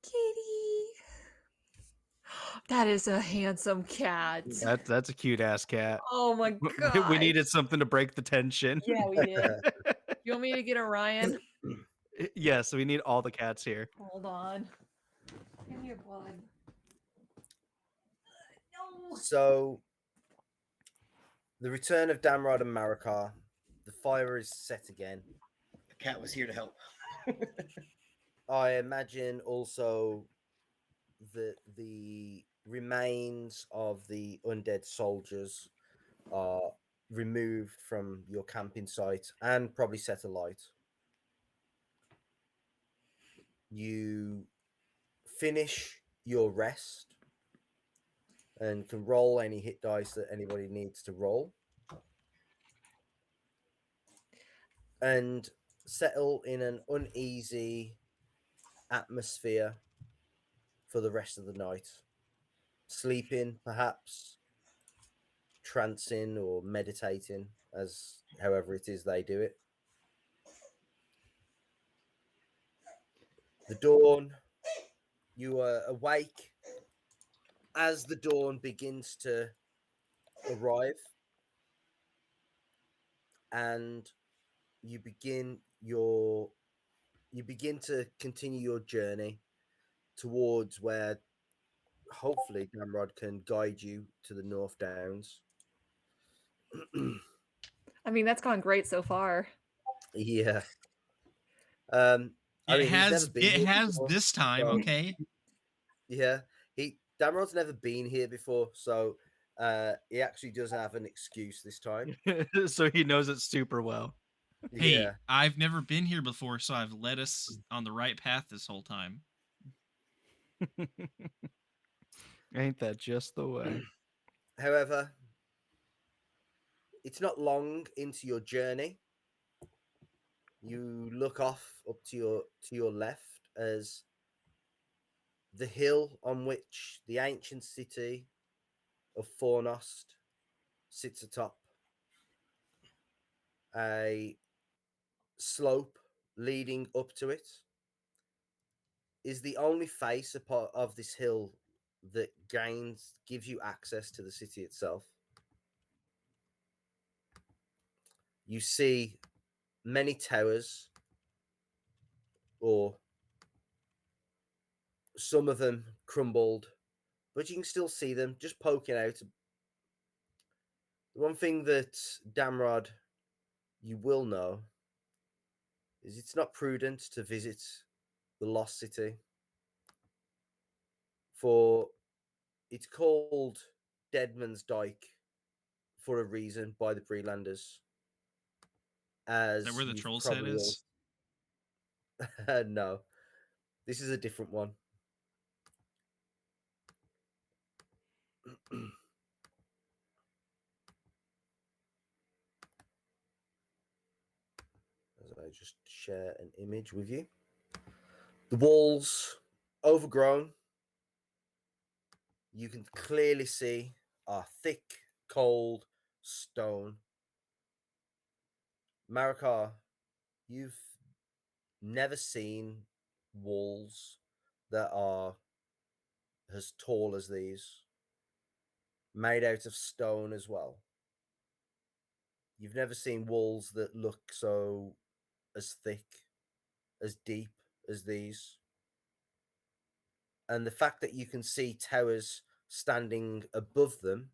Kitty. That is a handsome cat. That's a cute ass cat. Oh my god. We needed something to break the tension. Yeah, we did. You want me to get Orion? Yes, we need all the cats here. Hold on. Give me your blood. No. So, the return of Damrod and Marikar. The fire is set again. The cat was here to help. I imagine also that the remains of the undead soldiers are removed from your camping site and probably set alight. You finish your rest and can roll any hit dice that anybody needs to roll. And settle in an uneasy atmosphere for the rest of the night. Sleeping, perhaps, trancing or meditating, as however it is they do it. The dawn, you are awake as the dawn begins to arrive, and you begin to continue your journey towards where hopefully Damrod can guide you to the North Downs. I mean, that's gone great so far. Yeah. I mean, he's never been It here has before, this time, so- okay? Yeah, Damrod's never been here before, so he actually doesn't have an excuse this time. So he knows it super well. Hey, Yeah, I've never been here before, so I've led us on the right path this whole time. Ain't that just the way? however, it's not long into your journey. You look off up to your left as the hill on which the ancient city of Fornost sits atop a slope leading up to it is the only face of this hill that gives you access to the city itself. You see many towers, or some of them crumbled, but you can still see them just poking out. The one thing that Damrod you will know is it's not prudent to visit the lost city, for it's called Deadman's Dyke for a reason by the Brelanders. As Is that where the you've troll's head probably is? no, this is a different one. As I just share an image with you. The walls overgrown. You can clearly see are thick, cold stone. Marikar, you've never seen walls that are as tall as these, made out of stone as well. You've never seen walls that look so as thick, as deep as these. And the fact that you can see towers standing above them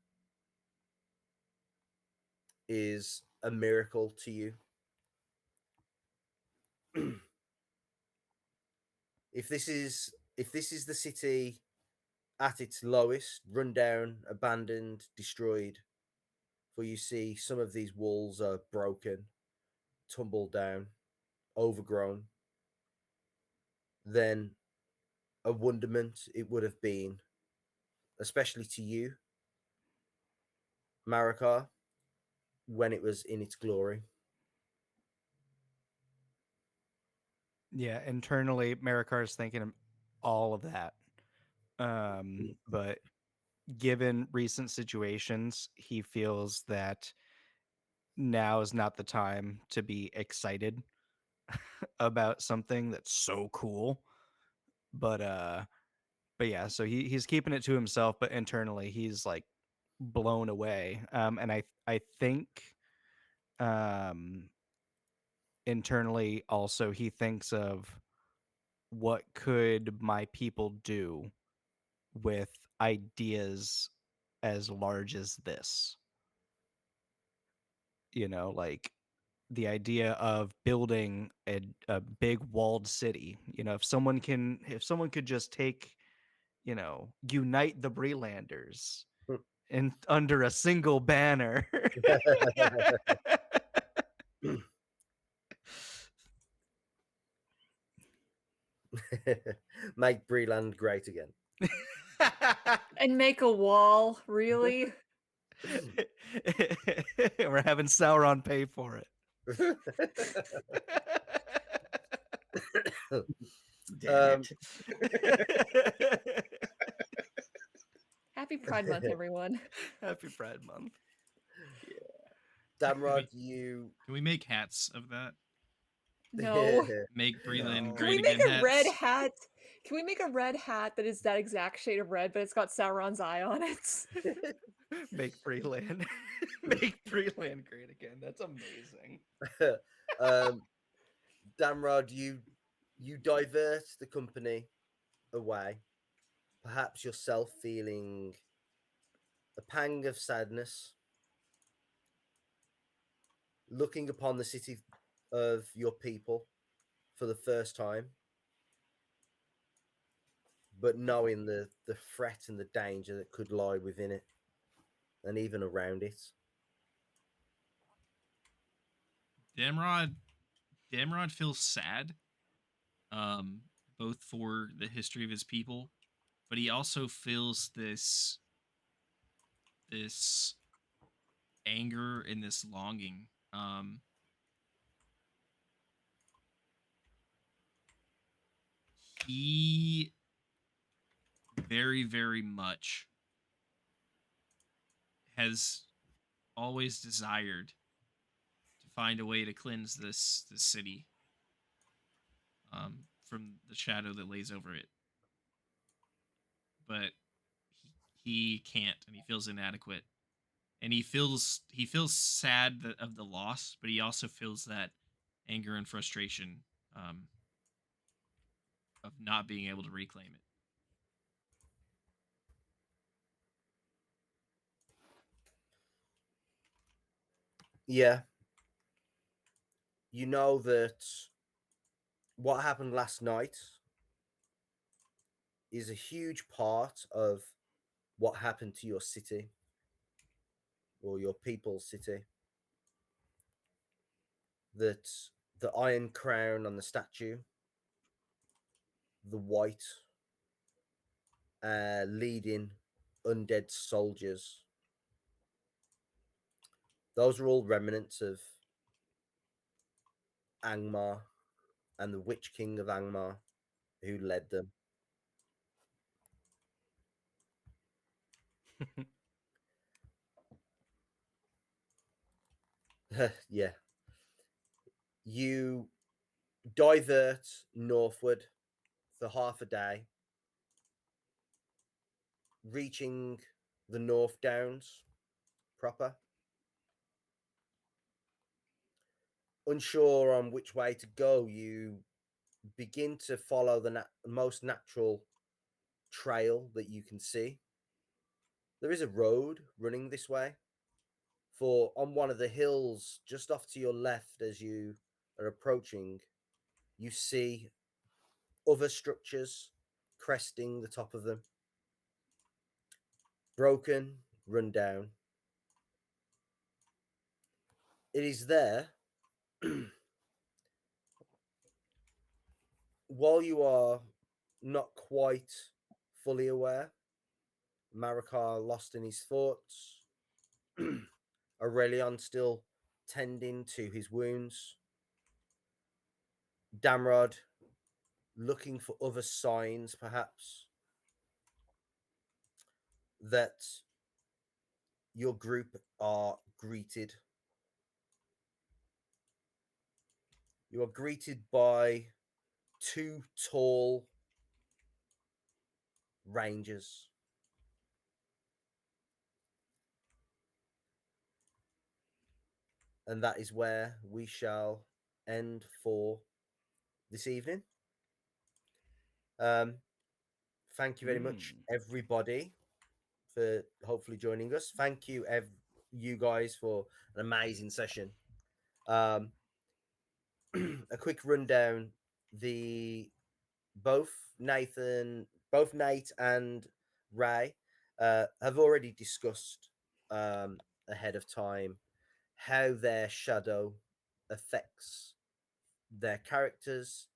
is a miracle to you. if this is the city at its lowest, run down, abandoned, destroyed, for you see some of these walls are broken, tumbled down, overgrown, then a wonderment it would have been, especially to you, Marikar, when it was in its glory. Yeah, internally, Marikar's thinking all of that. But given recent situations, he feels that now is not the time to be excited about something that's so cool. But yeah, so he's keeping it to himself, but internally he's like blown away. And I think internally also he thinks of what could my people do with ideas as large as this. You know, like the idea of building a big walled city. You know, if someone could just take, you know, unite the Brelanders in under a single banner. Make Breland great again. And make a wall, really? We're having Sauron pay for it. Damn Um, it. Happy Pride Month, everyone. Happy Pride Month. Damrod, you Can we make hats of that? No. Make Breland No. Can we great make again a red hats? hat? Can we make a red hat that is that exact shade of red, but it's got Sauron's eye on it? Make Breland. Make Breland great again. That's amazing. Damrod, you divert the company away, perhaps yourself feeling a pang of sadness, looking upon the city of your people for the first time, but knowing the threat and the danger that could lie within it and even around it. Damrod feels sad, both for the history of his people, but he also feels this anger and this longing. He very, very much has always desired to find a way to cleanse this city from the shadow that lays over it. But he can't, and he feels inadequate. And he feels sad of the loss, but he also feels that anger and frustration of not being able to reclaim it. Yeah. You know that what happened last night is a huge part of what happened to your city or your people's city. That the iron crown on the statue, the white leading undead soldiers, those are all remnants of Angmar and the Witch King of Angmar who led them. Yeah. You divert northward for half a day reaching the North Downs proper. Unsure on which way to go, you begin to follow the most natural trail that you can see. There is a road running this way. For on one of the hills just off to your left as you are approaching, you see other structures cresting the top of them. Broken, run down. It is there. While you are not quite fully aware, Marikar lost in his thoughts. Aurelion still tending to his wounds. Damrod looking for other signs, perhaps, that your group are greeted. You are greeted by two tall rangers. And that is where we shall end for this evening. Thank you very much, everybody, for hopefully joining us. Thank you, you guys, for an amazing session. A quick rundown: both Nate and Ray have already discussed ahead of time how their shadow affects their characters,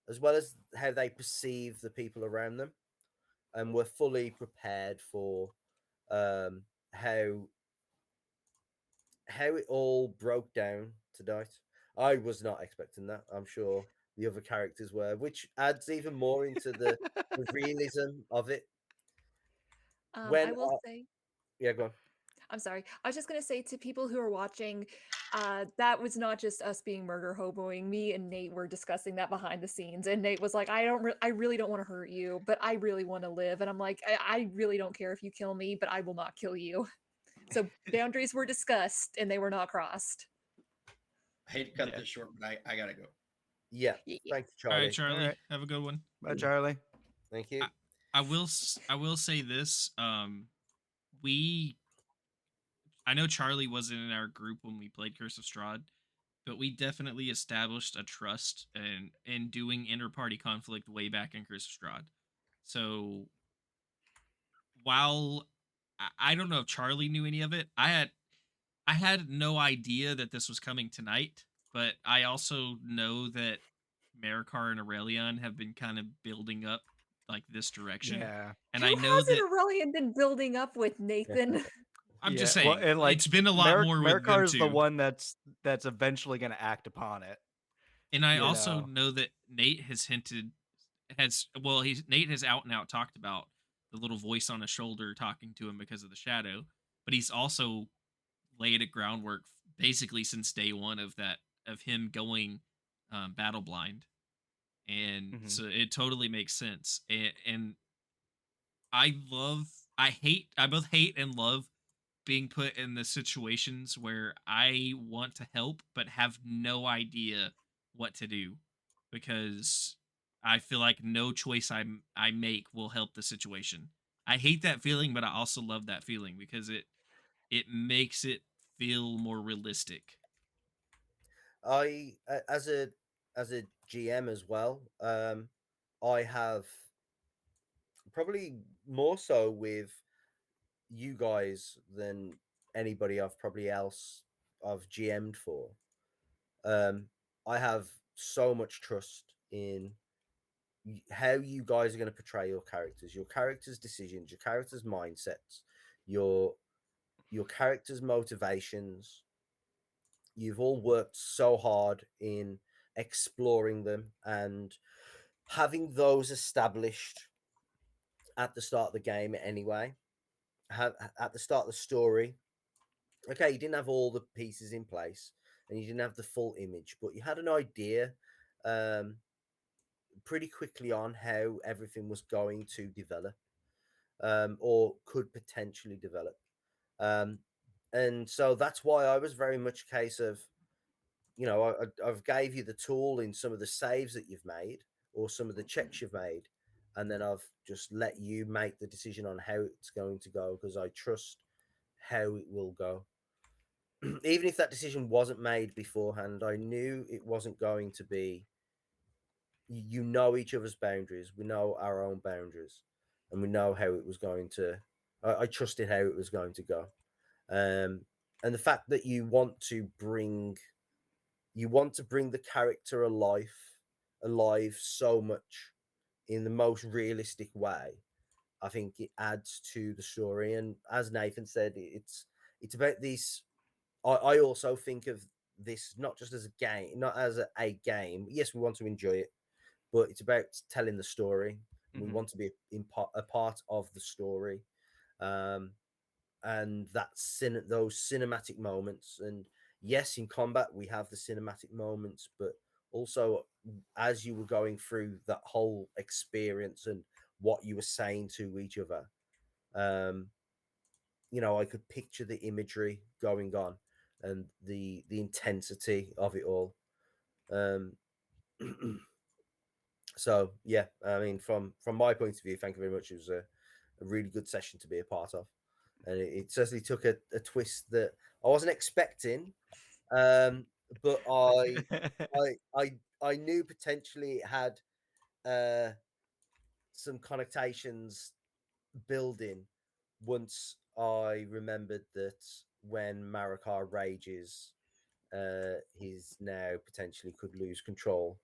as well as how they perceive the people around them, and we're fully prepared for how it all broke down tonight. I was not expecting that. I'm sure the other characters were, which adds even more into the realism of it. I will say, Yeah, go on. I'm sorry. I was just going to say to people who are watching, that was not just us being murder hoboing. Me and Nate were discussing that behind the scenes, and Nate was like, I really don't want to hurt you, but I really want to live." And I'm like, I really don't care if you kill me, but I will not kill you." So boundaries were discussed, and they were not crossed. I hate to cut this short, but I gotta go. Yeah. Yeah. Thank you, Charlie. All right, Charlie. All right. Have a good one. Bye, Charlie. Thank you. I will say this. I know Charlie wasn't in our group when we played Curse of Strahd, but we definitely established a trust in doing inter-party conflict way back in Curse of Strahd. So while I don't know if Charlie knew any of it, I had no idea that this was coming tonight, but I also know that Marikar and Aurelion have been kind of building up like this direction. Yeah. And Who I know hasn't that Aurelion been building up with, Nathan? I'm Yeah, just well, saying and, like, it's been a lot more with them Marikar is too. the one that's eventually going to act upon it. And I you also know. know that Nate has Nate has out and out talked about the little voice on his shoulder talking to him because of the shadow, but he's also laid a groundwork basically since day one of him going battle blind, and so it totally makes sense. And I both hate and love being put in the situations where I want to help but have no idea what to do, because I feel like no choice I make will help the situation. I hate that feeling, but I also love that feeling because it makes it feel more realistic. I as a GM as well, I have probably more so with you guys than anybody I've GM'd for. I have so much trust in how you guys are going to portray your characters' decisions, your characters' mindsets, your characters' motivations. You've all worked so hard in exploring them and having those established at the start of the game anyway. At the start of the story, okay, you didn't have all the pieces in place and you didn't have the full image, but you had an idea pretty quickly on how everything was going to develop. or could potentially develop. And so that's why I was very much a case of, I've gave you the tool in some of the saves that you've made or some of the checks you've made, and then I've just let you make the decision on how it's going to go because I trust how it will go. Even if that decision wasn't made beforehand, I knew it wasn't going to be. You know each other's boundaries. We know our own boundaries, and we know how it was going to. I trusted how it was going to go, and the fact that you want to bring the character alive so much in the most realistic way. I think it adds to the story, and as Nathan said, it's about this. I also think of this not just as a game, not as a game. Yes, we want to enjoy it, but it's about telling the story. We want to be a part of the story, and those cinematic moments. And yes, in combat we have the cinematic moments, but also as you were going through that whole experience and what you were saying to each other, um, I could picture the imagery going on and the intensity of it all. Um, so yeah, I mean, from my point of view, thank you very much. It was a really good session to be a part of, and it certainly took a twist that I wasn't expecting. But I knew potentially it had some connotations building once I remembered that when Marakar rages, he's now potentially could lose control.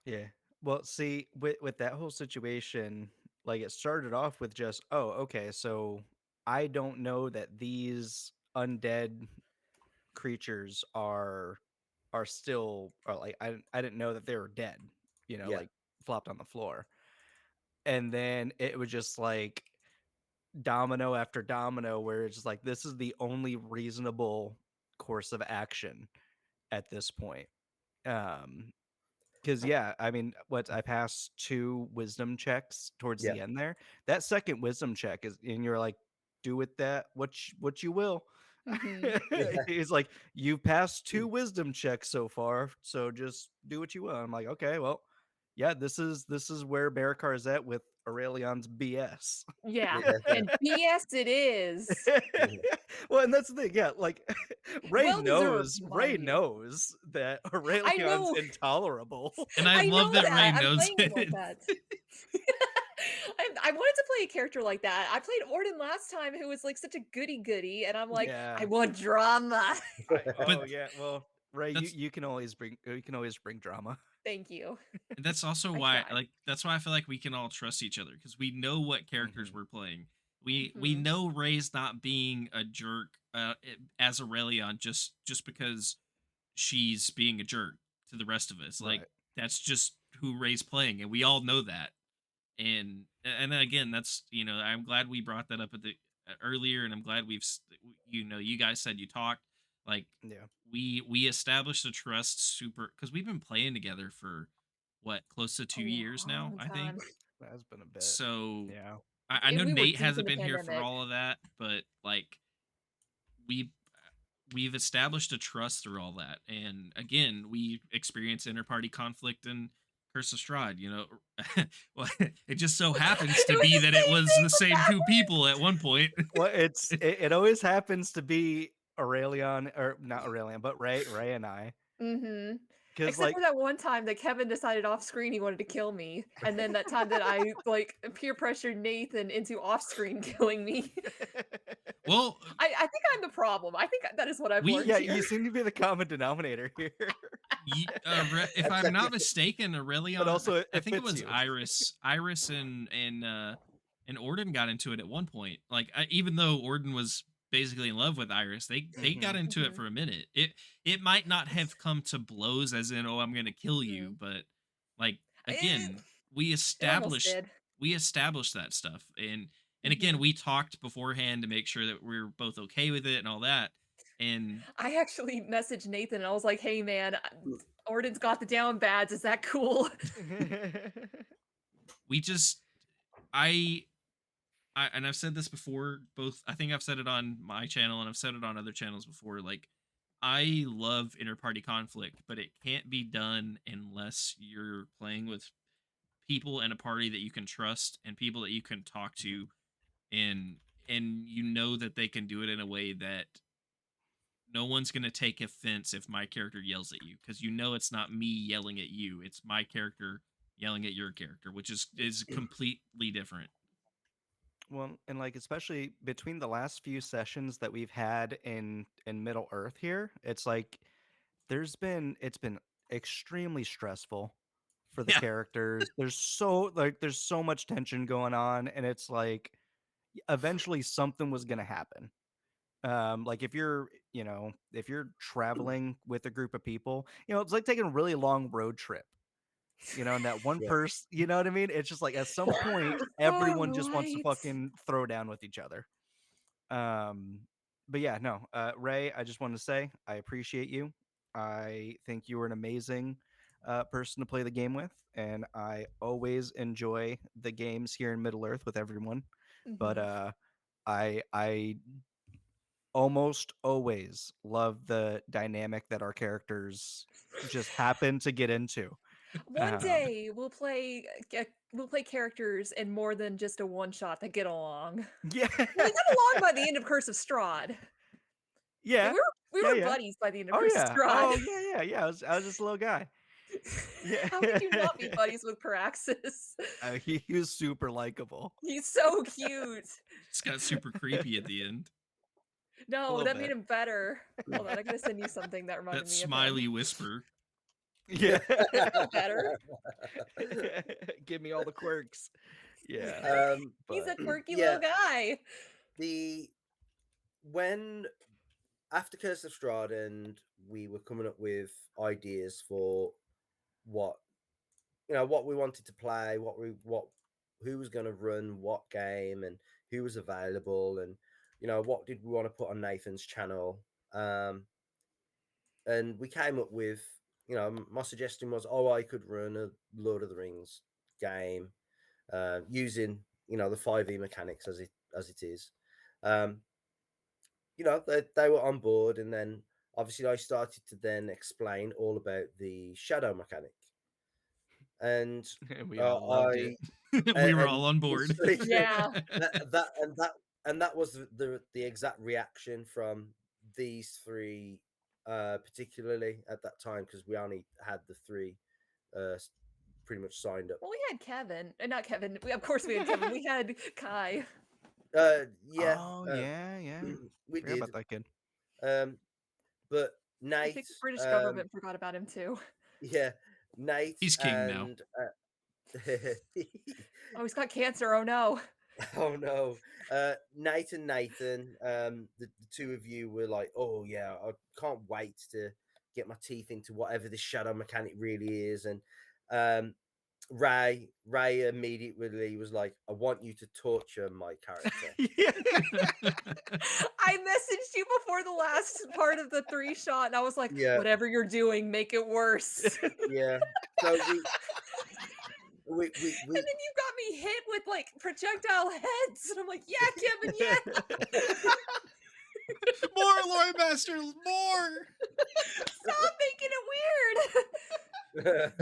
Yeah. Well, see, with that whole situation, like it started off with just, oh, okay, so I don't know that these undead creatures are still, or like I didn't know that they were dead, Yeah, like flopped on the floor. And then it was just like domino after domino where it's just like this is the only reasonable course of action at this point. Um Because yeah, I mean, I passed 2 wisdom checks towards yeah, the end there. That second wisdom check is, and you're like, do with that what you will. Hmm. yeah, He's like, you passed 2 wisdom checks so far, so just do what you will. I'm like, okay, well, yeah, this is where Barakar is at with Aurelion's BS. Yeah, yeah, and BS it is. yeah, Well, and that's the thing, yeah, like Well deserved, Ray mind you. knows that I Aurelion's know, intolerable. And I I love know that Ray that. I'm knows playing him like it. that. I wanted to play a character like that. I played Orden last time, who was like such a goody goody, and I'm like, I Yeah. want drama. But Yeah, well, Ray, that's you can always bring drama. Thank you. that's also I why, try. like, that's why I feel like we can all trust each other because we know what characters Mhm. we're playing. We Hmm. know Ray's not being a jerk as Aurelion just because she's being a jerk to the rest of us. Like Right. that's just who Ray's playing, and we all know that. And again, that's I'm glad we brought that up at the earlier, and I'm glad you guys said you talked like Yeah. we established a trust super because we've been playing together for what close to A 2 years now, long I think. time. That's been a bit. So Yeah. I know We were Nate deep in hasn't the been here for pandemic. all of that, but like we we've established a trust through all that. And again, we experience interparty conflict and Curse of Strahd, well, it just so happens It to was be the that it same was thing the with same that 2 people at one point. Well, it always happens to be Aurelion, or not Aurelion, but Ray and I. one. Hmm. Because Except like for that one time that Kevin decided off screen he wanted to kill me, and then that time that I like peer pressured Nathan into off screen killing me. Well, I think I'm the problem. I think that is what I've we learned yeah, here. you seem to be the common denominator here. if I'm not mistaken, But Aurelion, also I it think it fits was you. Iris and Orden got into it at one point. Like even though Orden was basically in love with Iris, they got Mhm. into it Mhm. for a minute. It might not have come to blows as in, oh, I'm gonna kill you, Mhm. but like It, again, we it almost established did. that stuff. And again, Mhm. we talked beforehand to make sure that we are both okay with it and all that. And I actually messaged Nathan and I was like, "Hey man, Orden's got the down bads. Is that cool?" we just I and I've said this before, both I think I've said it on my channel and I've said it on other channels before, like I love inter-party conflict, but it can't be done unless you're playing with people in a party that you can trust and people that you can talk to, and you know that they can do it in a way that no one's going to take offense if my character yells at you, because you know it's not me yelling at you, it's my character yelling at your character, which is completely different. Well, and like especially between the last few sessions that we've had in Middle Earth here, it's like it's been extremely stressful for the Yeah. characters. There's so much tension going on, and it's like eventually something was gonna happen. Like if you're, if you're traveling with a group of people, it's like taking a really long road trip. And that one Yeah. person, you know what I mean? It's just like at some point everyone just wants to right. fucking throw down with each other. Um, but yeah, no, Ray, I just wanted to say I appreciate you. I think you were an amazing person to play the game with, and I always enjoy the games here in Middle Earth with everyone. But Mhm. I almost always love the dynamic that our characters just happen to get into. One day we'll play characters in more than just a one shot that get along. Yeah, Well, we got along by the end of Curse of Strahd. Yeah, yeah, we yeah, were yeah. buddies by the end of Oh Curse of yeah, Strahd. oh yeah. I was just a little guy. Yeah. How could you not be buddies with Paraxis? He was super likable. He's so cute. Just got super creepy at the end. A No, little that made bit. him better. Hold on, I gotta send you something that reminded That me of smiley him. whisper. Yeah. Better. Give me all the quirks. Yeah. He's a But quirky yeah, little guy. When after Curse of Strahd and we were coming up with ideas for what what we wanted to play, who was going to run what game, and who was available, and what did we want to put on Nathan's channel. And we came up with, my suggestion was, I could run a Lord of the Rings game using the 5e mechanics as it is. um they were on board, and then obviously I started to then explain all about the shadow mechanic, and we all loved I it. We were and all on board. Yeah. that was the exact reaction from these three, particularly at that time, because we only had the three pretty much signed up. Well, we had Kevin. Not Kevin. Of course we had Kevin. We had Yeah. Oh yeah. We Forgot did. about that kid. But I Nate, think the British government forgot about him too. yeah, Nate He's king now. and Oh, he's got cancer. Oh no. oh no, Nate and Nathan, the two of you were like, oh yeah, I can't wait to get my teeth into whatever this shadow mechanic really is. And Ray immediately was like, I want you to torture my character. I messaged you before the last part of the 3-shot, and I was like, Yeah. whatever you're doing, make it worse. Yeah, so we And then you got me hit with like projectile heads, and I'm like, yeah, Kevin, yeah. More Lord Master, more. Stop making it weird.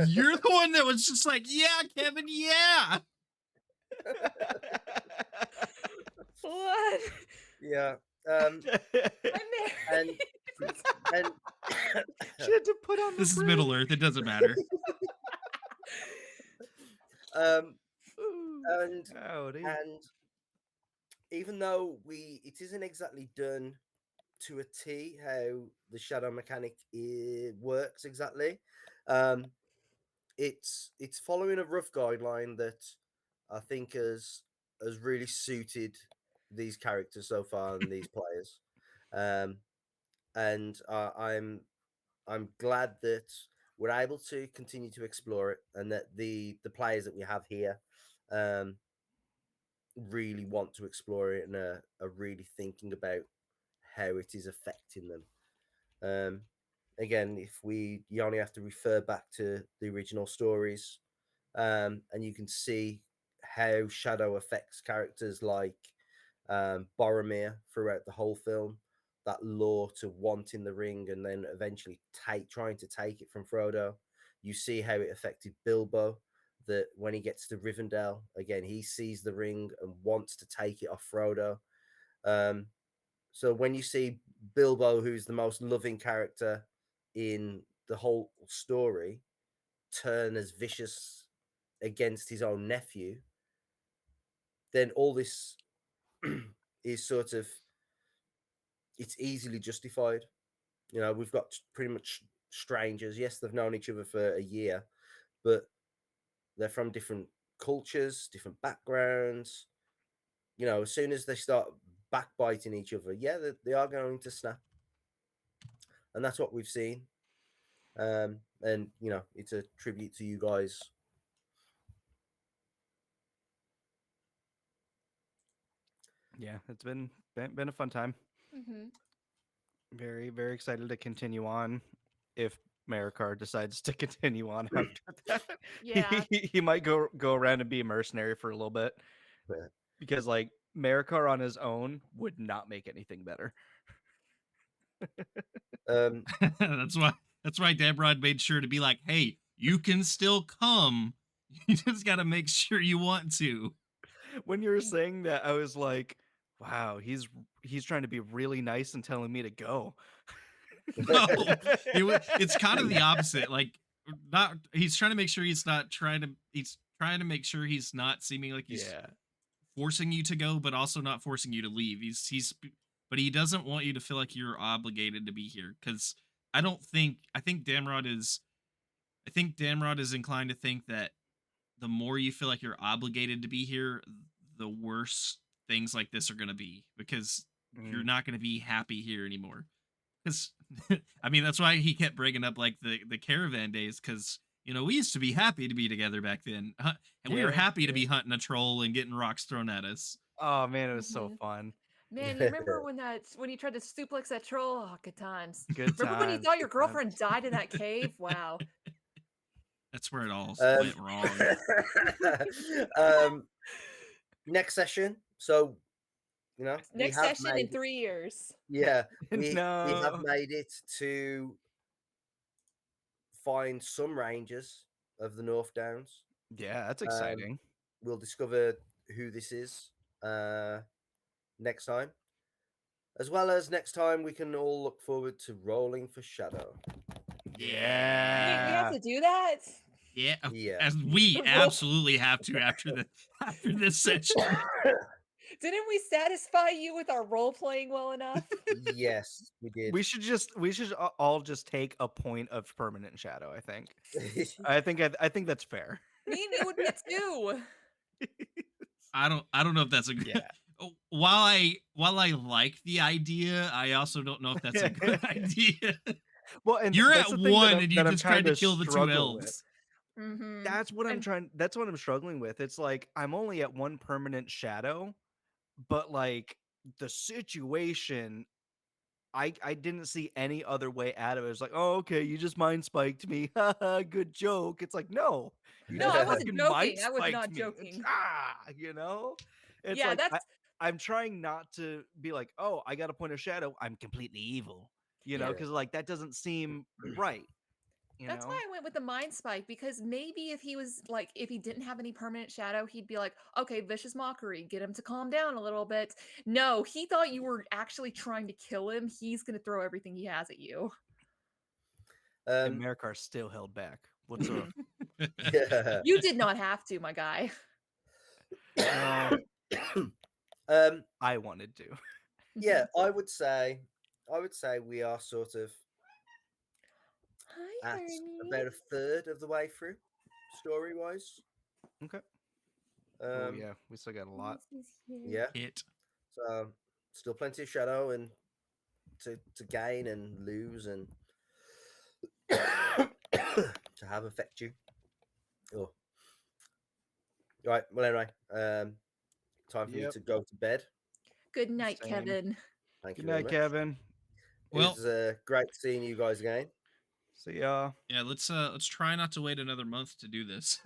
You're the one that was just like, yeah, Kevin, yeah. What? yeah, I'm and married. and She had to put on the This is fridge. Middle Earth. It doesn't matter. Ooh, and howdy. and even though it isn't exactly done to a T how the shadow mechanic works exactly, it's following a rough guideline that I think has really suited these characters so far and these players. And I'm glad that we're able to continue to explore it, and that the players that we have here really want to explore it and are really thinking about how it is affecting them. Again, you only have to refer back to the original stories, and you can see how shadow affects characters like Boromir throughout the whole film. That lure to wanting the ring and then eventually trying to take it from Frodo. You see how it affected Bilbo. That when he gets to Rivendell again, he sees the ring and wants to take it off Frodo. So when you see Bilbo, who's the most loving character in the whole story, turn as vicious against his own nephew, then all this is sort of, it's easily justified. We've got pretty much strangers. Yes, they've known each other for a year, but they're from different cultures, different backgrounds. As soon as they start backbiting each other, yeah, they are going to snap, and that's what we've seen. And it's a tribute to you guys. Yeah, it's been a fun time. Mm-hmm. Very, very excited to continue on. If Marikar decides to continue on after that, Yeah. he might go around and be a mercenary for a little bit, Yeah. because like Marikar on his own would not make anything better. Um, that's why Damrod made sure to be like, hey, you can still come. You just got to make sure you want to. When you were saying that, I was like, wow, he's trying to be really nice and telling me to go. No, it's kind of the opposite. Like, not he's trying to make sure he's trying to make sure he's not seeming like he's forcing you to go, but also not forcing you to leave. But he doesn't want you to feel like you're obligated to be here, because I think Damrod is inclined to think that the more you feel like you're obligated to be here, the worse things like this are going to be, because you're not going to be happy here anymore. Because I mean, that's why he kept bringing up like the caravan days, because we used to be happy to be together back then, and we were happy to be hunting a troll and getting rocks thrown at us. Oh man, it was so fun. Man, you remember when you tried to suplex that troll? Oh, good times. Good Remember when you times, thought your good times. girlfriend died in that cave? Wow. That's where it all Um, went wrong. Next session. So, we Next have session in made, 3 years. yeah, we have No. made it to find some rangers of the North Downs. Yeah, that's exciting. We'll discover who this is next time. As well as next time, we can all look forward to rolling for Shadow. Wait, we have to do that? Yeah, Yeah. as we absolutely have to after this session. Didn't we satisfy you with our role playing well enough? Yes, we did. We should all just take a point of permanent shadow, I think. I think that's fair. Me and you would get 2. I don't know if that's a good. Yeah. While I like the idea, I also don't know if that's a good idea. Well, and You're that's at the thing 1 that and you just tried to kill the 2 struggle with. elves. Mm-hmm. That's what I'm struggling with. It's like I'm only at 1 permanent shadow, but like the situation, I didn't see any other way out of it. It's like, oh, okay, you just mind spiked me. Good joke. It's like, no, you No, just I wasn't fucking joking. mind I was spiked not me. joking. It's Yeah, like that's I'm trying not to be like, oh, I got a point of shadow, I'm completely evil, Yeah. because like that doesn't seem right. That's why I went with the mind spike, because maybe if he didn't have any permanent shadow, he'd be like, okay, vicious mockery, get him to calm down a little bit. No, he thought you were actually trying to kill him. He's going to throw everything he has at you. And Marikar still held back. What's up? Yeah. You did not have to, my guy. I wanted to. Yeah, I would say we are sort of Hi, at Ernie. about a third of the way through, story wise. Okay. Oh Um, yeah, we still got a lot. yeah. Hit. So still plenty of shadow and to gain and lose and to have affect you. Oh. Right. Well, anyway, time for me Yep. to go to bed. Good night, Same. Kevin. Thank Good you very night, much. Kevin. Well, It was great seeing you guys again. See ya. yeah, let's try not to wait another month to do this.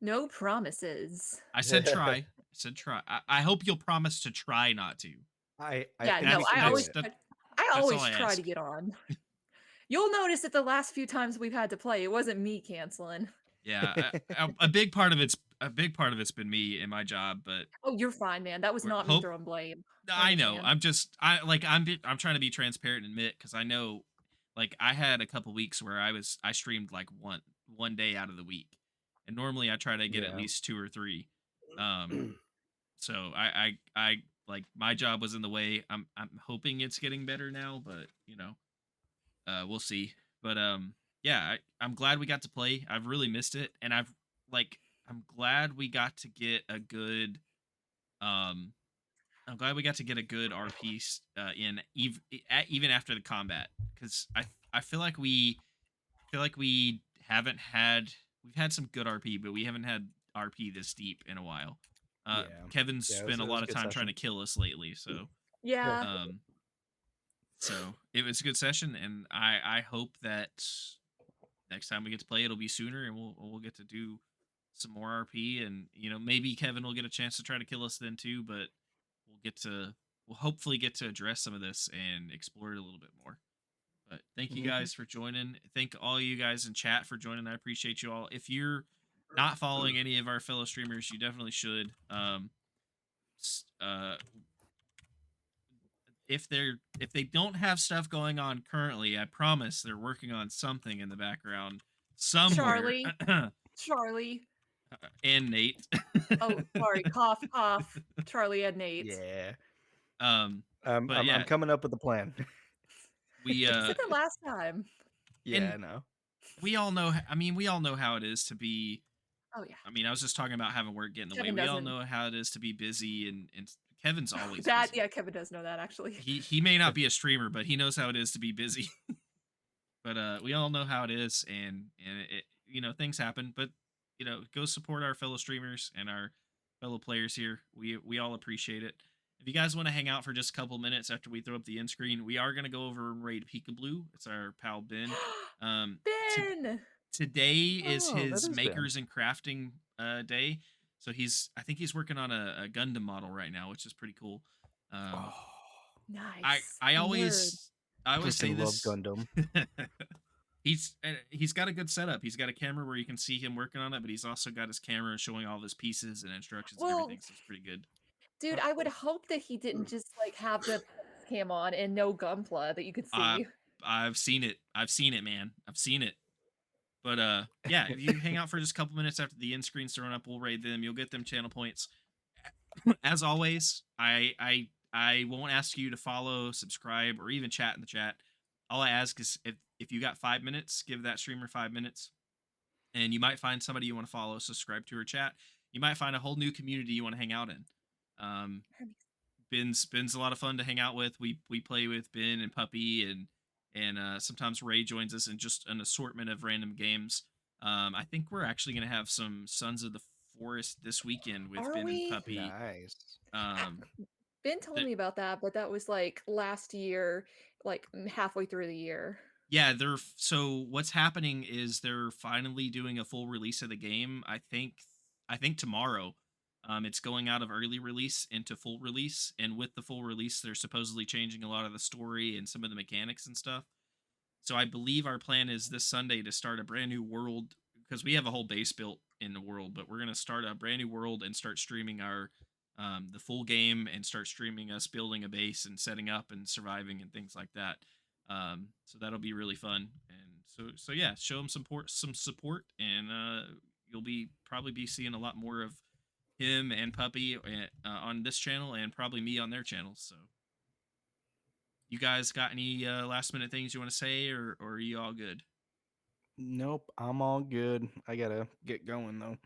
No promises. I said try. I said try. I hope you'll promise to try not to. I Yeah, think no, we That's can I do always it. that's I that's all always I try to ask. get on. You'll notice that the last few times we've had to play, it wasn't me canceling. Yeah, a big part of it's been me and my job, but Oh, you're fine, man. That was we're not me hope. throwing blame. I I know. understand. I'm trying to be transparent and admit because I know, like I had a couple weeks where I streamed like one day out of the week, and normally I try to get at Yeah. least 2 or 3. So I like my job was in the way. I'm hoping it's getting better now, but we'll see. But yeah, I'm glad we got to play. I've really missed it, and I'm glad we got to get a good um I'm glad we got to get a good RP in even after the combat, because I feel like we haven't had we've had some good RP, but we haven't had RP this deep in a while. Yeah. Kevin's Yeah, spent a it was lot a of good time trying to session. kill us lately, so Yeah. um so it was a good session, and I hope that next time we get to play it'll be sooner, and we'll get to do some more RP, and maybe Kevin will get a chance to try to kill us then too, but we'll hopefully get to address some of this and explore it a little bit more. But thank you Mhm. guys for joining. Thank all you guys in chat for joining. I appreciate you all. If you're not following any of our fellow streamers, you definitely should. If they don't have stuff going on currently, I promise they're working on something in the background somewhere. Charlie. And Nate. Oh, sorry. Cough, cough. Charlie and Nate. Yeah. But I'm yeah, coming up with a plan. we You said that last time. Yeah, I and know. we all know. I mean, we all know how it is to be. Oh yeah. I mean, I was just talking about having work get in the way. Kevin We all doesn't. know how it is to be busy, and Kevin's always That busy. yeah, Kevin does know that actually. He may not be a streamer, but he knows how it is to be busy. But we all know how it is, and things happen. But go support our fellow streamers and our fellow players here. We all appreciate it. If you guys want to hang out for just a couple minutes after we throw up the end screen, we are going to go over and raid Peekaboo. It's our pal Ben. To, Ben. today is Oh, that his is Ben. makers and crafting day. So I think he's working on a Gundam model right now, which is pretty cool. Oh, Nice. I Nerd. always say freaking love this. Gundam. He's got a good setup. He's got a camera where you can see him working on it, but he's also got his camera showing all of his pieces and instructions and Well, everything. So it's pretty good. dude, I would hope that he didn't just like have the cam on and no gunpla that you could see. I've seen it. I've seen it, man. I've seen it. But yeah, if you hang out for just a couple minutes after the end screen's thrown up, we'll raid them. You'll get them channel points. As always, I won't ask you to follow, subscribe, or even chat in the chat. All I ask is if you got 5 minutes, give that streamer 5 minutes, and you might find somebody you want to follow, subscribe to, or chat. You might find a whole new community you want to hang out in. Ben's a lot of fun to hang out with. We play with Ben and Puppy, and sometimes Ray joins us in just an assortment of random games. I think we're actually gonna have some Sons of the Forest this weekend with Are Ben we? and Puppy. Nice. Ben told me about that, but that was like last year, like halfway through the year. Yeah, so what's happening is they're finally doing a full release of the game. I think tomorrow. It's going out of early release into full release, and with the full release, they're supposedly changing a lot of the story and some of the mechanics and stuff. So I believe our plan is this Sunday to start a brand new world, because we have a whole base built in the world, but we're gonna start a brand new world and start streaming our the full game, and start streaming us building a base and setting up and surviving and things like that. So that'll be really fun, and so yeah, show them some support, and you'll probably be seeing a lot more of him and Puppy on this channel, and probably me on their channels. So you guys got any last minute things you want to say, or are you all good? Nope, I'm all good. I gotta get going though.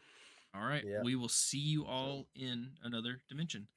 All right, Yeah. we will see you all in another dimension.